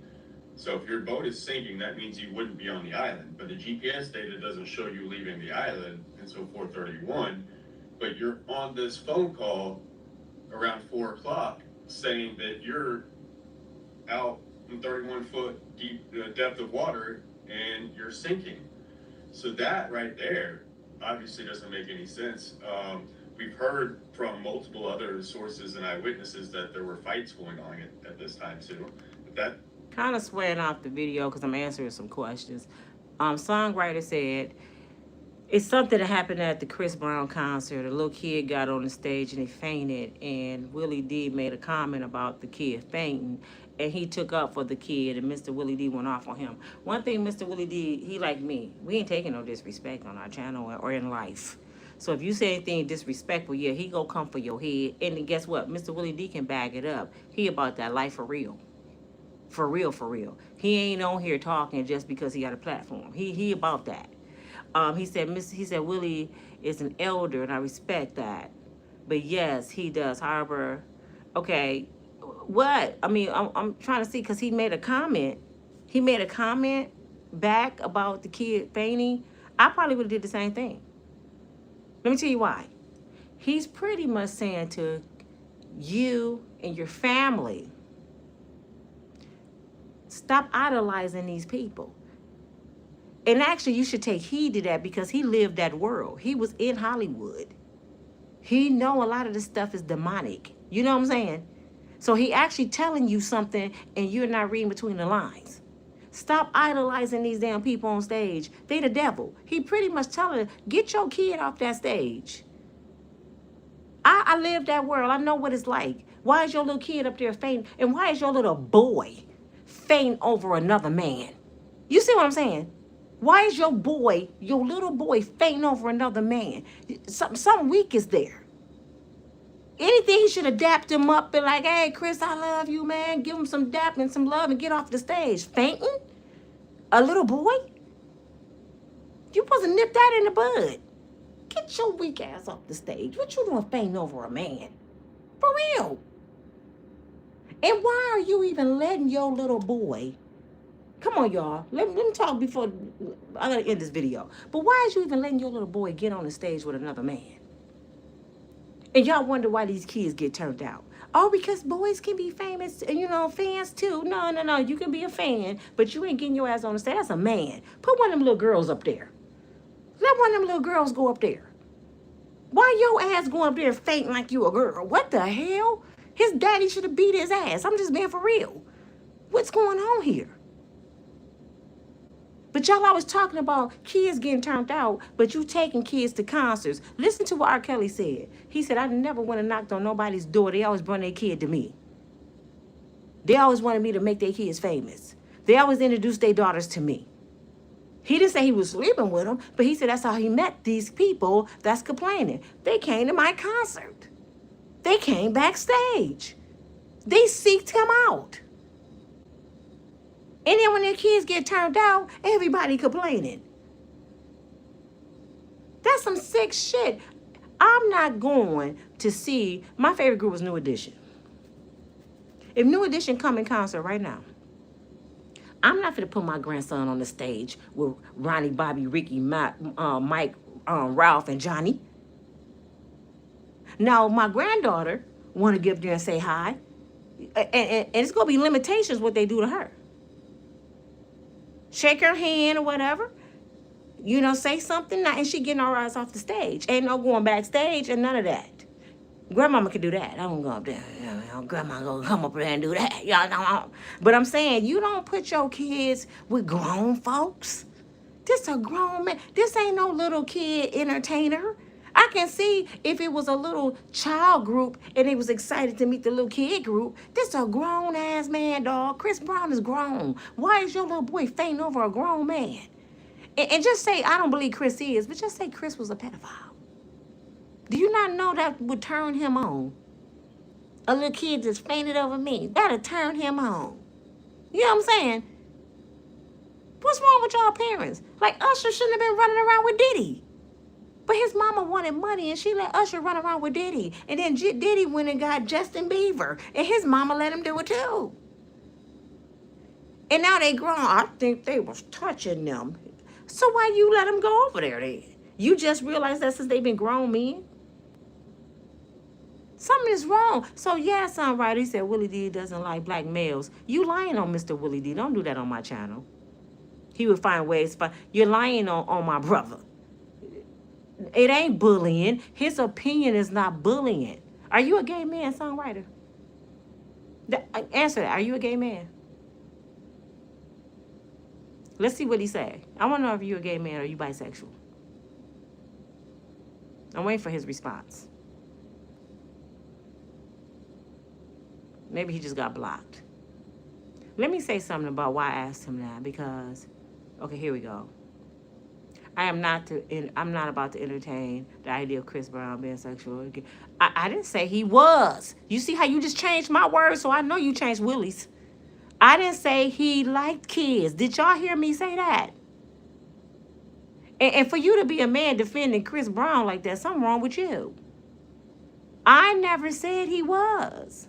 So if your boat is sinking, that means you wouldn't be on the island. But the GPS data doesn't show you leaving the island until 4:31. But you're on this phone call around 4 o'clock saying that you're out in 31-foot deep depth of water and you're sinking. So that right there obviously doesn't make any sense. We've heard from multiple other sources and eyewitnesses that there were fights going on at this time too. But that kind of swearing off the video because I'm answering some questions. Songwriter said It's something that happened at the Chris Brown concert. A little kid got on the stage and he fainted, and Willie D made a comment about the kid fainting, and he took up for the kid, and Mr. Willie D went off on him. One thing, Mr. Willie D, he like me. We ain't taking no disrespect on our channel or in life. So if you say anything disrespectful, yeah, he go come for your head. And then guess what? Mr. Willie D can back it up. He about that life for real. For real, for real. He ain't on here talking just because he got a platform. He about that. He said Willie is an elder, and I respect that. But yes, he does. However, okay, what? I mean, I'm trying to see because he made a comment. He made a comment back about the kid fainting. I probably would have did the same thing. Let me tell you why. He's pretty much saying to you and your family, stop idolizing these people. And actually, you should take heed to that because he lived that world. He was in Hollywood. He know a lot of this stuff is demonic. You know what I'm saying? So he actually telling you something and you're not reading between the lines. Stop idolizing these damn people on stage. They the devil. He pretty much telling her, get your kid off that stage. I live that world. I know what it's like. Why is your little kid up there fainting? And why is your little boy fainting over another man? You see what I'm saying? Why is your little boy fainting over another man? Something weak is there. Anything, he should adapt him up and like, hey, Chris, I love you, man. Give him some dap and some love and get off the stage. Fainting? A little boy? You supposed to nip that in the bud. Get your weak ass off the stage. What you doing fainting over a man? For real. And why are you even letting your little boy... Come on, y'all. Let me talk before I gotta end this video. But why is you even letting your little boy get on the stage with another man? And y'all wonder why these kids get turned out. Oh, because boys can be famous, and fans too. No. You can be a fan, but you ain't getting your ass on the stage. That's a man. Put one of them little girls up there. Let one of them little girls go up there. Why your ass going up there fainting like you a girl? What the hell? His daddy should have beat his ass. I'm just being for real. What's going on here? But y'all always talking about kids getting turned out, but you taking kids to concerts. Listen to what R. Kelly said. He said, I never went and knocked on nobody's door. They always brought their kid to me. They always wanted me to make their kids famous. They always introduced their daughters to me. He didn't say he was sleeping with them, but he said that's how he met these people that's complaining. They came to my concert. They came backstage. They seeked him out. And then when their kids get turned out, everybody complaining. That's some sick shit. I'm not going to see, my favorite group was New Edition. If New Edition come in concert right now, I'm not going to put my grandson on the stage with Ronnie, Bobby, Ricky, Mike, Ralph, and Johnny. Now, my granddaughter want to get up there and say hi. And it's going to be limitations what they do to her. Shake her hand or whatever. Say something, and she getting her ass off the stage. Ain't no going backstage and none of that. Grandmama can do that. I don't go up there. Grandma gonna come up there and do that. Y'all don't. But I'm saying, you don't put your kids with grown folks. This a grown man. This ain't no little kid entertainer. I can see if it was a little child group and they was excited to meet the little kid group. This a grown ass man, dog. Chris Brown is grown. Why is your little boy fainting over a grown man? And just say, I don't believe Chris is, but just say Chris was a pedophile. Do you not know that would turn him on? A little kid just fainted over me. That'll turn him on. You know what I'm saying? What's wrong with y'all parents? Like, Usher shouldn't have been running around with Diddy. But his mama wanted money, and she let Usher run around with Diddy. And then Diddy went and got Justin Bieber, and his mama let him do it too. And now they grown. I think they was touching them. So why you let them go over there then? You just realized that since they've been grown men? Something is wrong. So yeah, songwriter, he said Willie D doesn't like black males. You lying on Mr. Willie D. Don't do that on my channel. He would find ways. You're lying on my brother. It ain't bullying. His opinion is not bullying. Are you a gay man, songwriter? Answer that. Are you a gay man? Let's see what he said. I want to know if you're a gay man or you bisexual. I'm waiting for his response. Maybe he just got blocked. Let me say something about why I asked him that, because, okay, here we go. I'm not about to entertain the idea of Chris Brown being sexual. I didn't say he was. You see how you just changed my words, so I know you changed Willie's. I didn't say he liked kids. Did y'all hear me say that? And for you to be a man defending Chris Brown like that, something wrong with you. I never said he was.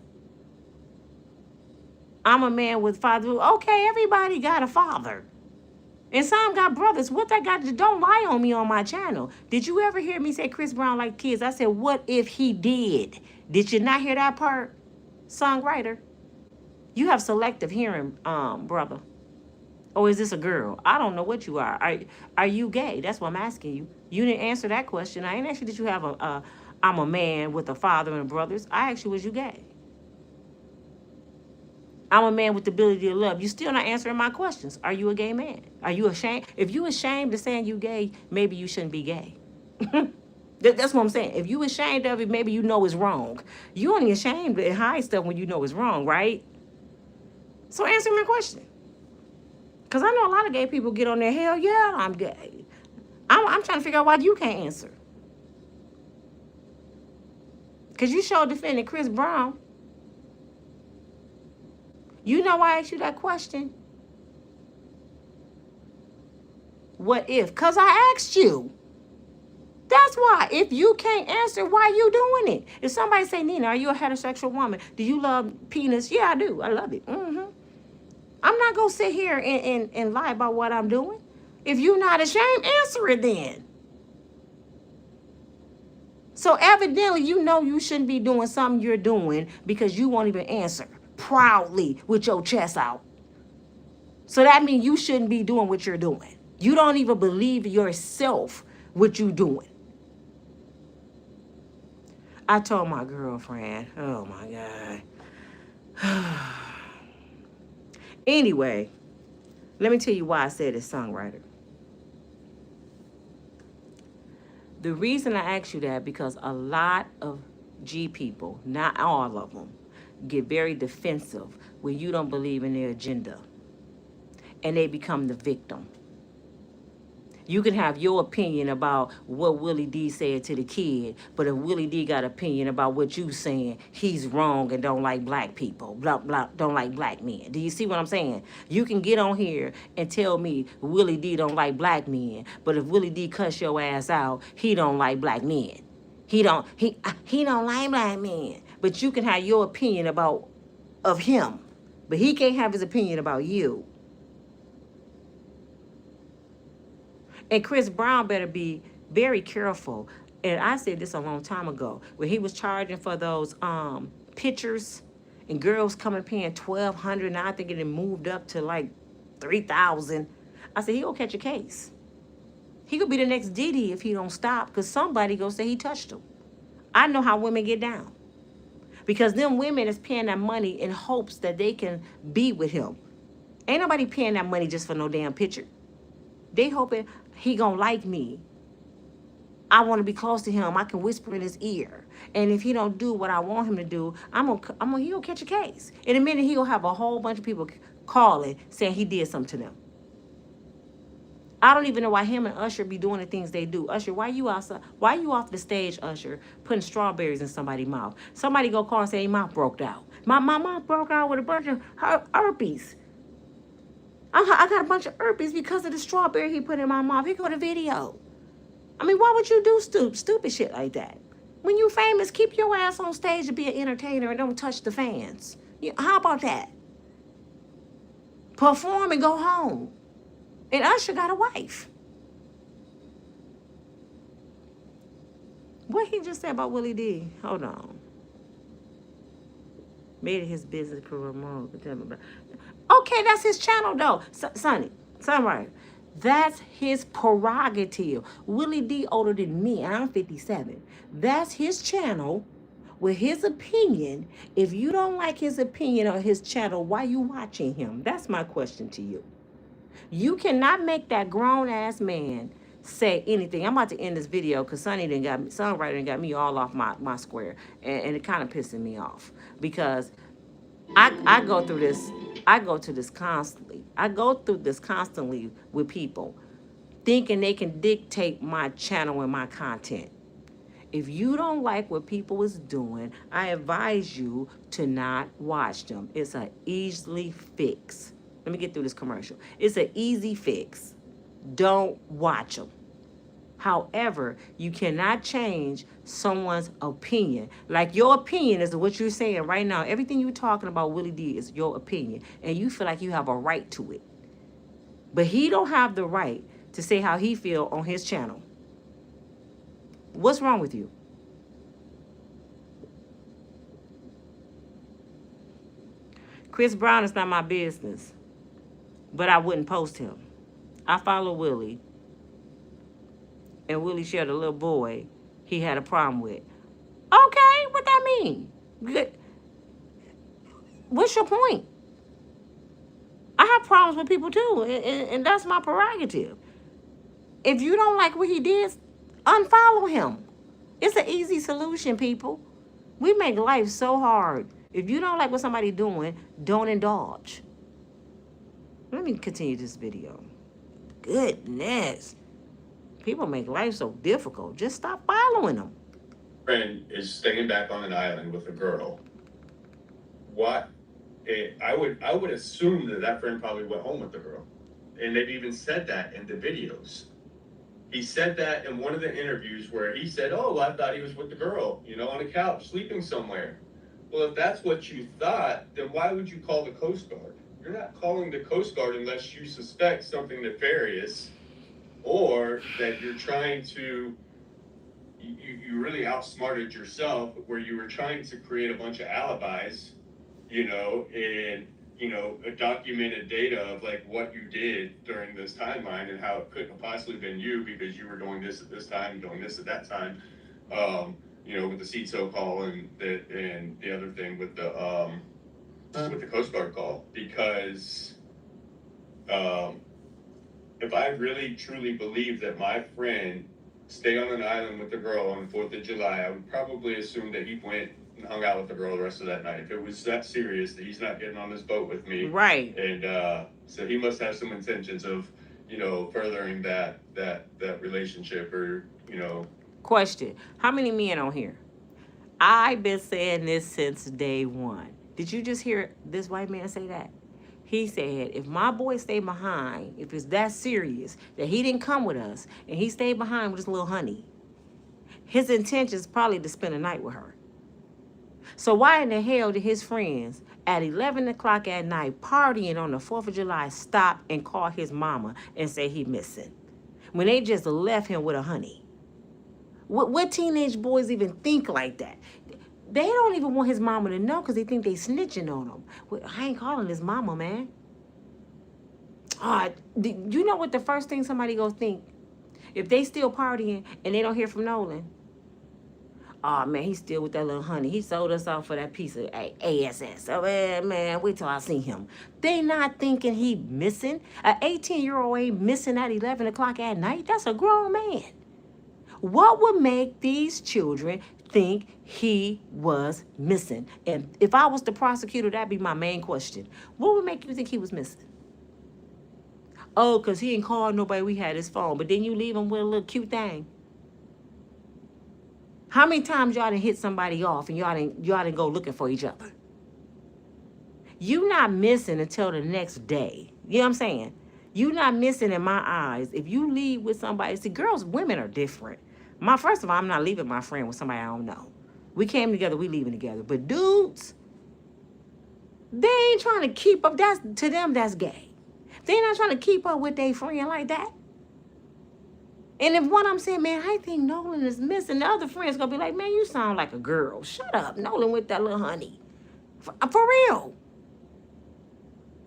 I'm a man with father. Okay, everybody got a father. And some got brothers. What that got to don't lie on me on my channel. Did you ever hear me say Chris Brown liked kids? I said, what if he did? Did you not hear that part? Songwriter. You have selective hearing, brother. Or is this a girl? I don't know what you are. Are you gay? That's what I'm asking you. You didn't answer that question. I ain't asked you, did you have I'm a man with a father and brothers. I asked you, was you gay? I'm a man with the ability to love. You still not answering my questions. Are you a gay man? Are you ashamed? If you ashamed of saying you gay, maybe you shouldn't be gay. That's what I'm saying. If you ashamed of it, maybe you know it's wrong. You only ashamed and hide stuff when you know it's wrong, right? So answer my question. Because I know a lot of gay people get on there, hell yeah, I'm gay. I'm trying to figure out why you can't answer. Because you sure defending Chris Brown. You know why I asked you that question? What if? Because I asked you. That's why. If you can't answer, why you doing it? If somebody say, Nina, are you a heterosexual woman? Do you love penis? Yeah, I do. I love it. I'm not going to sit here and lie about what I'm doing. If you're not ashamed, answer it then. So evidently, you know you shouldn't be doing something you're doing because you won't even answer proudly with your chest out. So that means you shouldn't be doing what you're doing. You don't even believe yourself what you're doing. I told my girlfriend, oh my God. Anyway, let me tell you why I said it's songwriter. The reason I asked you that, because a lot of G people, not all of them, get very defensive when you don't believe in their agenda. And they become the victim. You can have your opinion about what Willie D said to the kid, but if Willie D got opinion about what you saying, he's wrong and don't like black people, blah, blah, don't like black men. Do you see what I'm saying? You can get on here and tell me Willie D don't like black men, but if Willie D cuss your ass out, he don't like black men. He don't like black men. But you can have your opinion of him, but he can't have his opinion about you. And Chris Brown better be very careful. And I said this a long time ago, when he was charging for those pictures and girls coming paying $1,200. Now I think it moved up to like $3,000. I said, he gonna catch a case. He could be the next Diddy if he don't stop, because somebody gonna say he touched him. I know how women get down. Because them women is paying that money in hopes that they can be with him. Ain't nobody paying that money just for no damn picture. They hoping he gonna like me. I want to be close to him. I can whisper in his ear. And if he don't do what I want him to do, he gonna catch a case. In a minute, he gonna have a whole bunch of people calling saying he did something to them. I don't even know why him and Usher be doing the things they do. Usher, why you outside? Why you off the stage, Usher, putting strawberries in somebody's mouth? Somebody go call and say, hey, mouth broke out. My mouth broke out with a bunch of herpes. I got a bunch of herpes because of the strawberry he put in my mouth. Here go the video. I mean, why would you do stupid shit like that? When you famous, keep your ass on stage to be an entertainer and don't touch the fans. How about that? Perform and go home. And Usher got a wife. What he just said about Willie D? Hold on. Made it his business to promote. Okay, that's his channel though. Sonny, right. That's his prerogative. Willie D older than me, and I'm 57. That's his channel with his opinion. If you don't like his opinion or his channel, why you watching him? That's my question to you. You cannot make that grown-ass man say anything. I'm about to end this video because Songwriter got me all off my square, and it kind of pissing me off because I go through this. I go through this constantly. I go through this constantly with people thinking they can dictate my channel and my content. If you don't like what people is doing, I advise you to not watch them. It's an easily fix. Let me get through this commercial. It's an easy fix. Don't watch them. However, you cannot change someone's opinion. Like your opinion is what you're saying right now. Everything you're talking about, Willie D, is your opinion. And you feel like you have a right to it. But he don't have the right to say how he feel on his channel. What's wrong with you? Chris Brown is not my business. But I wouldn't post him. I follow Willie. And Willie shared a little boy he had a problem with. Okay, what that mean? Good. What's your point? I have problems with people too, and that's my prerogative. If you don't like what he did, unfollow him. It's an easy solution, people. We make life so hard. If you don't like what somebody's doing, don't indulge. Let me continue this video. Goodness. People make life so difficult. Just stop following them. Friend is staying back on an island with a girl. What? I would assume that friend probably went home with the girl, and they've even said that in the videos. He said that in one of the interviews where he said, "Oh, I thought he was with the girl, on the couch sleeping somewhere." Well, if that's what you thought, then why would you call the Coast Guard? You're not calling the Coast Guard unless you suspect something nefarious, or that you're trying to, you really outsmarted yourself, where you were trying to create a bunch of alibis, and, documented data of like what you did during this timeline and how it couldn't have possibly been you because you were doing this at this time, doing this at that time, with the CISO call and the other thing with the Coast Guard call. Because if I really truly believe that my friend stayed on an island with the girl on the 4th of July, I would probably assume that he went and hung out with the girl the rest of that night. If it was that serious that he's not getting on this boat with me. Right. And so he must have some intentions of, furthering that relationship or, Question. How many men on here? I've been saying this since day one. Did you just hear this white man say that? He said, if my boy stayed behind, if it's that serious, that he didn't come with us, and he stayed behind with his little honey, his intention is probably to spend a night with her. So why in the hell did his friends at 11 o'clock at night partying on the 4th of July stop and call his mama and say he missing? When they just left him with a honey. What teenage boys even think like that? They don't even want his mama to know because they think they snitching on him. Well, I ain't calling his mama, man. You know what the first thing somebody go think? If they still partying and they don't hear from Nolan, oh, man, he's still with that little honey. He sold us off for that piece of ASS. Oh, man, wait till I see him. They not thinking he missing. An 18-year-old ain't missing at 11 o'clock at night. That's a grown man. What would make these children think he was missing? And if I was the prosecutor, that'd be my main question. What would make you think he was missing? Oh, because he ain't called nobody. We had his phone. But then you leave him with a little cute thing. How many times y'all done hit somebody off and y'all didn't go looking for each other? You not missing until the next day. You know what I'm saying? You not missing in my eyes. If you leave with somebody, see, women are different. First of all, I'm not leaving my friend with somebody I don't know. We came together, we leaving together. But dudes, they ain't trying to keep up. To them, that's gay. They not trying to keep up with their friend like that. And if one of them saying, man, I think Nolan is missing, the other friend's going to be like, man, you sound like a girl. Shut up. Nolan with that little honey. For real.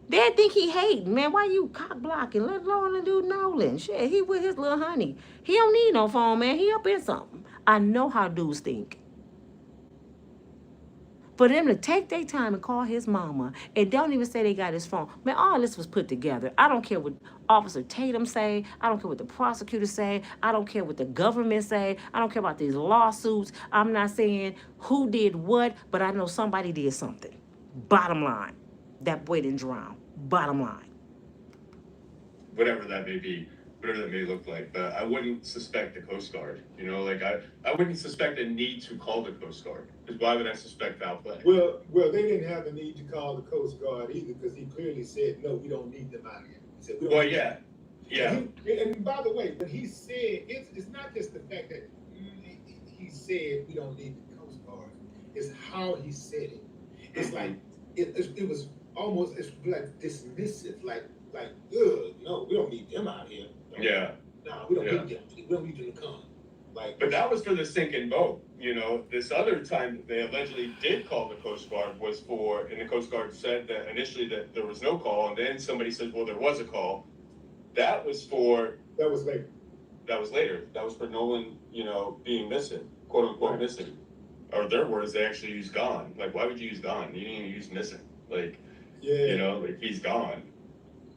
They think he hating. Man, why you cock blocking? Let alone do Nolan. Shit, he with his little honey. He don't need no phone, man. He up in something. I know how dudes think. For them to take their time and call his mama and don't even say they got his phone. Man, all this was put together. I don't care what Officer Tatum say. I don't care what the prosecutor say. I don't care what the government say. I don't care about these lawsuits. I'm not saying who did what, but I know somebody did something. Bottom line, that boy didn't drown. Bottom line. Whatever that may be, whatever that may look like, but I wouldn't suspect the Coast Guard. You know, like I wouldn't suspect a need to call the Coast Guard, because why would I suspect foul play? Well, they didn't have the need to call the Coast Guard either, because he clearly said, no, we don't need them out here. He said, well, yeah. And by the way, when he said, it's not just the fact that he said we don't need the Coast Guard, it's how he said it. It's like, it was almost, it's like dismissive, like, ugh, no, we don't need them out here. No, Yeah. No, we don't need them. We don't need them to come. Like, But that was for the sinking boat. You know, this other time that they allegedly did call the Coast Guard was for, and the Coast Guard said that initially that there was no call, and then somebody said, well, there was a call. That was for. that was later. That was later. That was for Nolan, you know, being missing, quote unquote missing. Or their words, they actually used gone. Like, why would you use gone? You didn't even use missing. Like, Yeah. you know, like he's gone.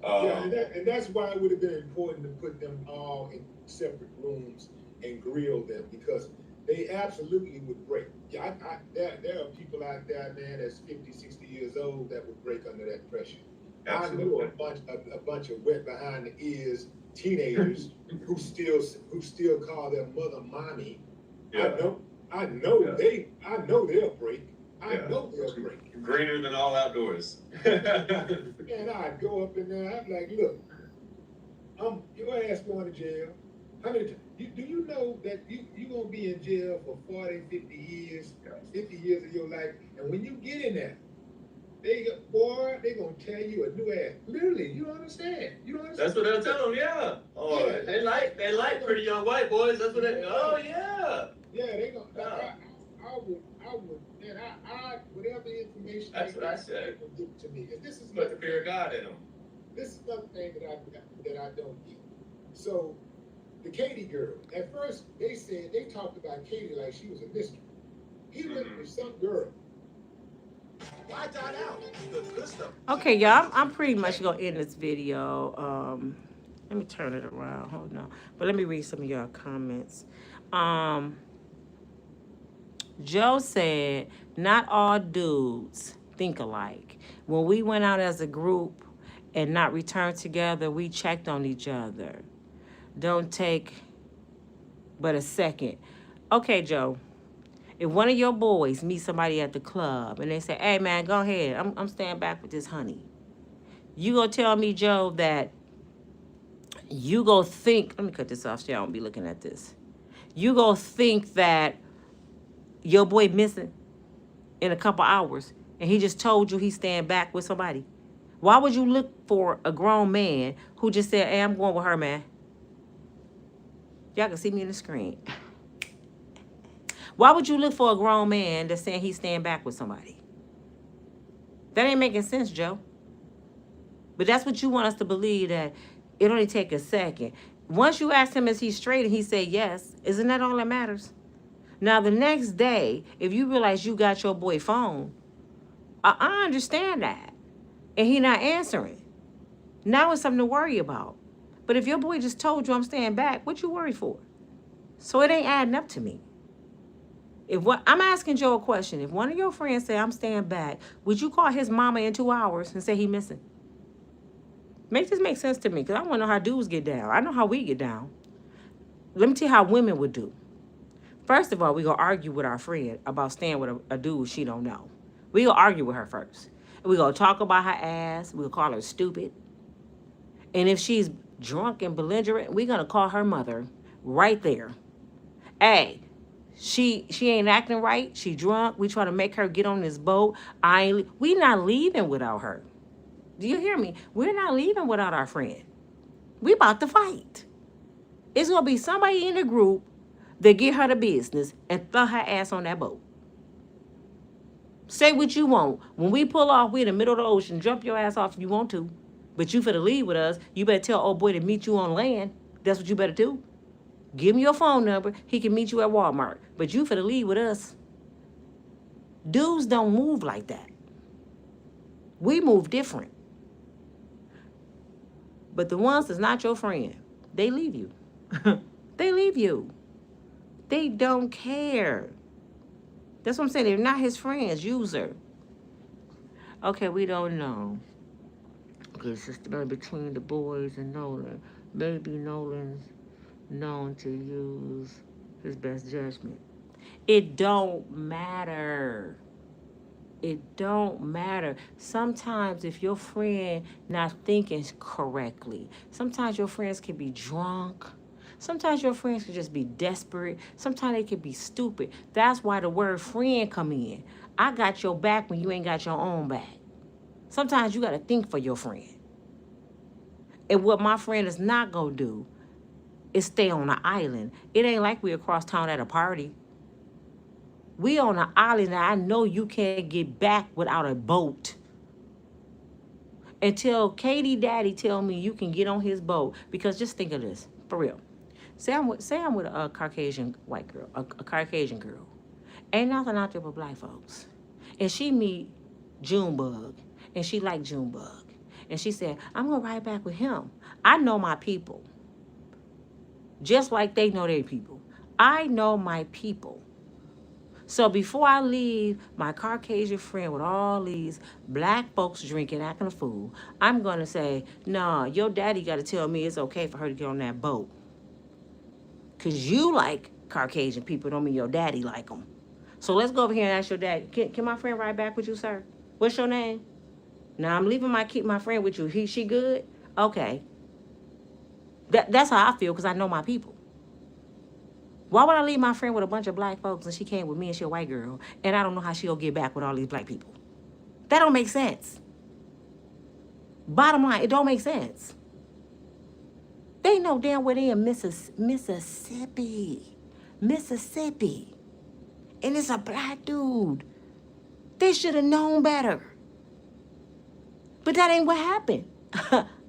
Yeah, and that's why it would have been important to put them all in separate rooms and grill them, because they absolutely would break. Yeah, there are people out there, man, that's 50, 60 years old that would break under that pressure. Absolutely. I know a bunch of wet behind the ears teenagers who still call their mother mommy. Yeah. I know they'll break. I know they'll break. Greener than all outdoors. And I'd go up in there, I'd be like, look, your ass going to jail. Do you know that you're going to be in jail for 40, 50 years, 50 years of your life, and when you get in there, they're going to tell you a new ass. Literally, you don't understand. That's what they'll tell them, yeah. Oh, Yeah. They like pretty young white boys. That's what they, oh, yeah. Yeah, they're going to, Yeah. I would, man, whatever information That's what I they said. can give to me. And this is Put the fear of God in them. This is another thing that I don't get. So, the Katie girl, at first they talked about Katie like she was a mystery. He went with some girl. Why dot out? Good stuff. Okay, y'all, I'm pretty much gonna end this video. Let me turn it around. Hold on. But let me read some of y'all comments. Joe said, not all dudes think alike. When we went out as a group and not returned together, we checked on each other. Don't take but a second. Okay, Joe. If one of your boys meet somebody at the club and they say, hey, man, go ahead. I'm staying back with this honey. You gonna tell me, Joe, that you go think, let me cut this off so y'all don't be looking at this. You go think that your boy missing in a couple hours and he just told you he's staying back with somebody. Why would you look for a grown man who just said, hey, I'm going with her, man? Y'all can see me in the screen. Why would you look for a grown man that's saying he's staying back with somebody? That ain't making sense, Joe. But that's what you want us to believe, that it only take a second. Once you ask him, is he straight, and he say yes, isn't that all that matters? Now, the next day, if you realize you got your boy phone, I understand that. And he not answering. Now it's something to worry about. But if your boy just told you I'm staying back, what you worried for? So it ain't adding up to me. I'm asking Joe a question. If one of your friends say I'm staying back, would you call his mama in 2 hours and say he missing? Make this make sense to me, because I want to know how dudes get down. I know how we get down. Let me tell you how women would do. First of all, we gonna argue with our friend about staying with a dude she don't know. We gonna argue with her first. We gonna talk about her ass. We gonna call her stupid. And if she's drunk and belligerent, we gonna call her mother right there. Hey, she ain't acting right. She drunk. We trying to make her get on this boat. We not leaving without her. Do you hear me? We're not leaving without our friend. We about to fight. It's gonna be somebody in the group that get her the business and throw her ass on that boat. Say what you want. When we pull off, we in the middle of the ocean. Jump your ass off if you want to. But you finna leave with us. You better tell old boy to meet you on land. That's what you better do. Give him your phone number. He can meet you at Walmart. But you finna leave with us. Dudes don't move like that. We move different. But the ones that's not your friend, they leave you. They leave you. They don't care. That's what I'm saying. They're not his friends. User. Okay, we don't know. Okay, it's just between the boys and Nolan. Maybe Nolan's known to use his best judgment. It don't matter. It don't matter. Sometimes if your friend not thinking correctly, sometimes your friends can be drunk. Sometimes your friends can just be desperate. Sometimes they can be stupid. That's why the word friend come in. I got your back when you ain't got your own back. Sometimes you got to think for your friend. And what my friend is not going to do is stay on the island. It ain't like we across town at a party. We on an island that I know you can't get back without a boat. Until Katie Daddy tell me you can get on his boat. Because just think of this, for real. Say I'm with a Caucasian white girl, a Caucasian girl. Ain't nothing out there but black folks. And she meet Junebug, and she like Junebug. And she said, I'm going to ride back with him. I know my people. Just like they know their people. I know my people. So before I leave my Caucasian friend with all these black folks drinking, acting a fool, I'm going to say, nah, your daddy got to tell me it's okay for her to get on that boat. Because you like Caucasian people, don't mean your daddy like them. So let's go over here and ask your daddy, can my friend ride back with you, sir? What's your name? Now I'm leaving my friend with you. She good? Okay. That's how I feel because I know my people. Why would I leave my friend with a bunch of black folks and she came with me and she a white girl and I don't know how she'll get back with all these black people? That don't make sense. Bottom line, it don't make sense. They know damn well they in Mississippi. Mississippi. And it's a black dude. They should have known better. But that ain't what happened.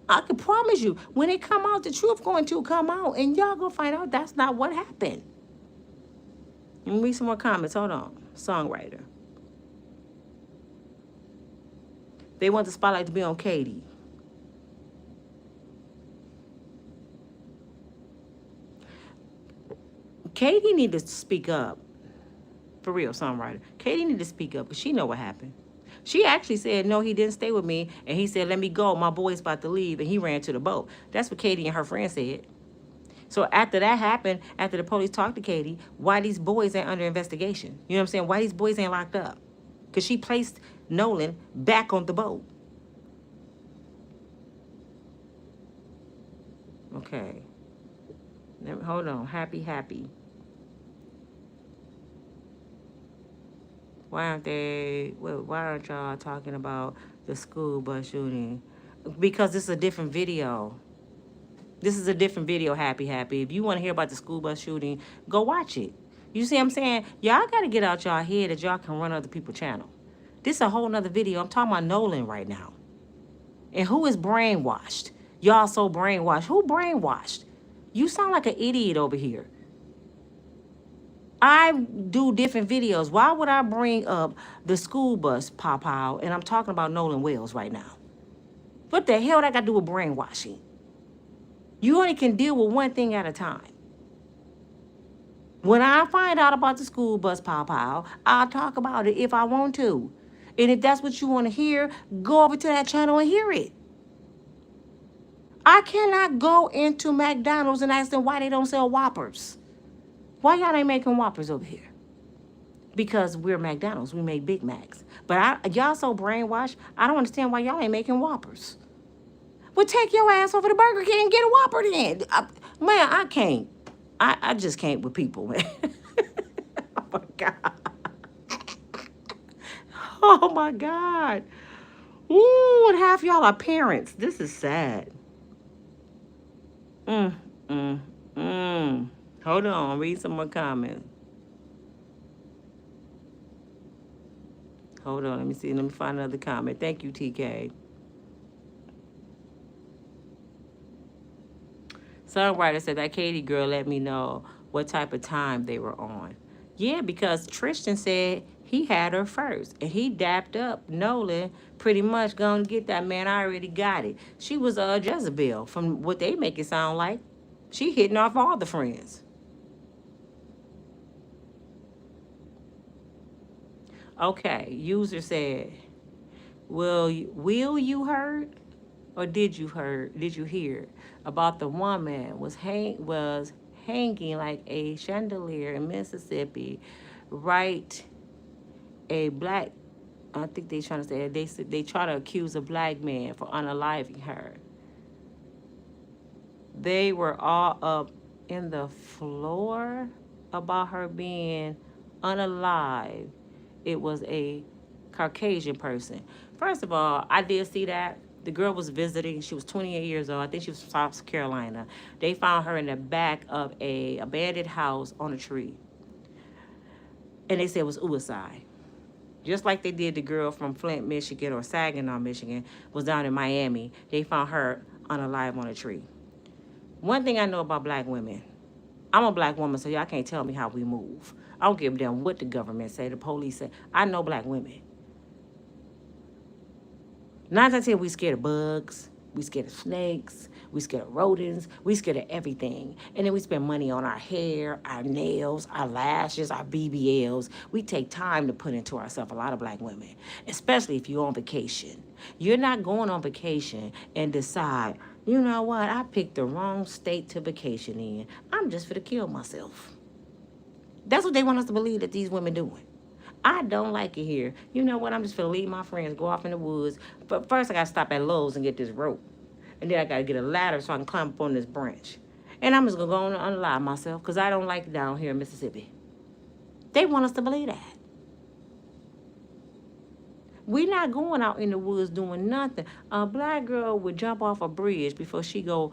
I can promise you, when it come out, the truth going to come out, and y'all gonna find out that's not what happened. Let me read some more comments. Hold on. Songwriter. They want the spotlight to be on Katie. Katie need to speak up. For real, songwriter. Katie need to speak up because she know what happened. She actually said, no, he didn't stay with me. And he said, let me go. My boy's about to leave. And he ran to the boat. That's what Katie and her friend said. So after that happened, after the police talked to Katie, why these boys ain't under investigation? You know what I'm saying? Why these boys ain't locked up? Because she placed Nolan back on the boat. Okay. Hold on. Happy. Why aren't y'all talking about the school bus shooting? Because this is a different video. This is a different video, Happy. If you want to hear about the school bus shooting, go watch it. You see what I'm saying? Y'all got to get out y'all head that y'all can run other people's channel. This is a whole nother video. I'm talking about Nolan right now. And who is brainwashed? Y'all so brainwashed. Who brainwashed? You sound like an idiot over here. I do different videos. Why would I bring up the school bus pop out and I'm talking about Nolan Wells right now? What the hell that got to do with brainwashing? You only can deal with one thing at a time. When I find out about the school bus pop out, I'll talk about it if I want to. And if that's what you want to hear, go over to that channel and hear it. I cannot go into McDonald's and ask them why they don't sell Whoppers. Why y'all ain't making Whoppers over here? Because we're McDonald's. We make Big Macs. But y'all so brainwashed, I don't understand why y'all ain't making Whoppers. Well, take your ass over to Burger King and get a Whopper then. Man, I can't. I just can't with people, man. Oh, my God. Oh, my God. Ooh, and half y'all are parents. This is sad. Hold on, read some more comments. Hold on, let me see. Let me find another comment. Thank you, TK. Songwriter said that Katie girl let me know what type of time they were on. Yeah, because Tristan said he had her first, and he dapped up Nolan, pretty much going to get that man. I already got it. She was a Jezebel, from what they make it sound like. She hitting off all the friends. Okay, user said, will you heard or did you hear about the woman was hanging like a chandelier in Mississippi, right? A black, I think they trying to say, they try to accuse a black man for unaliving her. They were all up in the floor about her being unalive. It was a Caucasian person. First of all, I did see that. The girl was visiting. She was 28 years old. I think she was from South Carolina. They found her in the back of a abandoned house on a tree. And they said it was suicide. Just like they did the girl from Flint, Michigan, or Saginaw, Michigan, was down in Miami. They found her unalive on a tree. One thing I know about black women, I'm a black woman, so y'all can't tell me how we move. I don't give a damn what the government say, the police say. I know black women. 9 times out of 10, we scared of bugs. We scared of snakes. We scared of rodents. We scared of everything. And then we spend money on our hair, our nails, our lashes, our BBLs. We take time to put into ourselves, a lot of black women, especially if you're on vacation. You're not going on vacation and decide, you know what, I picked the wrong state to vacation in. I'm just for to kill myself. That's what they want us to believe that these women doing. I don't like it here. You know what? I'm just gonna leave my friends, go off in the woods. But first, I gotta stop at Lowe's and get this rope, and then I gotta get a ladder so I can climb up on this branch. And I'm just gonna go on and unalive myself because I don't like it down here in Mississippi. They want us to believe that. We're not going out in the woods doing nothing. A black girl would jump off a bridge before she go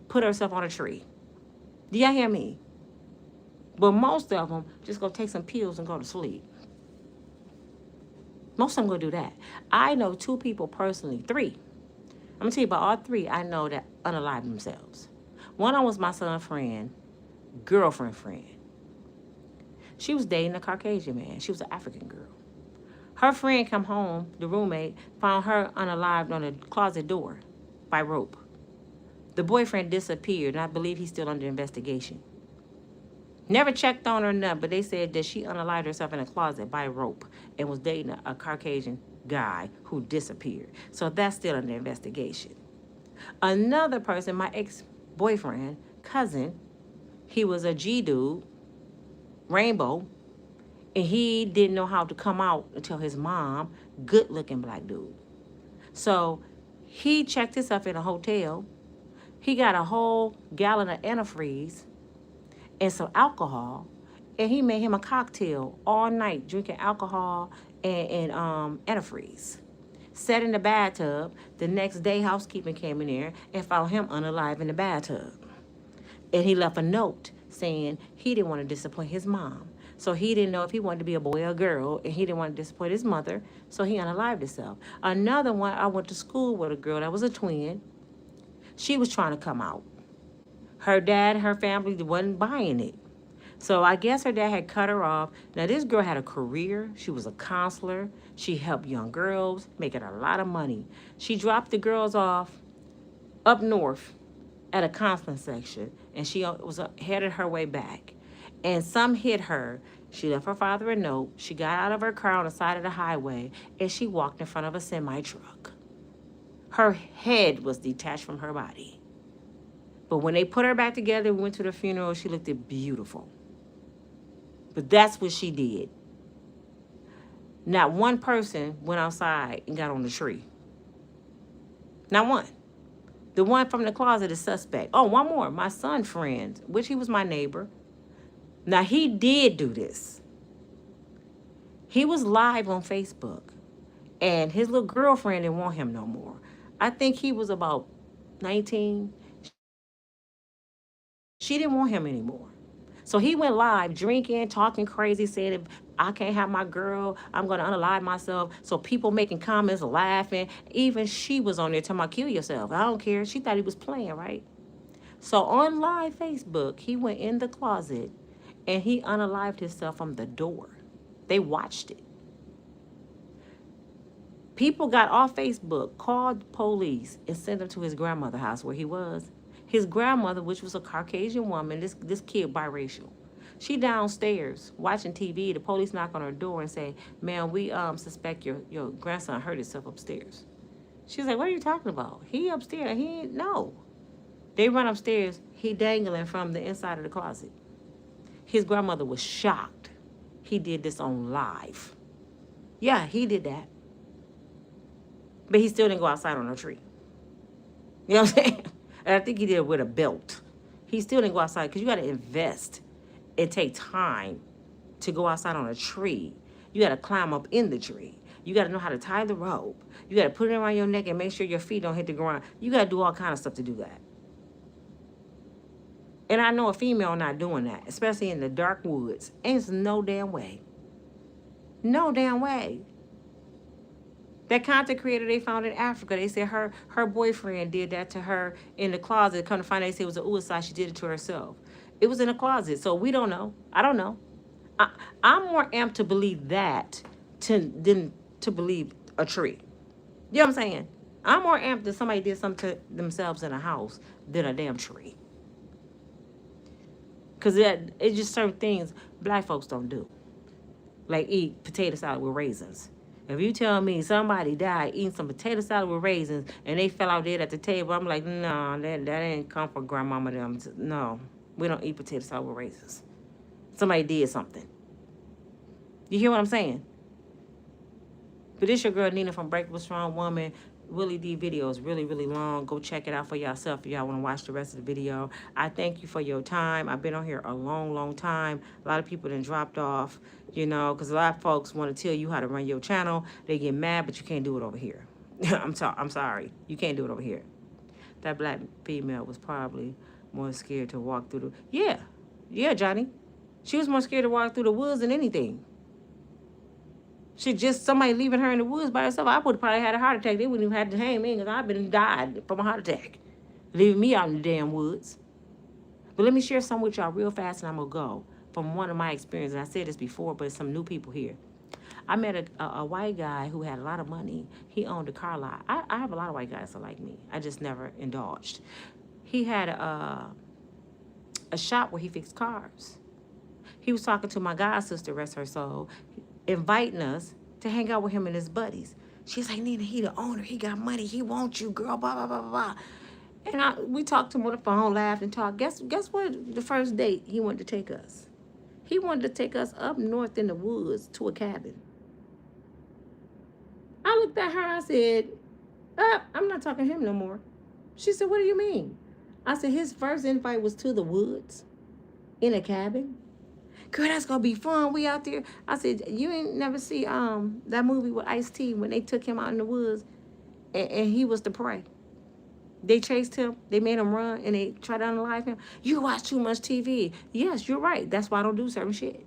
put herself on a tree. Do y'all hear me? But most of them just go take some pills and go to sleep. Most of them go do that. I know 2 people personally, 3. I'm gonna tell you about all 3 I know that unalive themselves. One of them was my son's friend, girlfriend friend. She was dating a Caucasian man. She was an African girl. Her friend come home, the roommate, found her unalived on a closet door by rope. The boyfriend disappeared, and I believe he's still under investigation. Never checked on her enough, but they said that she unalived herself in a closet by rope and was dating a Caucasian guy who disappeared. So that's still under investigation. Another person, my ex-boyfriend, cousin, he was a G dude, rainbow, and he didn't know how to come out until his mom, good-looking black dude. So he checked himself in a hotel. He got a whole gallon of antifreeze and some alcohol, and he made him a cocktail all night, drinking alcohol and antifreeze. Sat in the bathtub. The next day, housekeeping came in there and found him unalive in the bathtub. And he left a note saying he didn't want to disappoint his mom. So he didn't know if he wanted to be a boy or a girl, and he didn't want to disappoint his mother, so he unalived himself. Another one, I went to school with a girl that was a twin. She was trying to come out. Her dad and her family wasn't buying it. So I guess her dad had cut her off. Now, this girl had a career. She was a counselor. She helped young girls, making a lot of money. She dropped the girls off up north at a counseling section, and she was headed her way back. And some hit her. She left her father a note. She got out of her car on the side of the highway, and she walked in front of a semi-truck. Her head was detached from her body. But when they put her back together, we went to the funeral, she looked beautiful. But that's what she did. Not one person went outside and got on the tree. Not one. The one from the closet is suspect. Oh, one more. My son's friend, which he was my neighbor. Now, he did do this. He was live on Facebook, and his little girlfriend didn't want him no more. I think he was about 19. She didn't want him anymore. So he went live, drinking, talking crazy, saying, if I can't have my girl, I'm going to unalive myself. So people making comments, laughing. Even she was on there telling me, kill yourself. I don't care. She thought he was playing, right? So on live Facebook, he went in the closet and he unalived himself from the door. They watched it. People got off Facebook, called police, and sent him to his grandmother's house where he was. His grandmother, which was a Caucasian woman, this kid biracial. She downstairs watching TV. The police knock on her door and say, "Ma'am, we suspect your grandson hurt himself upstairs." She's like, "What are you talking about? He upstairs. He ain't, no." They run upstairs. He dangling from the inside of the closet. His grandmother was shocked. He did this on live. Yeah, he did that. But he still didn't go outside on a tree. You know what I'm saying? And I think he did it with a belt. He still didn't go outside because you got to invest and take time to go outside on a tree. You got to climb up in the tree. You got to know how to tie the rope. You got to put it around your neck and make sure your feet don't hit the ground. You got to do all kind of stuff to do that. And I know a female not doing that, especially in the dark woods. Ain't no damn way. No damn way. That content creator they found in Africa, they said her boyfriend did that to her in the closet. Come to find out, they said it was a suicide. She did it to herself. It was in a closet, so we don't know. I don't know. I'm more amped to believe that than to believe a tree. You know what I'm saying? I'm more amped that somebody did something to themselves in a house than a damn tree. Because it's just certain things black folks don't do. Like eat potato salad with raisins. If you tell me somebody died eating some potato salad with raisins and they fell out dead at the table, I'm like, no, that ain't come from grandmama them. No, we don't eat potato salad with raisins. Somebody did something. You hear what I'm saying? But this your girl Nina from Unbreakable Strong Woman. Willie D video is really, really long. Go check it out for yourself if y'all want to watch the rest of the video. I thank you for your time. I've been on here a long, long time. A lot of people done dropped off, you know, because a lot of folks want to tell you how to run your channel. They get mad, but you can't do it over here. I'm sorry. You can't do it over here. That black female was probably more scared to walk through the... Yeah, Johnny. She was more scared to walk through the woods than anything. She just, somebody leaving her in the woods by herself. I would have probably had a heart attack. They wouldn't even have to hang me because I've been died from a heart attack. Leaving me out in the damn woods. But let me share some with y'all real fast and I'm going to go. From one of my experiences. I said this before, but some new people here. I met a white guy who had a lot of money. He owned a car lot. I have a lot of white guys that like me. I just never indulged. He had a shop where he fixed cars. He was talking to my god sister, rest her soul, inviting us to hang out with him and his buddies. She's like, Nina, he the owner. He got money. He wants you, girl, blah, blah, blah, blah, blah. And we talked to him on the phone, laughed and talked. Guess what? The first date he wanted to take us. He wanted to take us up north in the woods to a cabin. I looked at her. I said, I'm not talking to him no more. She said, what do you mean? I said, his first invite was to the woods in a cabin. Girl, that's gonna be fun. We out there. I said, you ain't never see that movie with Ice-T when they took him out in the woods and he was the prey. They chased him. They made him run and they tried to unalive him. You watch too much TV. Yes, you're right. That's why I don't do certain shit.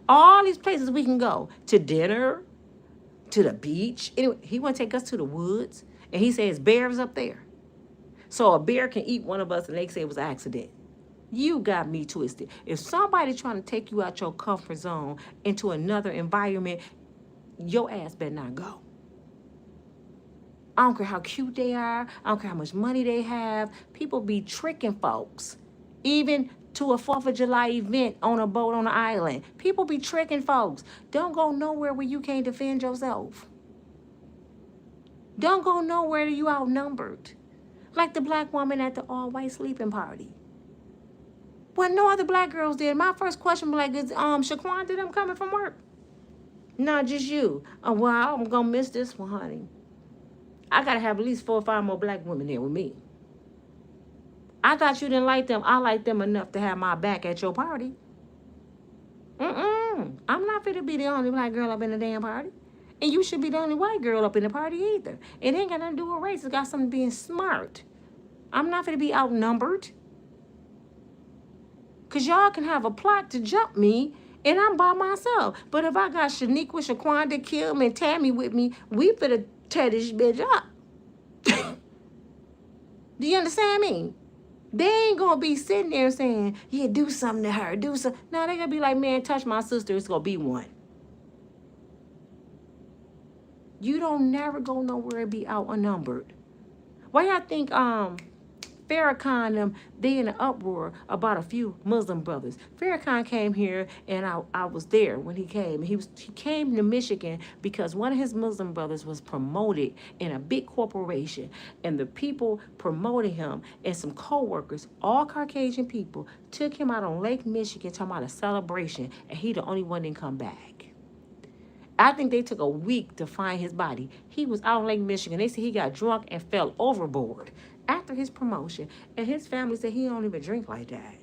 All these places we can go to dinner, to the beach. Anyway, he want to take us to the woods and he says bears up there. So a bear can eat one of us and they say it was an accident. You got me twisted. If somebody trying to take you out your comfort zone into another environment, your ass better not go. I don't care how cute they are. I don't care how much money they have. People be tricking folks. Even to a 4th of July event on a boat on an island. People be tricking folks. Don't go nowhere where you can't defend yourself. Don't go nowhere you outnumbered. Like the black woman at the all-white sleeping party. Well, no other black girls did. My first question was like, is Shaquan, did them coming from work? No, just you. Oh, well, I'm going to miss this one, honey. I got to have at least 4 or 5 more black women there with me. I thought you didn't like them. I like them enough to have my back at your party. I'm not fit to be the only black girl up in the damn party. And you should be the only white girl up in the party either. It ain't got nothing to do with race. It's got something to being smart. I'm not fit to be outnumbered. Because y'all can have a plot to jump me, and I'm by myself. But if I got Shaniqua, Shaquanda, Kim, and Tammy with me, we finna tear this bitch up. Do you understand me? They ain't gonna be sitting there saying, yeah, do something to her, do something. No, they gonna be like, man, touch my sister, it's gonna be one. You don't never go nowhere and be outnumbered. Why y'all think Farrakhan them, they in an uproar about a few Muslim brothers? Farrakhan came here, and I was there when he came. He came to Michigan because one of his Muslim brothers was promoted in a big corporation, and the people promoting him and some co-workers, all Caucasian people, took him out on Lake Michigan talking about a celebration, and he the only one didn't come back. I think they took a week to find his body. He was out in Lake Michigan. They said he got drunk and fell overboard after his promotion. And his family said he don't even drink like that.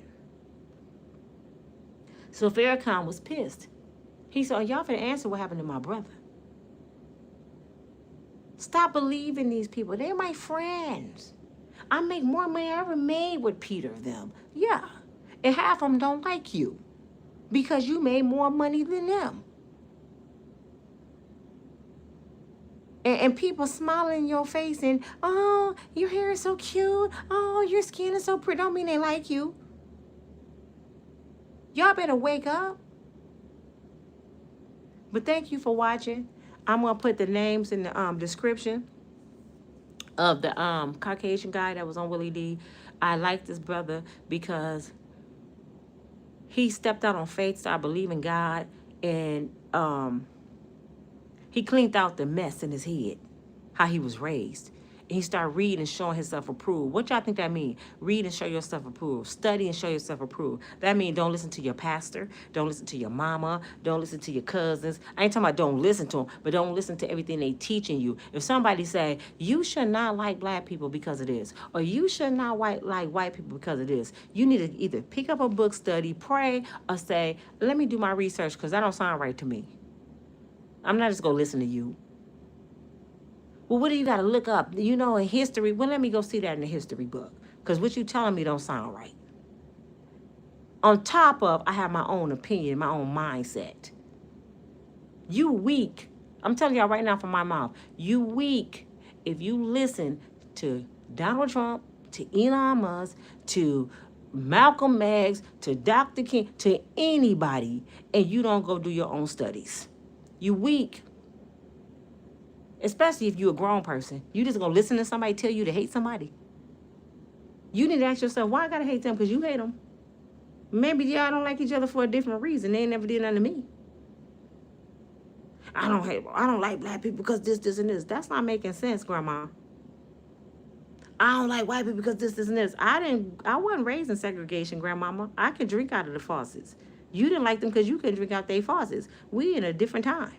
So Farrakhan was pissed. He said, y'all finna answer what happened to my brother. Stop believing these people. They're my friends. I make more money than I ever made with Peter of them. Yeah. And half of them don't like you because you made more money than them. And people smiling in your face and, oh, your hair is so cute. Oh, your skin is so pretty. Don't mean they like you. Y'all better wake up. But thank you for watching. I'm going to put the names in the description of the Caucasian guy that was on Willie D. I like this brother because he stepped out on faith, started believing God, and he cleaned out the mess in his head, how he was raised. And he started reading and showing himself approved. What y'all think that means? Read and show yourself approved. Study and show yourself approved. That means don't listen to your pastor. Don't listen to your mama. Don't listen to your cousins. I ain't talking about don't listen to them, but don't listen to everything they teaching you. If somebody say, you should not like black people because of this, or you should not like white people because of this, you need to either pick up a book, study, pray, or say, let me do my research because that don't sound right to me. I'm not just going to listen to you. Well, what do you got to look up? You know, in history. Well, let me go see that in the history book. Because what you telling me don't sound right. On top of, I have my own opinion, my own mindset. You weak. I'm telling y'all right now from my mouth. You weak if you listen to Donald Trump, to Elon Musk, to Malcolm X, to Dr. King, to anybody, and you don't go do your own studies. You weak. Especially if you're a grown person. You just gonna listen to somebody tell you to hate somebody. You need to ask yourself, why I gotta hate them? Because you hate them. Maybe y'all don't like each other for a different reason. They ain't never did nothing to me. I don't like black people because this, and this. That's not making sense, Grandma. I don't like white people because this, and this. I wasn't raised in segregation, Grandmama. I could drink out of the faucets. You didn't like them because you couldn't drink out their faucets. We in a different time.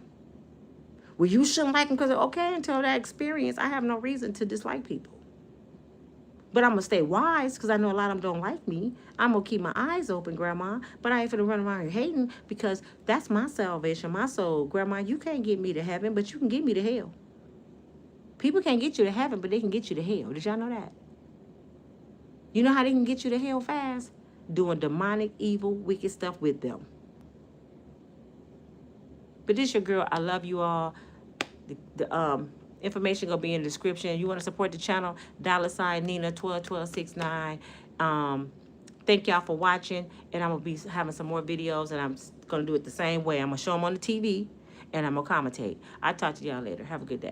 Well, you shouldn't like them because, okay, until that experience, I have no reason to dislike people. But I'm going to stay wise because I know a lot of them don't like me. I'm going to keep my eyes open, Grandma. But I ain't finna run around here hating because that's my salvation, my soul. Grandma, you can't get me to heaven, but you can get me to hell. People can't get you to heaven, but they can get you to hell. Did y'all know that? You know how they can get you to hell fast? Doing demonic, evil, wicked stuff with them. But this your girl. I love you all. The information gonna be in the description. You want to support the channel? $ Nina 121269. Thank y'all for watching, and I'm gonna be having some more videos, and I'm gonna do it the same way. I'm gonna show them on the TV, and I'm gonna commentate. I'll talk to y'all later. Have a good day.